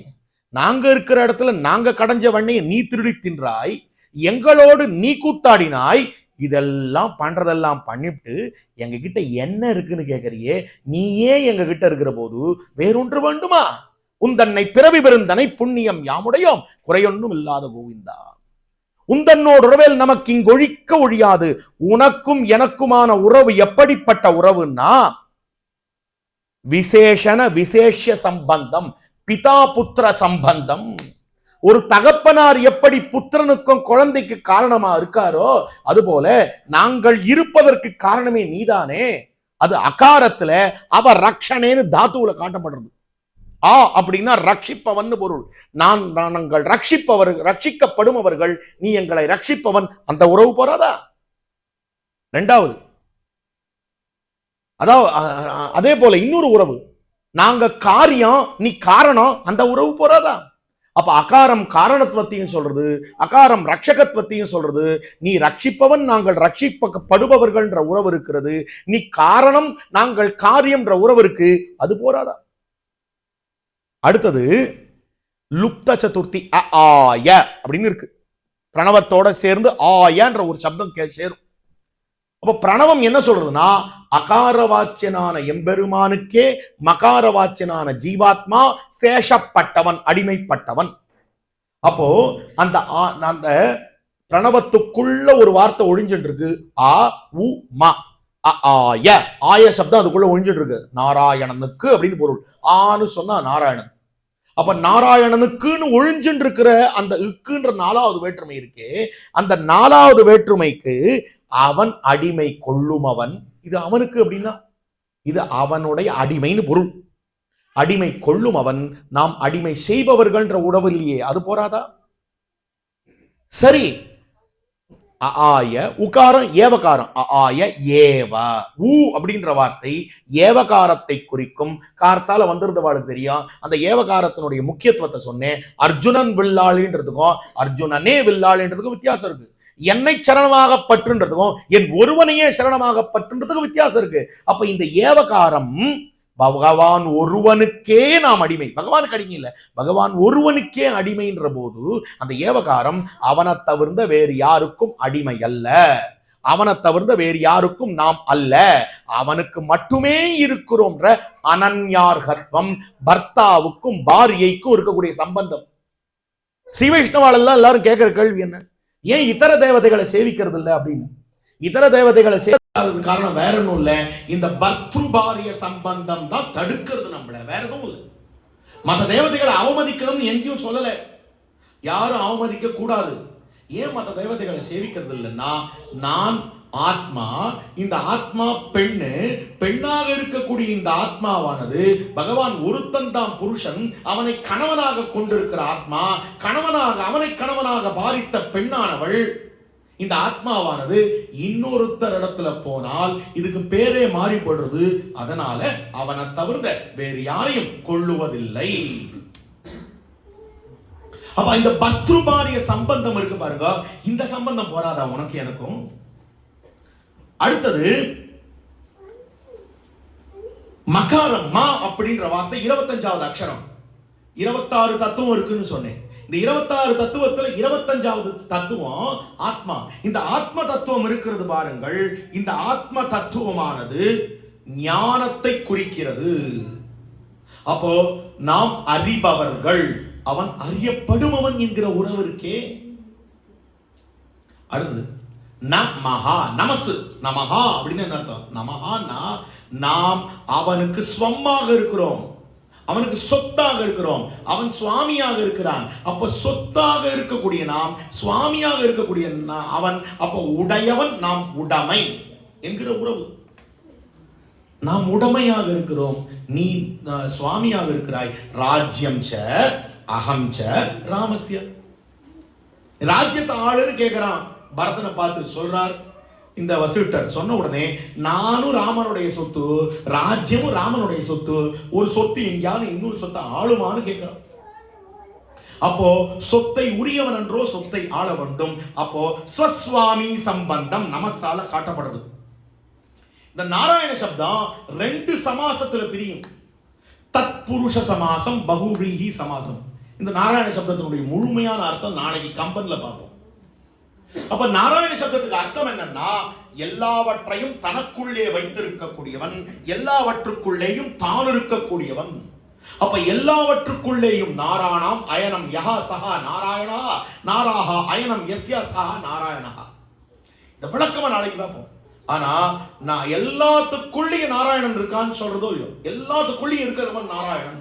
நாங்க இருக்கிற இடத்துல நாங்க கடைஞ்ச வண்ணையை நீ திருடி தின்றாய், எங்களோடு நீ கூத்தாடினாய். இதெல்லாம் பண்றதெல்லாம் பண்ணிவிட்டு எங்க கிட்ட என்ன இருக்குன்னு கேட்கறியே. நீயே எங்க கிட்ட இருக்கிற போது வேறொன்று வேண்டுமா? உந்தன்னை பிறவி பெருந்தனை புண்ணியம் யாமுடையோம் குறையொன்னும் இல்லாத கோவிந்தா. உந்தன்னோடு உறவேல் நமக்கு இங்கு ஒழிக்க ஒழியாது. உனக்கும் எனக்குமான உறவு எப்படிப்பட்ட உறவுன்னா விசேஷ சம்பந்தம், பிதா புத்திர சம்பந்தம். ஒரு தகப்பனார் எப்படி புத்திரனுக்கும் குழந்தைக்கு காரணமா இருக்காரோ அதுபோல நாங்கள் இருப்பதற்கு காரணமே நீதானே. அது அகாரத்துல அவ ரக்ஷனேன்னு தாத்துவுல காட்டப்படுறது. ஆ அப்படின்னா ரட்சிப்பவன் பொருள். நாங்கள் ரட்சிக்கப்படுபவர்கள், நீ எங்களை ரட்சிப்பவன். அந்த உறவு போறாதா? ரெண்டாவது, அதாவது அதே போல இன்னொரு உறவு, நாங்க காரியம் நீ காரணம், அந்த உறவு போறாதா? அப்ப அகாரம் காரணத்துவத்தையும் சொல்றது, அகாரம் ரட்சகத்துவத்தையும் சொல்றது. நீ ரட்சிப்பவன், நாங்கள் ரட்சிக்கப்படுபவர்கள் உறவு இருக்கிறது. நீ காரணம், நாங்கள் காரியம் உறவு இருக்கு. அது போறாதா? அடுத்தது லுப்த சதுர்த்தி ஆய அப்படின்னு இருக்கு. பிரணவத்தோட சேர்ந்து ஆயன்ற ஒரு சப்தம் சேரும். அப்ப பிரணவம் என்ன சொல்றதுன்னா அகாரவாச்சியனான எம்பெருமானுக்கே மகாரவாச்சியனான ஜீவாத்மா சேஷப்பட்டவன், அடிமைப்பட்டவன். அப்போ அந்த அந்த பிரணவத்துக்குள்ள ஒரு வார்த்தை ஒழிஞ்சுட்டு இருக்கு. ஆ உ மா ஆய. ஆய சப்தம் அதுக்குள்ள ஒழிஞ்சுட்டு இருக்கு. நாராயணனுக்கு அப்படின்னு பொருள். ஆன்னு சொன்னா நாராயணன். அப்ப நாராயணனுக்குன்னு ஒழிஞ்சுட்டு இருக்கிற அந்த இக்குன்ற 4வது வேற்றுமை இருக்கே, அந்த 4வது வேற்றுமைக்கு அவன் அடிமை கொள்ளுமவன். இது அவனுக்கு அப்படின்னா இது அவனுடைய அடிமைன்னு பொருள். அடிமை கொள்ளும் அவன், நாம் அடிமை செய்பவர்கள் உறவு இல்லையே, அது போறாதா? சரி, ஆய உகாரம் ஏவகாரம். ஆய ஏவ ஊ அப்படின்ற வார்த்தை ஏவகாரத்தை குறிக்கும். கார்த்தால வந்திருந்தவாளுக்கு தெரியும். அந்த ஏவகாரத்தினுடைய முக்கியத்துவத்தை சொன்னேன். அர்ஜுனன் வில்லாளின்றதுக்கும் அர்ஜுனனே வில்லாளின்றதுக்கும் வித்தியாசம் இருக்கு. என்னை சரணமாக பற்றுன்றதுக்கும் என் ஒருவனையே சரணமாக பற்றுன்றதுக்கும் வித்தியாசம் இருக்கு. அப்ப இந்த ஏவகாரம் பகவான் ஒருவனுக்கே நாம் அடிமை, பகவானுக்கு அடிமை இல்ல, பகவான் ஒருவனுக்கே அடிமைன்ற போது அந்த ஏவகாரம் அவனை தவிர்ந்த வேறு யாருக்கும் அடிமை அல்ல, அவனை தவிர்ந்த வேறு யாருக்கும் நாம் அல்ல, அவனுக்கு மட்டுமே இருக்கிறோம்ன்ற அனன்யார்கத்வம், பர்த்தாவுக்கும் பாரியைக்கும் இருக்கக்கூடிய சம்பந்தம். ஸ்ரீ வைஷ்ணவால் எல்லாம் எல்லாரும் கேட்கிற கேள்வி என்ன, ஏன் இதர தேவதைகளை சேவிக்கிறது இல்லை அப்படின்னு. இதர தேவதைகளை சேவிக்காதது காரணம் வேற ஒன்றும் இல்லை, இந்த பர்த்ருபாரிய சம்பந்தம் தான் தடுக்கிறது நம்மள, வேற எதுவும் இல்லை. மற்ற தேவதைகளை அவமதிக்கணும்னு எங்கேயும் சொல்லல, யாரும் அவமதிக்க கூடாது. ஏன் மற்ற தேவதைகளை சேவிக்கிறது இல்லைன்னா, நான் ஆத்மா, இந்த ஆத்மா பெண்ணு, பெண்ணாக இருக்கக்கூடிய இந்த ஆத்மாவானது பகவான் ஒருத்தன் தான் புருஷன், அவனை கணவனாக கொண்டிருக்கிற ஆத்மா, அவனை கணவனாக பாரித்த பெண்ணானவள், இந்த ஆத்மாவானது இன்னொருத்தர் இடத்துல போனால் இதுக்கு பேரே மாறிப்படுறது. அதனால அவனை தவிர்த்த வேறு யாரையும் கொள்ளுவதில்லை. அப்ப இந்த பத்ருபாரிய சம்பந்தம் இருக்கு பாருங்க, இந்த சம்பந்தம் போராதா உனக்கு எனக்கும்? அடுத்தது மகாரம், மா அப்படின்ற வார்த்தை 25வது அக்ஷரம். 26 தத்துவம் இருக்குன்னு சொன்னேன். இந்த 26 தத்துவத்துல 25வது தத்துவம் ஆத்மா. இந்த ஆத்ம தத்துவம் இருக்கிறது பாருங்கள், இந்த ஆத்ம தத்துவமானது ஞானத்தை குறிக்கிறது. அப்போ நாம் அறிபவர்கள், அவன் அறியப்படுபவன் என்கிற உறவு இருக்கே. அடுத்தது நமஹா, நமசு, நமஹா அப்படின்னு என்ன அர்த்தம்? நமஹான்னா நாம் அவனுக்கு ஸ்வமாக இருக்கிறோம், அவனுக்கு சொத்தாக இருக்கிறோம், அவன் சுவாமியாக இருக்கிறான். அப்ப சொத்தாக இருக்கக்கூடிய நாம், சுவாமியாக இருக்கக்கூடிய அவன், அப்ப உடையவன், நாம் உடைமை என்கிற உறவு. நாம் உடைமையாக இருக்கிறோம், நீ சுவாமியாக இருக்கிறாய். ராஜ்யம் ச அகம் ச ராமஸ்ய. ராஜ்யத்தை ஆளுன்னு கேட்கிறான், பரதனை பார்த்து சொல்றார் இந்த வசிட்டர். சொன்ன உடனே நானும் ராமனுடைய சொத்து, ராஜ்யமும் ராமனுடைய சொத்து, ஒரு சொத்து எங்கேயாவது இன்னொரு சொத்தை ஆளுமான்னு கேட்கிறான். அப்போ சொத்தை உரியவன் என்றோ சொத்தை ஆள வேண்டும். அப்போ ஸ்வஸ்வாமி சம்பந்தம் நமசால காட்டப்படுறது. இந்த நாராயண சப்தம் 2 சமாசத்துல பிரியும். தத்புருஷ சமாசம், பகுவிரீஹி சமாசம். இந்த நாராயண சப்தத்தினுடைய முழுமையான அர்த்தம் நாளைக்கு கம்பன்ல பார்ப்போம். அப்ப நாராயண சப்தத்துக்கு அர்த்தம் என்னன்னா, எல்லாவற்றையும் தனக்குள்ளே வைத்திருக்கக்கூடியவன், எல்லாவற்றுக்குள்ளேயும் தான் இருக்கக்கூடியவன். அப்ப எல்லாவற்றுக்குள்ளேயும் நாராயணம் அயனம் யஹா சஹா நாராயணா நாராஹா அயனம் யஸ்ய சஹா நாராயணா. இந்த விளக்கமா நாளைக்கு பார்ப்போம். ஆனா நான் எல்லாத்துக்குள்ளேயும் நாராயணன் இருக்கான்னு சொல்றதோ இல்லையோ, எல்லாத்துக்குள்ளேயும் இருக்கிறவன் நாராயணன்,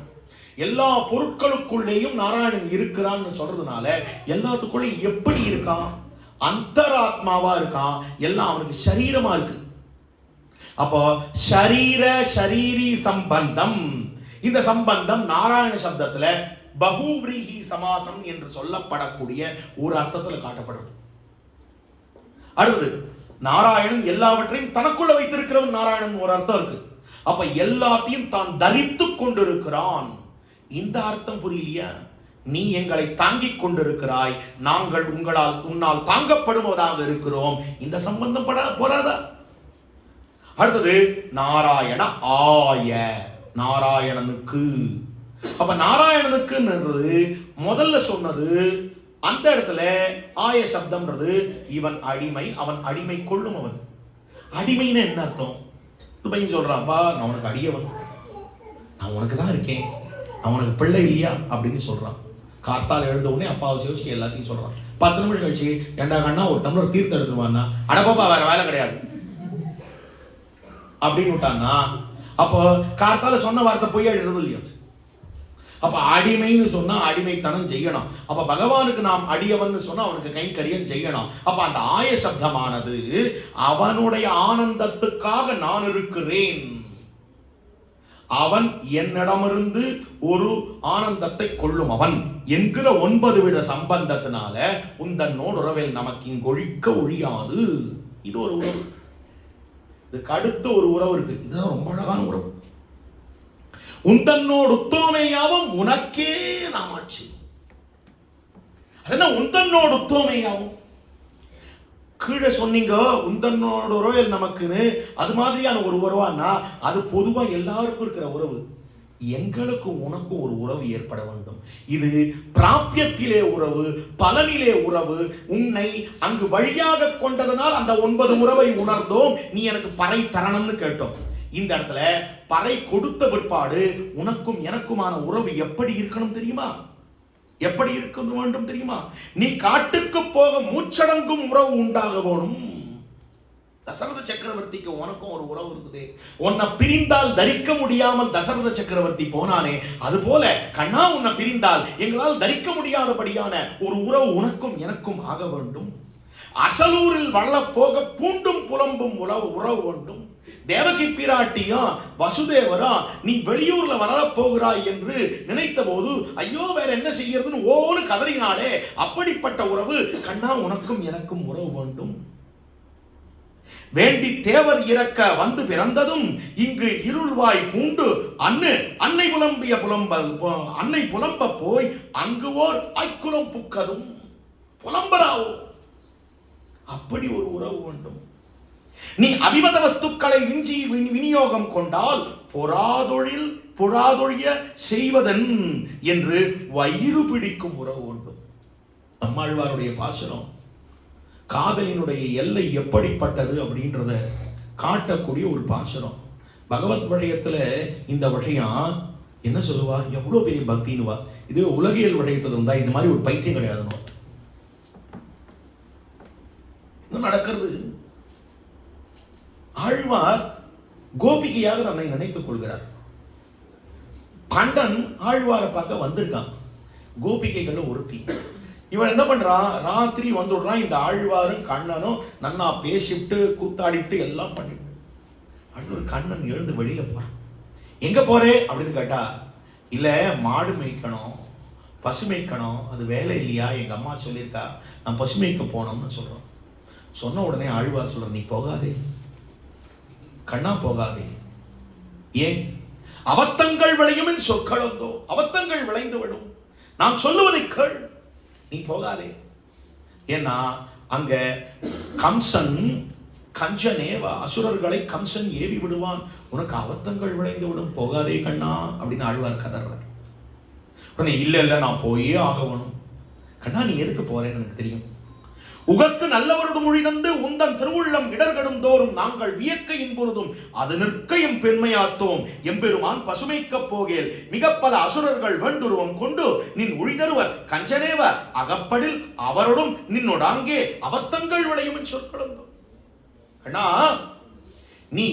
எல்லா பொருட்களுக்குள்ளேயும் நாராயணன் இருக்கிறான்னு சொல்றதுனால எல்லாத்துக்குள்ளேயும் எப்படி இருக்கான்? அந்தராத்மாவா இருக்கான். எல்லாம் அவனுக்கு சரீரமா இருக்கு. அப்போ ஷரீர ஷரீரி சம்பந்தம், இந்த சம்பந்தம் நாராயண சப்தத்துல பகுவ்ரீஹி சமாசம் என்று சொல்லப்படக்கூடிய ஒரு அர்த்தத்துல காட்டப்படுறது. அடுத்தது நாராயணன் எல்லாவற்றையும் தனக்குள்ள வைத்திருக்கிறவன் நாராயணன் ஒரு அர்த்தம் இருக்கு. அப்ப எல்லாத்தையும் தான் தரித்து கொண்டிருக்கிறான். இந்த அர்த்தம் புரியலையா? நீ எங்களை தாங்கிக் கொண்டிருக்கிறாய், நாங்கள் உன்னால் தாங்கப்படுவதாக இருக்கிறோம். இந்த சம்பந்தம் போராதா? அடுத்தது நாராயண ஆய, நாராயணனுக்கு. அப்ப நாராயணனுக்கு முதல்ல சொன்னது அந்த இடத்துல ஆய சப்தம்ன்றது இவன் அடிமை, அவன் அடிமை கொள்ளும். அவன் அடிமைன்னு என்ன அர்த்தம்? பையன் சொல்றான்ப்பா, நான் உனக்கு அடியவன், நான் உனக்கு தான் இருக்கேன், நான் உனக்கு பிள்ளை இல்லையா அப்படின்னு சொல்றான். கார்த்தால் எழுந்த உடனே அப்பாவை சிவச்சி எல்லாத்தையும் சொல்றான். 10 நிமிஷம் கழிச்சு ஏண்டா கண்ணா ஒரு டம்ளர் தீர்த்து எடுத்துருவான்னா, அடப்பாப்பா வேற வேலை கிடையாது அப்படின்னு விட்டான்னா, அப்போ கார்த்தால சொன்ன வார்த்தை பொய் எழுதுறது இல்லையா? அப்ப அடிமைன்னு சொன்னா அடிமைத்தனம் செய்யணும். அப்ப பகவானுக்கு நாம் அடியவன் சொன்னா அவனுக்கு கைங்கரியம் செய்யணும். அப்ப அந்த ஆய சப்தமானது அவனுடைய ஆனந்தத்துக்காக நான் இருக்கிறேன், அவன் என்னிடமிருந்து ஒரு ஆனந்தத்தை கொள்ளும் அவன் என்கிற 9 வித சம்பந்தத்தினால உந்தன்னோடு உறவில் நமக்கு இங்கொழிக்க ஒழியாது. இது ஒரு உறவு. இதுக்கு அடுத்த ஒரு உறவு இருக்கு. இதுதான் ரொம்ப அழகான உறவு. உந்தன்னோடு உத்தோமையாவும் உனக்கே நாமாட்சி. அதென்ன உந்தன்னோடு உத்தோமையாவும்? கீழே சொன்னீங்க உந்தன்னோட உறவில் நமக்குன்னு, அது மாதிரியான ஒரு உறவானா அது பொதுவா எல்லாருக்கும் இருக்கிற உறவு. எங்களுக்கும் உனக்கும் ஒரு உறவு ஏற்பட வேண்டும். இது பிராபியத்திலே உறவு, பலனிலே உறவு. உன்னை அங்கு வழியாக கொண்டதனால் அந்த 9 உறவை உணர்ந்தோம். நீ எனக்கு பறை தரணும்னு கேட்டோம். இந்த இடத்துல பறை கொடுத்த பிற்பாடு உனக்கும் எனக்குமான உறவு எப்படி இருக்கணும் தெரியுமா? எப்படி இருக்க வேண்டும் தெரியுமா? நீ காட்டுக்கு போக மூச்சடங்கும் உறவு உண்டாக வேணும். தசரத சக்கரவர்த்திக்கு உனக்கும் ஒரு உறவு இருக்குது. உன்னை பிரிந்தால் தரிக்க முடியாமல் தசரத சக்கரவர்த்தி போனானே, அது போல கண்ணா உன்னை பிரிந்தால் எங்களால் தரிக்க முடியாதபடியான ஒரு உறவு உனக்கும் எனக்கும் ஆக வேண்டும். அசலூரில் வளர போக பூண்டும் புலம்பும் உறவு வேண்டும். தேவகி பிராட்டியும் வசுதேவரும் நீ வெளியூர்ல வர போகிறாய் என்று நினைத்த போது ஐயோ வேற என்ன செய்யறதுன்னு ஓன்னு கதறினாலே, அப்படிப்பட்ட உறவு கண்ணா உனக்கும் எனக்கும் உறவு வேண்டும். வேண்டி தேவர் இறக்க வந்து பிறந்ததும் இங்கு இருள்வாய் பூண்டு அன்னை புலம்பிய அன்னை புலம்ப போய் அங்கு ஓர் ஐக்குலம் புக்கதும் புலம்பராவோ. அப்படி ஒரு உறவு வேண்டும். நீ அபிமத வஸ்துக்களை விஞ்சி விநியோகம் கொண்டால் பொறாதொழிய செய்வதன் என்று வயிறு பிடிக்கும் உறவு வேண்டும். நம்மாழ்வாருடைய பாசுரம் காதலினுடைய எல்லை எப்படிப்பட்டது அப்படின்றத காட்டக்கூடிய ஒரு பாசுரம். பகவத் வழியத்துல இந்த விஷயம் என்ன சொல்லுவா, எவ்வளவு பெரிய பக்தின்னுவா. இது உலகியல் வழியத்துல இருந்தா இது மாதிரி ஒரு பைத்தியம் கிடையாது. நடக்கிறது. ஆழ்வார் கோபிகையாக தன்னை நினைத்துக் கொள்கிறார். கண்டன் ஆழ்வாரை பார்க்க வந்திருக்கான். கோபிகைகள் ஒருத்தி. இவன் என்ன பண்றான், ராத்திரி வந்துடுறான். இந்த ஆழ்வாரும் கண்ணனும் நன்னா பேசிவிட்டு கூத்தாடிட்டு எல்லாம் பண்ணிட்டு அடுத்து கண்ணன் எழுந்து வெளியில போறான். எங்க போறே அப்படின்னு கேட்டா, இல்ல மாடு மேய்க்கணும், பசு மேய்க்கணும், அது வேலை இல்லையா, எங்க அம்மா சொல்லியிருக்கா, நான் பசு மேய்க்க போனோம்னு சொல்றோம். சொன்ன உடனே ஆழ்வார் சொல்ற, நீ போகாதே கண்ணா, போகாதே. ஏன்? அவத்தங்கள் விளையும் சொற்களந்தோ, அவத்தங்கள் விளைந்து விடும், நான் சொல்லுவதை கேள், நீ போகாதே. ஏன்னா அங்க கம்சன் கஞ்சனேவா, அசுரர்களை கம்சன் ஏவி விடுவான், உனக்கு அவத்தங்கள் விளைந்து விடும், போகாதே கண்ணா அப்படின்னு ஆழ்வார் கதறார். உடனே இல்ல நான் போயே ஆகணும். கண்ணா நீ எதுக்கு போறேன்னு எனக்கு தெரியும், உகக்கு நல்லவரோடு மொழி தந்து உந்தன் திருவுள்ளம் இடர்கடும் தோறும் நாங்கள் வியக்கையின் பொழுதும் அது நிற்கையும் பெண்மையாத்தோம் எம்பெருமான் பசுமைக்கப் போகேல் மிக பல அசுரர்கள் வேண்டுருவம் கொண்டு நின் ஒழிதருவர் கஞ்சனேவ அகப்படில் அவரோடும் நின்னோடாங்கே அவத்தங்கள் விளையும் சொற்களும். அண்ணா, நீ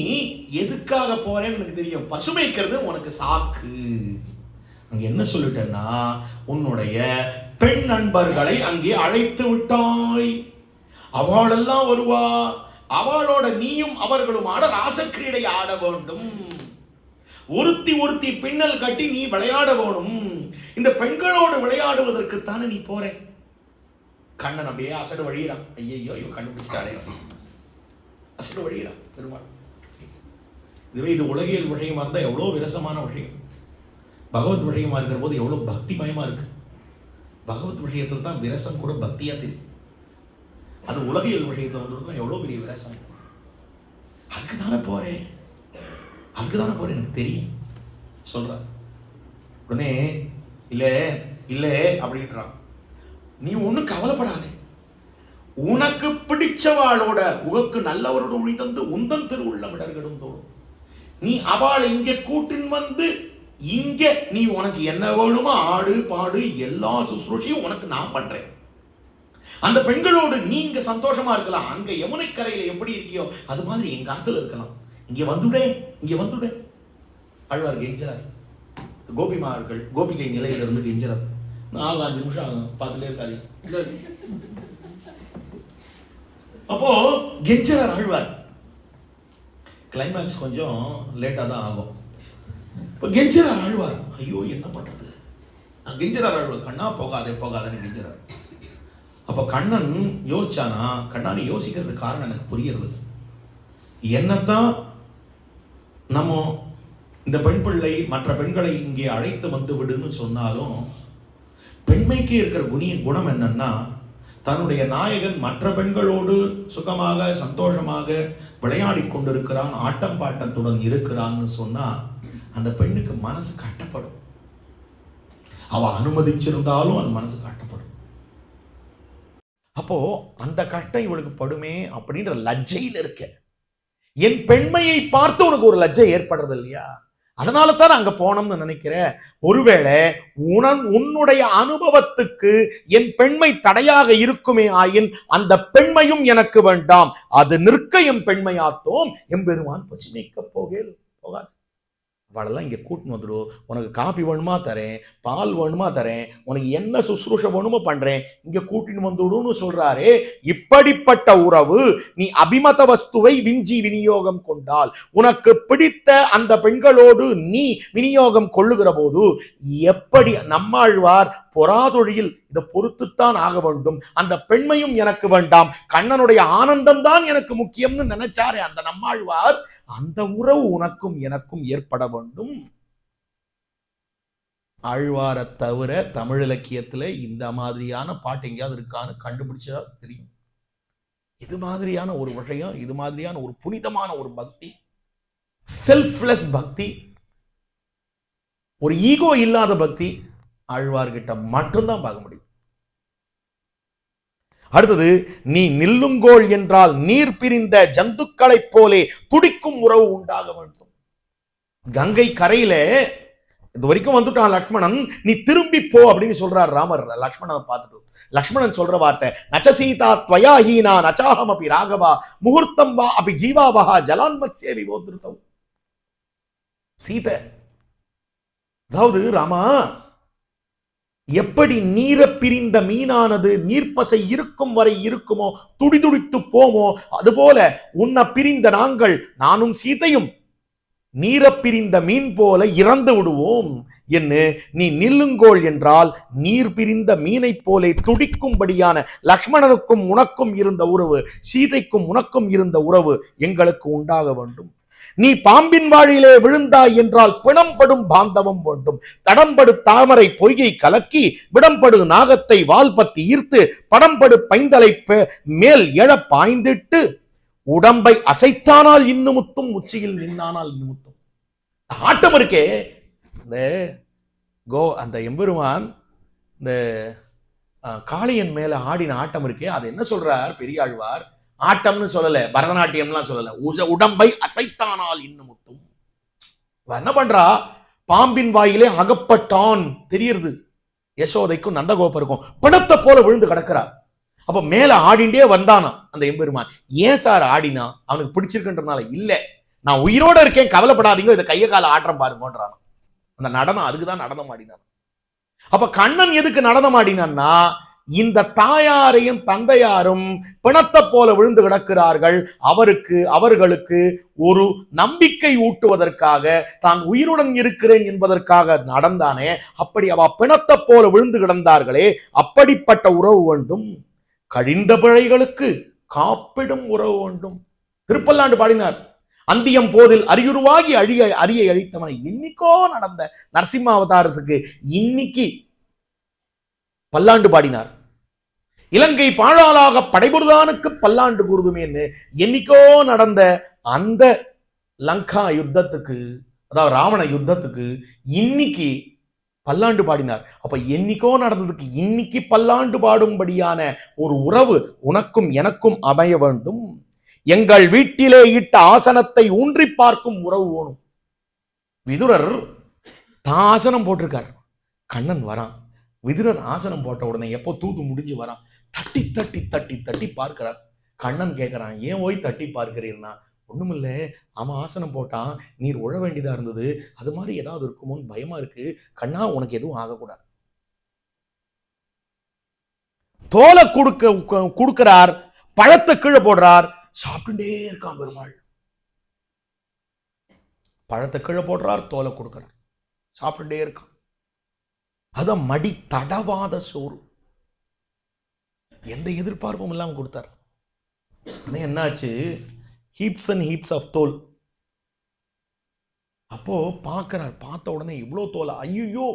எதுக்காக போறேன்னு எனக்கு தெரியும். பசுமைக்கிறது உனக்கு சாக்கு. அங்க என்ன சொல்லிட்டேன்னா, உன்னுடைய பெண் நண்பர்களை அங்கே அழைத்து விட்டாய். அவளெல்லாம் வருவா. அவளோட நீயும் அவர்களும் ஆட ராசக்கிரீடை ஆட வேண்டும். ஒருத்தி பின்னல் கட்டி நீ விளையாட வேணும். இந்த பெண்களோடு விளையாடுவதற்குத்தானே நீ போற. கண்ணன் அப்படியே அசடு வழியிறான். ஐயோ கண்டுபிடிச்சிட்டாலே அசடு வழியிறான் பெருமாள். இதுவே இது உலகியல் விஷயமா இருந்தா எவ்வளவு விரசமான விஷயம். பகவத் விஷயமா இருக்கிற போது எவ்வளவு பக்திமயமா இருக்கு. பகவத் விஷயத்துல தான் விரசம் கூட பக்தியா தெரியும். அது உலகியல் விஷயத்துல வந்து எவ்வளவு பெரிய விரசம். அதுக்குதானே போறேன் எனக்கு தெரியும் சொல்ற. உடனே இல்ல அப்படின்றான். நீ ஒண்ணும் கவலைப்படாதே. உனக்கு பிடிச்சவாளோட உனக்கு நல்லவரோட ஒளி தந்து உந்தன் திருவுள்ளம் இடர்கடும் தோறும் நீ அவளை இங்க கூட்டின் வந்து இங்க நீ உனக்கு என்ன வேணுமோ ஆடு பாடு எல்லா சுசுரூஷையும் உனக்கு நான் பண்றேன். அந்த பெண்களோடு நீங்க சந்தோஷமா இருக்கலாம். அங்க யமுனை கரையில எப்படி இருக்கியோ அது மாதிரி எங்க ஆத்துல இருக்கலாம். இங்க வந்துடே அழ்வார் கெஞ்சரார். கோபிமார்கள் கோபிகை நிலையில இருந்து கெஞ்சரார். 4-5 நிமிஷம் ஆகும், பார்த்துட்டே இருக்காரு. அப்போ கெஞ்சரார் ஆழ்வார். கிளைமேக்ஸ் கொஞ்சம் லேட்டா தான் ஆகும். இப்போ கெஞ்சரார் ஆழ்வார். ஐயோ என்ன பண்றது. கெஞ்சரார் ஆழ்வார். கண்ணா போகாதேன்னு கெஞ்சரார். அப்ப கண்ணன் யோசிச்சானா, கண்ணா நீ யோசிக்கிறதுக்கு காரணம் எனக்கு புரியுறது. என்னத்தான் நம்ம இந்த பெண் பிள்ளை மற்ற பெண்களை இங்கே அழைத்து வந்து விடுன்னு சொன்னாலும் பெண்மைக்கு இருக்கிற குணம் என்னன்னா, தன்னுடைய நாயகன் மற்ற பெண்களோடு சுகமாக சந்தோஷமாக விளையாடி கொண்டிருக்கிறான், ஆட்டம் பாட்டத்துடன் இருக்கிறான்னு சொன்னா அந்த பெண்ணுக்கு மனசு கட்டப்படும். அவ அனுமதிச்சிருந்தாலும் அந்த மனசு கட்டப்படும். அப்போ அந்த கட்டம் இவளுக்கு படுமே அப்படின்ற லஜ்ஜையில் இருக்க. என் பெண்மையை பார்த்து உனக்கு ஒரு லஜ்ஜை ஏற்படுறது இல்லையா? அதனால தான் அங்க போனோம்னு நினைக்கிறேன். ஒருவேளை உன்னுடைய அனுபவத்துக்கு என் பெண்மை தடையாக இருக்குமே ஆயின் அந்த பெண்மையும் எனக்கு வேண்டாம். அது நிற்க என் பெண்மையாத்தோம் எம்பெருமான் பசுமைக்க போகாது. அவளெல்லாம் இங்க கூட்டின்னு வந்துடும். உனக்கு காபி வேணுமா தரேன், பால் வேணுமா தரேன், உனக்கு என்ன சுசுரூஷ வேணுமோ பண்றேன், இங்க கூட்டின்னு வந்துடுன்னு சொல்றாரே. இப்படிப்பட்ட உறவு நீ அபிமத வஸ்துவை விஞ்சி விநியோகம் கொண்டால், உனக்கு பிடித்த அந்த பெண்களோடு நீ விநியோகம் கொள்ளுகிற போது எப்படி நம்மாழ்வார் பொறாதொழியில் இதை பொறுத்துத்தான் ஆக வேண்டும். அந்த பெண்மையும் எனக்கு வேண்டாம், கண்ணனுடைய ஆனந்தம் தான் எனக்கு முக்கியம்னு நினைச்சாரே அந்த நம்மாழ்வார், அந்த உறவு உனக்கும் எனக்கும் ஏற்பட வேண்டும். ஆழ்வாரை தவிர தமிழ் இலக்கியத்துல இந்த மாதிரியான பாட்டு எங்கேயாவது இருக்கான்னு கண்டுபிடிச்சா தெரியும். இது மாதிரியான ஒரு விஷயம், இது மாதிரியான ஒரு புனிதமான ஒரு பக்தி, செல்ஃப்லெஸ் பக்தி, ஒரு ஈகோ இல்லாத பக்தி ஆழ்வார்கிட்ட மட்டும்தான் பார்க்க முடியும். அடுத்தது, நீ நில்லுங்கோள் என்றால் நீர் பிரிந்த ஜந்துக்களைப் போலே துடிக்கும் உறவு உண்டாக வேண்டும். கங்கை கரையில இது வரைக்கும் வந்துட்டான் லக்ஷ்மணன், நீ திரும்பி போ அப்படின்னு சொல்றார் ராமர் லக்ஷ்மணனை பார்த்துட்டு. லக்ஷ்மணன் சொல்ற வார்த்தை, நச்ச சீதா த்வயா ஹீனா நச்சாஹம் அபி ராகவா முகூர்த்தம் வா அபி ஜீவாவஹா ஜலான்மத்ஸ்யே விவோத்ருதம். சீதை, அதாவது ராமா, எப்படி நீரை பிரிந்த மீனானது நீர்ப்பசை இருக்கும் வரை இருக்குமோ, துடிதுடித்து போமோ, அதுபோல உன்னை பிரிந்த நாங்கள், நானும் சீதையும் நீரை பிரிந்த மீன் போல இறந்து விடுவோம் என்று நீ நில்லுங்கோள் என்றால் நீர் பிரிந்த மீனை போலே துடிக்கும்படியான லக்ஷ்மணனுக்கும் உனக்கும் இருந்த உறவு, சீதைக்கும் உனக்கும் இருந்த உறவு எங்களுக்கு உண்டாக வேண்டும். நீ பாம்பின் வாழிலே விழுந்தாய் என்றால் பிணம்படும் பாந்தவம் வேண்டும். தடம்படு தாமரை பொய்கை கலக்கி விடம்படு நாகத்தை வால் பத்தி ஈர்த்து படம்படு பைந்தலை மேல் எழ பாய்ந்திட்டு உடம்பை அசைத்தானால் இன்னுமுத்தும் உச்சியில் நின்னானால் இன்னுமுத்தும். ஆட்டம் இருக்கே, இந்த அந்த எம்பெருமான் இந்த காளையன் மேல ஆடின ஆட்டம் இருக்கே, அது என்ன சொல்றார் பெரியாழ்வார்? ஆட்டம்னு சொல்லல, பரதநாட்டியம்லாம் சொல்லல, உடம்பை அசைத்தானால் இன்னும் முத்தும். என்ன பண்றா, பாம்பின் வாயிலே அகப்பட்டான் தெரியுது யசோதைக்கும் நந்தகோபருக்கும், பிணத்தை போல விழுந்து கிடக்கிறார். அப்ப மேல ஆடிண்டே வந்தானா அந்த எம்பெருமான். ஏன் சார் ஆடினா? அவனுக்கு பிடிச்சிருக்குன்றனால இல்ல, நான் உயிரோட இருக்கேன், கவலைப்படாதீங்க, இதை கைய கால ஆட்டம் பாருங்கன்றான். அந்த நடனம் அதுக்குதான் நடனம் ஆடினான். அப்ப கண்ணன் எதுக்கு நடனம் ஆடினான்னா, இந்த தாயாரையும் தந்தையாரும் பிணத்தை போல விழுந்து கிடக்கிறார்கள், அவர்களுக்கு ஒரு நம்பிக்கை ஊட்டுவதற்காக, தான் உயிருடன் இருக்கிறேன் என்பதற்காக நடந்தானே. அப்படி அவ பிணத்தை போல விழுந்து கிடந்தார்களே, அப்படிப்பட்ட உறவு வேண்டும். கழிந்த பிழைகளுக்கு காப்பிடும் உறவு வேண்டும். திருப்பல்லாண்டு பாடினார். அந்தியம் போதில் அரியுருவாகி அரியை அழித்தவனை இன்னைக்கோ நடந்த நரசிம்ம அவதாரத்துக்கு இன்னைக்கு பல்லாண்டு பாடினார். இலங்கை பாழாளாக படைபுரிதானுக்கு பல்லாண்டு குருதுமேன்னு என்னைக்கோ நடந்த அந்த லங்கா யுத்தத்துக்கு, அதாவது ராவண யுத்தத்துக்கு இன்னைக்கு பல்லாண்டு பாடினார். அப்ப என்னைக்கோ நடந்ததுக்கு இன்னைக்கு பல்லாண்டு பாடும்படியான ஒரு உறவு உனக்கும் எனக்கும் அமைய வேண்டும். எங்கள் வீட்டிலே இட்ட ஆசனத்தை ஊன்றி பார்க்கும் உறவு வேணும். விதுரர் தான் ஆசனம் போட்டிருக்கார், கண்ணன் வரான். விதுரர் ஆசனம் போட்ட உடனே எப்போ தூது முடிஞ்சு வரான், தட்டி தட்டி தட்டி தட்டி பார்க்கிறார். கண்ணன் கேட்கிறான், ஏன் ஓய் தட்டி பார்க்கிறீர்னா? ஒண்ணுமில்ல, அவன் ஆசனம் போட்டான், நீர் உழ வேண்டியதா இருந்தது, அது மாதிரி ஏதாவது இருக்குமோன்னு பயமா இருக்கு, கண்ணா உனக்கு எதுவும் ஆகக்கூடாது. தோலை கொடுக்கிறார், பழத்தை கீழே போடுறார், சாப்பிட்டுட்டே இருக்கான் பெருமாள். பழத்தை கீழே போடுறார், தோலை கொடுக்கிறார், சாப்பிட்டுட்டே இருக்கான். அத மடி தடவாத சோறு, எந்த எதிர்பார்ப்பும் இல்லாம கொடுத்தார். என்னாச்சு, ஹீப்ஸ் அண்ட் ஹீப்ஸ் ஆஃப் தோல். அப்போ பார்க்கிறார், பார்த்த உடனே இவ்வளவு தோலை, ஐயோ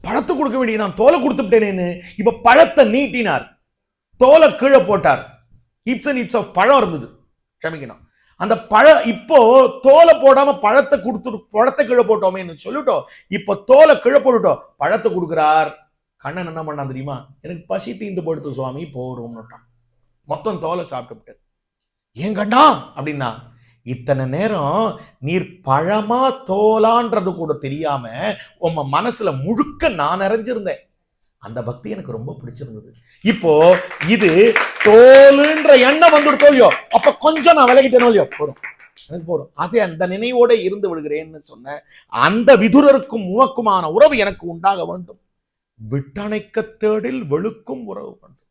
பழத்தை கொடுக்க வேண்டிய நான் தோலை கொடுத்துட்டேனேன்னு இப்ப பழத்தை நீட்டினார், தோலை கீழே போட்டார். ஹீப்ஸ் அண்ட் ஹீப்ஸ் ஆஃப் பழம் இருந்தது, க்ஷமிக்கணும். அந்த பழம் இப்போ தோலை போடாம பழத்தை கொடுத்து பழத்தை கீழே போட்டோமே சொல்லிட்டோம், இப்ப தோலை கீழே போட்டுட்டோம், பழத்தை கொடுக்கிறார். கண்ணன் என்ன பண்ணான் தெரியுமா? எனக்கு பசி தீந்து போடுத்து சுவாமி, போறோம்னுட்டான். மொத்தம் தோலை சாப்பிட்டு. ஏன் கண்டா அப்படின்னா, இத்தனை நேரம் நீர் பழமா தோலான்றது கூட தெரியாம உங்க மனசுல முழுக்க நான் நிறைஞ்சிருந்தேன். அந்த பக்தி எனக்கு ரொம்ப பிடிச்சிருந்தது. இப்போ இது தோலுன்ற எண்ணம் வந்துடுதோ இல்லையோ, அப்ப கொஞ்சம் நான் விலகிட்டேனோ இல்லையோ, போறோம். அதே அந்த நினைவோட இருந்து விடுகிறேன்னு சொன்ன அந்த விதுரருக்கும் உனக்குமான உறவு எனக்கு உண்டாக வேண்டும். விட்டணைக்க தேடில் வெளுக்கும் உறவு வேண்டும்.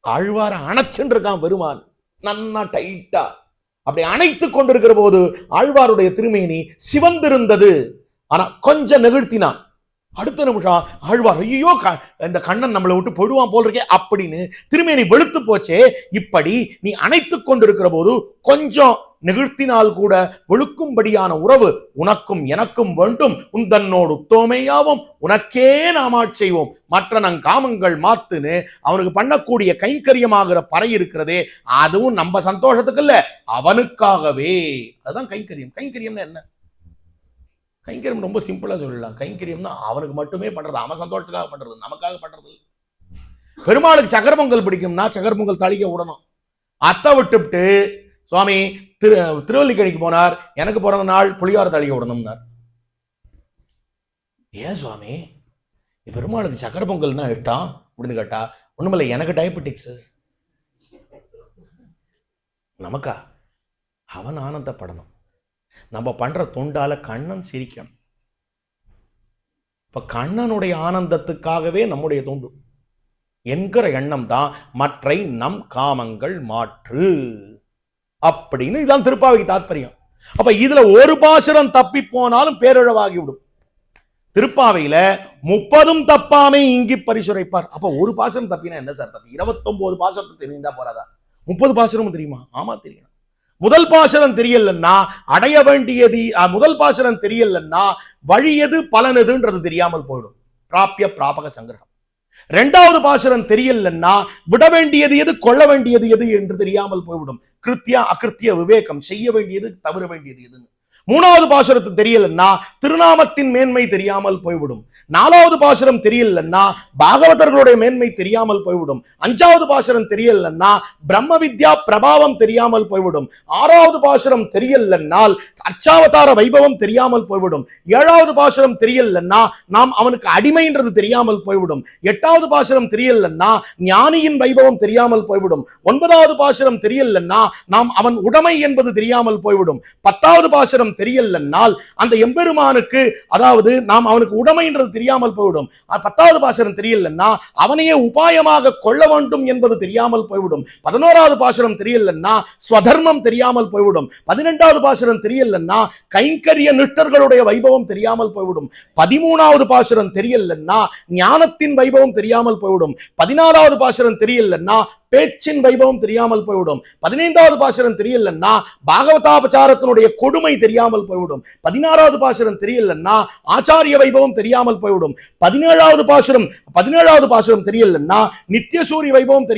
ஆழ்வார அணைச்சுன்னு இருக்கான் பெருமான், நன்னா டைட்டா அப்படி அணைத்து கொண்டிருக்கிற போது ஆழ்வாருடைய திருமேனி சிவந்திருந்தது. ஆனா கொஞ்சம் நெகிழ்த்தினான். அடுத்த நிமிஷம் ஆழ்வார், ஐயோ இந்த கண்ணன் நம்மளை விட்டு போடுவான் போல் இருக்கே அப்படின்னு திருமேனி வெளுத்து போச்சே. இப்படி நீ அணைத்து கொண்டிருக்கிற போது கொஞ்சம் நிகழ்த்தினால் கூட வெளுக்கும்படியான உறவு உனக்கும் எனக்கும் வேண்டும். உந்தன்னோடு உத்தோமையாவும் உனக்கே நாமாட் செய்வோம், மற்ற நங் காமங்கள் மாத்துன்னு அவனுக்கு பண்ணக்கூடிய கைங்கரியமாகிற பறை இருக்கிறதே, அதுவும் நம்ம சந்தோஷத்துக்கு இல்ல, அவனுக்காகவே. அதுதான் கைங்கரியம். கைங்கரியம்னா என்ன? கைங்கரியம் ரொம்ப சிம்பிளா சொல்லலாம். கைங்கரியம்னா அவனுக்கு மட்டுமே பண்றது, அவன் சந்தோஷத்துக்காக பண்றது, நமக்காக பண்றது. பெருமாளுக்கு சக்கர பொங்கல் பிடிக்கும்னா சக்கர பொங்கல் தாளிக்க விடணும். அத்தை விட்டுவிட்டு சுவாமி திருவல்லிக்கணிக்கு போனார், எனக்கு பிறந்த நாள் புளியார தாளிக்க விடணும்னார். ஏன் சுவாமி பெருமாளுக்கு சக்கர பொங்கல்னா இட்டான் அப்படின்னு கேட்டா, ஒண்ணுமில்லை, எனக்கு டயபெட்டிக்ஸ், நமக்கா அவன் ஆனந்தப்படணும். நம்ம பண்ற தொண்டால கண்ணன் சிரிக்கணும். இப்ப கண்ணனுடைய ஆனந்தத்துக்காகவே நம்முடைய தொண்டு என்கிற எண்ணம் தான் மற்றை நம் காமங்கள் மாற்று அப்படின்னு. இதுதான் திருப்பாவைக்கு தாற்பயம். அப்ப இதுல ஒரு பாசுரம் தப்பி போனாலும் பேரிழவாகி விடும். திருப்பாவையில 30 தப்பாமை இங்கி பரிசுரைப்பார். அப்ப ஒரு பாசுரம் தப்பினா என்ன சார் தப்பி? 29 பாசுரத்தை தெரிந்தா போறாதா? 30 பாசுரமும் தெரியுமா? ஆமா தெரியும். முதல் பாசுரம் தெரியலன்னா அடைய வேண்டியது, முதல் பாசுரம் தெரியலன்னா வழி எது பலன் எதுன்றது தெரியாமல் போயிடும், பிராபிய பிராபக சங்கிரகம். இரண்டாவது பாசுரம் தெரியலன்னா விட வேண்டியது எது கொள்ள வேண்டியது எது என்று தெரியாமல் போய்விடும், கிருத்தியா அகிருத்திய விவேகம், செய்ய வேண்டியது தவிர வேண்டியது எதுன்னு. மூணாவது பாசுரத்து தெரியலன்னா திருநாமத்தின் மேன்மை தெரியாமல் போய்விடும். நாலாவது பாசுரம் தெரியலன்னா பாகவதர்களுடைய மேன்மை தெரியாமல் போய்விடும். அஞ்சாவது பாசுரம் தெரியலன்னா பிரம்ம வித்யா பிரபாவம் தெரியாமல் போய்விடும். ஆறாவது பாசுரம் தெரியலன்னால் அர்ச்சாவதார வைபவம் தெரியாமல் போய்விடும். ஏழாவது பாசுரம் தெரியலன்னா நாம் அவனுக்கு அடிமைன்றது தெரியாமல் போய்விடும். எட்டாவது பாசுரம் தெரியலன்னா ஞானியின் வைபவம் தெரியாமல் போய்விடும். ஒன்பதாவது பாசுரம் தெரியலன்னா நாம் அவன் உடைமை என்பது தெரியாமல் போய்விடும். பத்தாவது பாசுரம் தெரியலன்னால் அந்த எம்பெருமானுக்கு அதாவது நாம் அவனுக்கு உடைமைன்றது தெரியாமல் போய்விடும். 10வது பாசுரம் தெரியலன்னா அவனையே உபாயமாக கொள்ள வேண்டும் என்பது தெரியாமல் போய்விடும். 11வது பாசுரம் தெரியலன்னா ஸ்வதர்மம் தெரியாமல் போய்விடும். 12வது பாசுரம் தெரியலன்னா கைங்கரிய நிஷ்டர்களுடைய வைபவம் தெரியாமல் போய்விடும். 13வது பாசுரம் தெரியலன்னா ஞானத்தின் வைபவம் தெரியாமல் போய்விடும். 14வது பாசுரம் தெரியலன்னா பேச்சின் வைபவம் தெரியாமல் போய்விடும். 15வது பாசுரம் தெரியலன்னா பாகவதாபச்சாரத்தினுடைய கொடுமை தெரியாமல் போய்விடும். 16வது பாசுரம் தெரியலன்னா ஆச்சாரிய வைபவம் தெரியாமல் போய்விடும். 17வது பாசுரம் தெரியலன்னா நித்தியசூரி வைபவம்